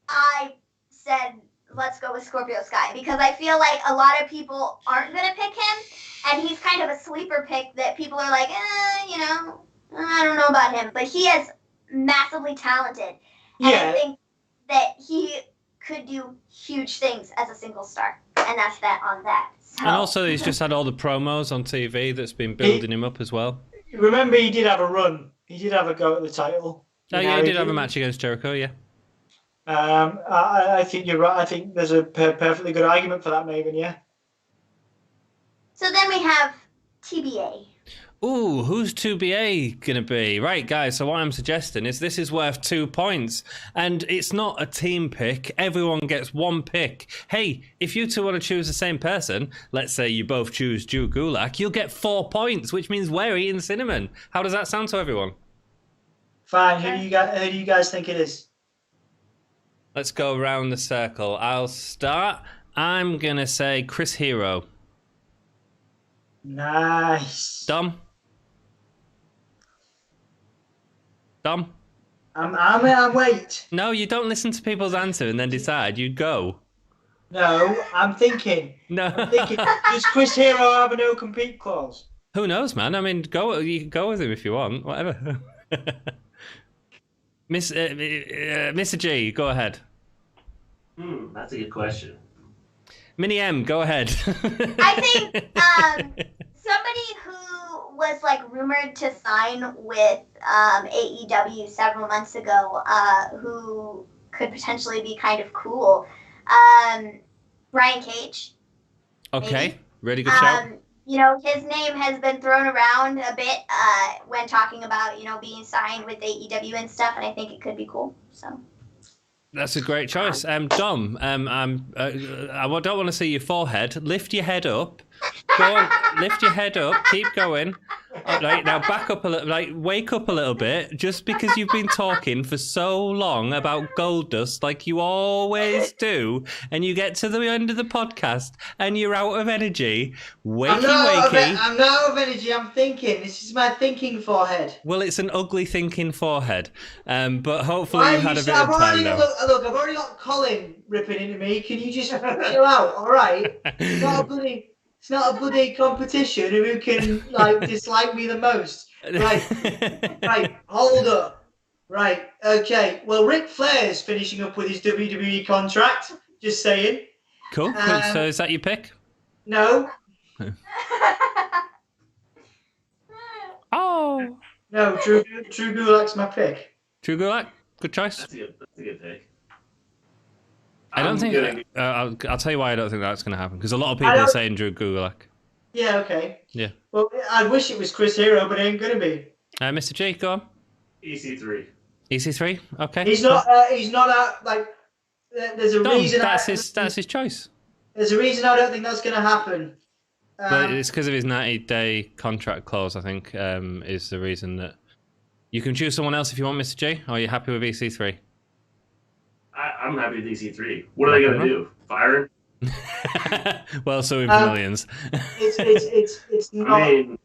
I said, let's go with Scorpio Sky. Because I feel like a lot of people aren't going to pick him. And he's kind of a sleeper pick that people are like, I don't know about him. But he is massively talented. And I think that he could do huge things as a single star, and that's that on that. So. And also, he's just had all the promos on TV that's been building him up as well. Remember, he did have a run. He did have a go at the title. Oh, yeah, he did have a match against Jericho, yeah. I think you're right. I think there's a perfectly good argument for that, Maven, yeah. So then we have TBA. Ooh, who's 2BA going to be? Right, guys, so what I'm suggesting is this is worth 2 points. And it's not a team pick. Everyone gets 1 pick. Hey, if you two want to choose the same person, let's say you both choose Drew Gulak, you'll get 4 points, which means we're eating cinnamon. How does that sound to everyone? Fine. Who do you guys think it is? Let's go around the circle. I'll start. I'm going to say Chris Hero. Nice. Dom? I'm wait. No, you don't listen to people's answer and then decide. You go. No, I'm thinking. No. Does Chris Hero have a no compete clause? Who knows, man? I mean, you can go with him if you want. Whatever. Mr. G, go ahead. That's a good question. Mini M, go ahead. I think somebody who was rumored to sign with AEW several months ago, who could potentially be kind of cool. Brian Cage. Okay, maybe. really good shout. His name has been thrown around a bit when talking about being signed with AEW and stuff, and I think it could be cool. So. That's a great choice. Dom, I don't want to see your forehead. Lift your head up Go on, lift your head up, keep going. Right, now back up a little, wake up a little bit, just because you've been talking for so long about gold dust like you always do, and you get to the end of the podcast and you're out of energy. I'm not out of energy, I'm thinking. This is my thinking forehead. Well, it's an ugly thinking forehead, but hopefully you've had a bit of time now. Look, I've already got Colin ripping into me. Can you just chill out, all right? It's not a bloody competition who can dislike me the most. Right, hold up. Right, okay. Well, Ric Flair's finishing up with his WWE contract. Just saying. Cool. So is that your pick? No. Oh. No, Drew Gulak's my pick. Drew Gulak, good choice. That's a good pick. I don't think. I'll tell you why I don't think that's going to happen, because a lot of people are saying Drew Gulak. Yeah. Okay. Yeah. Well, I wish it was Chris Hero, but it ain't going to be. Mr. G, go on. EC3. EC3. Okay. He's not. There's a reason. That's his choice. There's a reason I don't think that's going to happen. But it's because of his 90-day contract clause, I think, is the reason that you can choose someone else if you want, Mr. G. Or are you happy with EC3? I'm happy with EC3. What are they going to do? Fire him? Well, so with millions. It's not. I mean,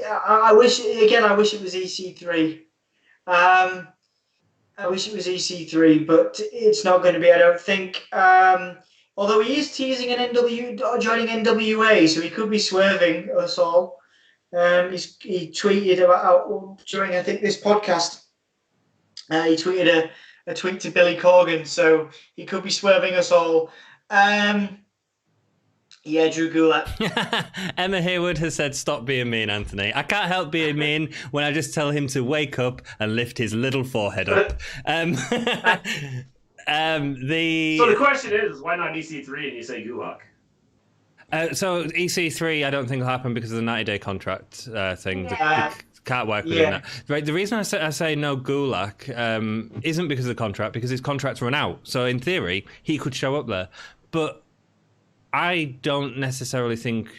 I wish it was EC3. I wish it was EC3, but it's not going to be. I don't think. Although he is teasing joining NWA, so he could be swerving us all. He tweeted about during I think this podcast. He tweeted a tweet to Billy Corgan, so he could be swerving us all. Yeah, Drew Gulak. Emma Hayward has said, "Stop being mean, Anthony." I can't help being mean when I just tell him to wake up and lift his little forehead up. So the question is why not EC3 and you say Gulak? So EC3, I don't think will happen because of the 90-day contract thing. They can't work within that. Right. The reason I say no Gulak isn't because of the contract, because his contract's run out. So in theory, he could show up there. But I don't necessarily think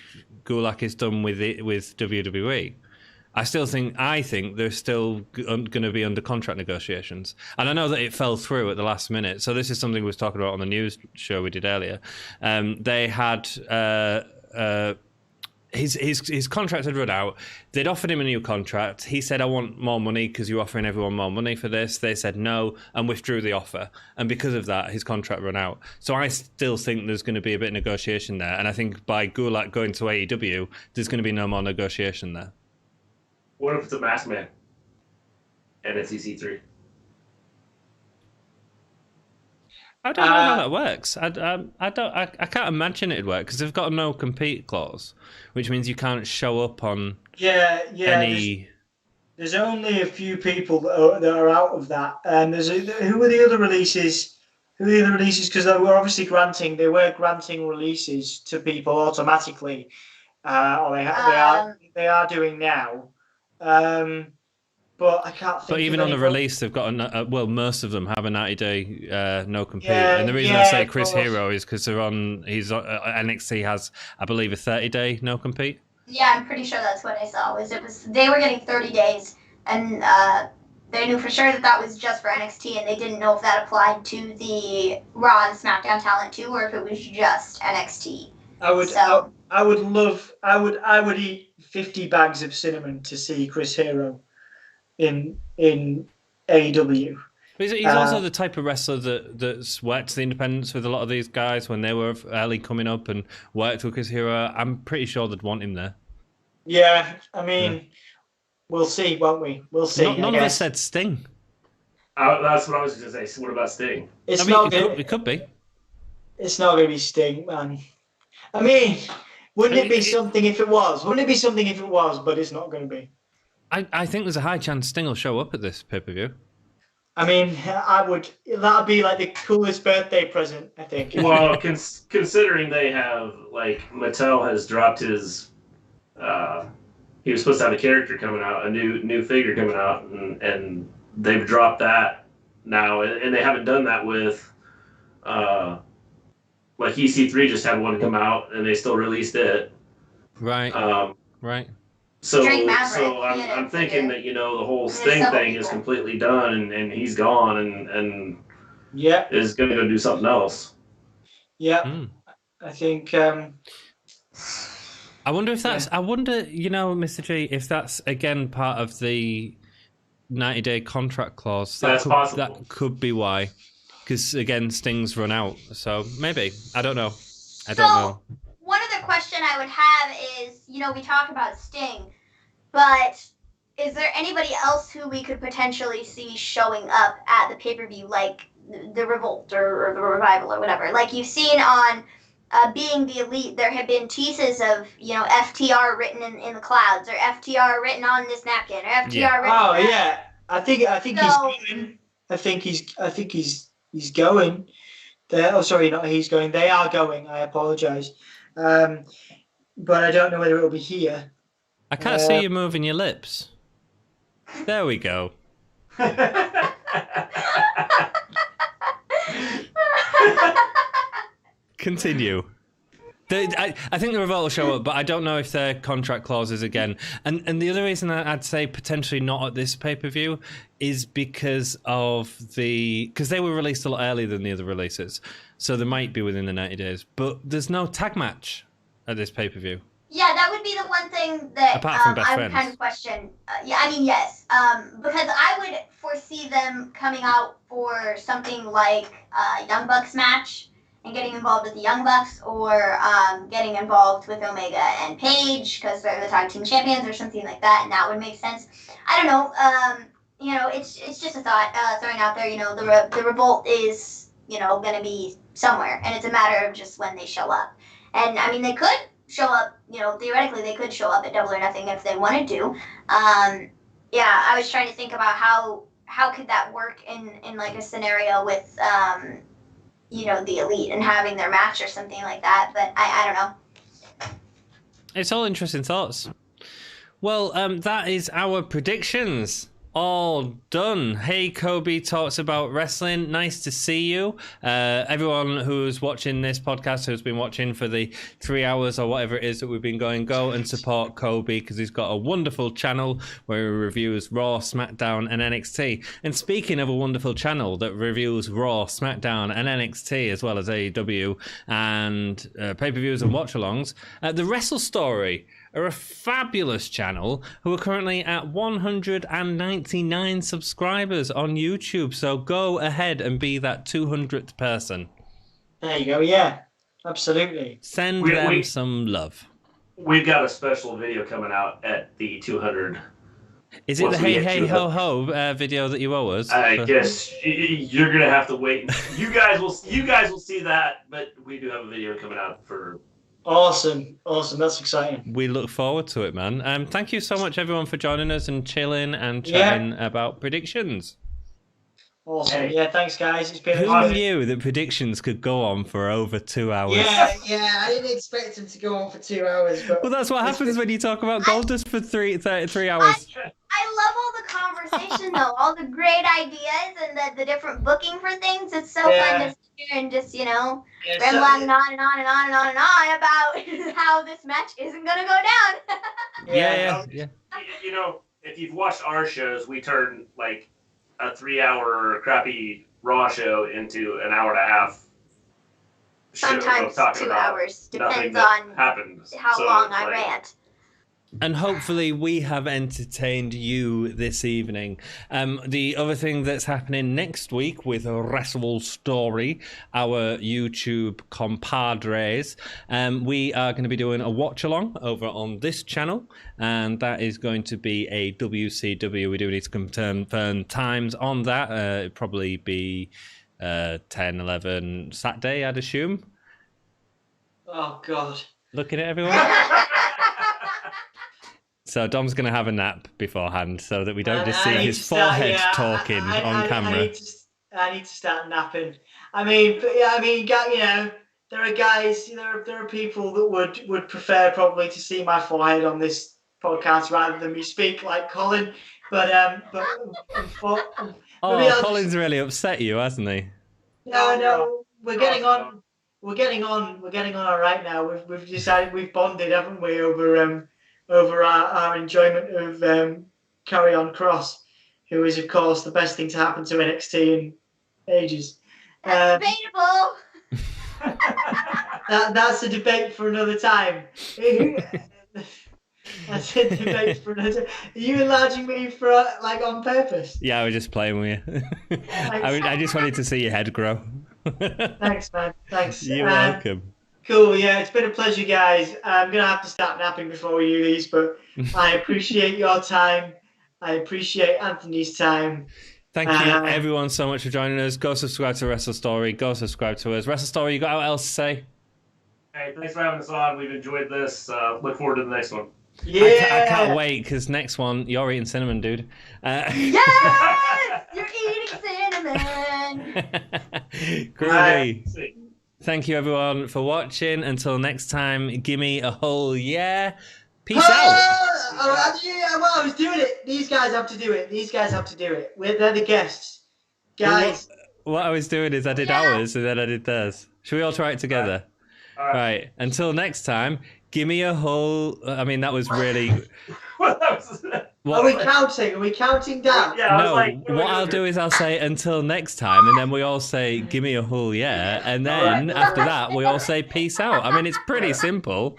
Gulak is done with WWE. I think they're still going to be under contract negotiations. And I know that it fell through at the last minute. So this is something we was talking about on the news show we did earlier. They had his contract had run out. They'd offered him a new contract. He said, "I want more money because you're offering everyone more money for this." They said no and withdrew the offer. And because of that, his contract ran out. So I still think there's going to be a bit of negotiation there. And I think by Gulak going to AEW, there's going to be no more negotiation there. What if it's a masked man and it's EC3? I don't know how that works. I can't imagine it'd work because they've got a no compete clause, which means you can't show up on any. There's only a few people that are out of that. Who are the other releases? Because they were obviously granting releases to people automatically, or they are doing now. But I can't think. But even on the release, they've got most of them have a 90-day no compete. And the reason I say Chris Hero is because NXT has, I believe, a 30-day no compete. Yeah, I'm pretty sure that's what I saw. They were getting 30 days, and they knew for sure that was just for NXT, and they didn't know if that applied to the Raw and SmackDown talent too, or if it was just NXT. I would eat 50 bags of cinnamon to see Chris Hero in AEW. He's also the type of wrestler that's worked the independents with a lot of these guys when they were early coming up and worked with Chris Hero. I'm pretty sure they'd want him there. Yeah, I mean, we'll see, won't we? We'll see. None of us said Sting. That's what I was going to say. So what about Sting? It could be. It's not going to be Sting, man. I mean, wouldn't it be something if it was? But it's not going to be. I think there's a high chance Sting will show up at this pay-per-view. I mean, that'd be like the coolest birthday present, I think. Well, considering they have, Mattel has dropped his, he was supposed to have a character coming out, a new figure coming out, and they've dropped that now, and they haven't done that with like EC3 just had one come out, and they still released it. Right. Right. So, Drake Maverick, so I'm thinking that, the whole Sting thing is completely done, and he's gone, and is going to go do something else. Yeah, I think. I wonder if that's. I wonder, Mr. G, if that's again part of the 90-day contract clause. That's possible. That could be why, because again, Sting's run out. So maybe I don't know. I don't know. One other question I would have is, we talk about Sting, but is there anybody else who we could potentially see showing up at the pay-per-view, like the Revolt or the Revival or whatever? Like you've seen on Being the Elite, there have been teases of, FTR written in the clouds, or FTR written on this napkin, or FTR written. Oh yeah, I think he's going. I think he's going. Oh, sorry, not he's going. They are going. I apologize. But I don't know whether it'll be here. I can't see you moving your lips. There we go. Continue. I think the Revolt will show up, but I don't know if their contract clauses again. And the other reason I'd say potentially not at this pay-per-view is because they were released a lot earlier than the other releases. So they might be within the 90 days. But there's no tag match at this pay-per-view. Yeah, that would be the one thing that I would kind of question. Yes. Because I would foresee them coming out for something like a Young Bucks match and getting involved with the Young Bucks, or getting involved with Omega and Paige because they're the tag team champions or something like that, and that would make sense. I don't know. It's just a thought throwing out there. The Revolt is going to be somewhere, and it's a matter of just when they show up. And I mean, they could show up, theoretically they could show up at Double or Nothing if they wanted to. I was trying to think about how could that work in like a scenario with, the Elite and having their match or something like that, but I don't know. It's all interesting thoughts. Well, that is our predictions. All done. Hey, Kobe talks about wrestling. Nice to see you. Everyone who's watching this podcast, who's been watching for the 3 hours or whatever it is that we've been going, go and support Kobe because he's got a wonderful channel where he reviews Raw, SmackDown, and NXT. And speaking of a wonderful channel that reviews Raw, SmackDown, and NXT, as well as AEW and pay-per-views and watch-alongs, the Wrestle Story are a fabulous channel who are currently at 199 subscribers on YouTube. So go ahead and be that 200th person. There you go. Yeah, absolutely. Send them some love. We've got a special video coming out at the 200. Is it the Hey Hey Ho Ho video that you owe us? I guess you're gonna have to wait. You guys will see that, but we do have a video coming out for. Awesome. That's exciting. We look forward to it, man. Thank you so much, everyone, for joining us and chilling and chatting about predictions. Awesome. Hey. Yeah, thanks, guys. It's been Who knew that predictions could go on for over 2 hours? Yeah. I didn't expect them to go on for 2 hours. But well, that's what happens when you talk about Goldust for 3 hours. I love all the conversation, though. All the great ideas and the different booking for things. It's so fun to sit here and just, rambling on and on and on and on and on about how this match isn't going to go down. Yeah. If you've watched our shows, we turn, like, a 3-hour crappy Raw show into an hour and a half. Sometimes 2 hours. Depends on how long I rant. And hopefully we have entertained you this evening. The other thing that's happening next week with Wrestle Story, our YouTube compadres, we are going to be doing a watch-along over on this channel, and that is going to be a WCW. We do need to confirm times on that. It'll probably be 10, 11 Saturday, I'd assume. Oh, God. Looking at everyone. So Dom's going to have a nap beforehand so that we don't just see his forehead talking on camera. I need to start napping. I mean, there are guys, there are people that would prefer probably to see my forehead on this podcast rather than me speak like Colin. But Colin's really upset you, hasn't he? No, we're getting on. we're getting on. We're getting on all right now. We've decided we've bonded, haven't we, over our enjoyment of Carry On Cross, who is of course the best thing to happen to NXT in ages. That's debatable. That's a debate for another time. That's a debate for another. Are you enlarging me for like on purpose? Yeah, I was just playing with you. I just wanted to see your head grow. Thanks, man. Thanks. You're welcome. Cool. Yeah, it's been a pleasure, guys. I'm gonna have to start napping before we do these, but I appreciate your time. I appreciate Anthony's time. Thank you, everyone, so much for joining us. Go subscribe to Wrestle Story. Go subscribe to us. Wrestle Story, you got what else to say? Hey, thanks for having us on. We've enjoyed this. Look forward to the next one. Yeah. I can't wait, because next one, you're eating cinnamon, dude. Yes! You're eating cinnamon! Groovy. Thank you, everyone, for watching. Until next time, gimme a whole yeah. Peace out. Yeah, well, I was doing it. These guys have to do it. They're the guests. Guys. What I was doing is I did ours and then I did theirs. Should we all try it together? All right. Until next time, gimme a whole... I mean, that was really... What? Are we counting? Are we counting down? Yeah, No, what I'll do is I'll say until next time, and then we all say, give me a whole yeah, and then after that, we all say peace out. I mean, it's pretty simple.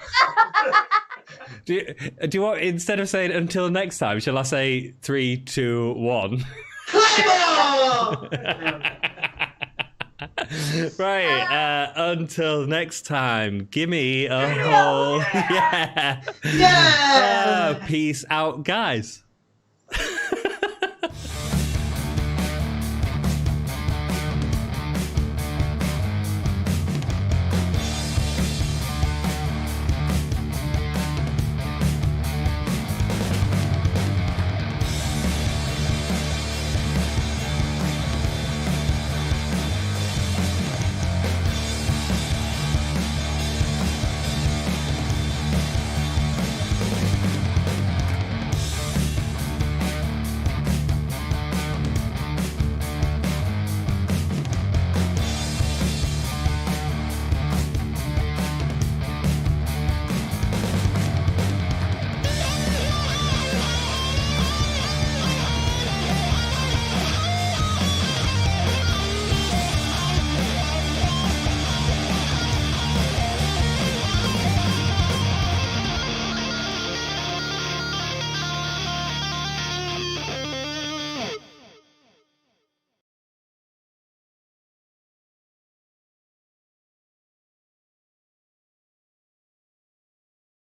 Do you want, instead of saying until next time, shall I say 3, 2, 1? Right, until next time, gimme a whole yeah. Yeah. Peace out, guys.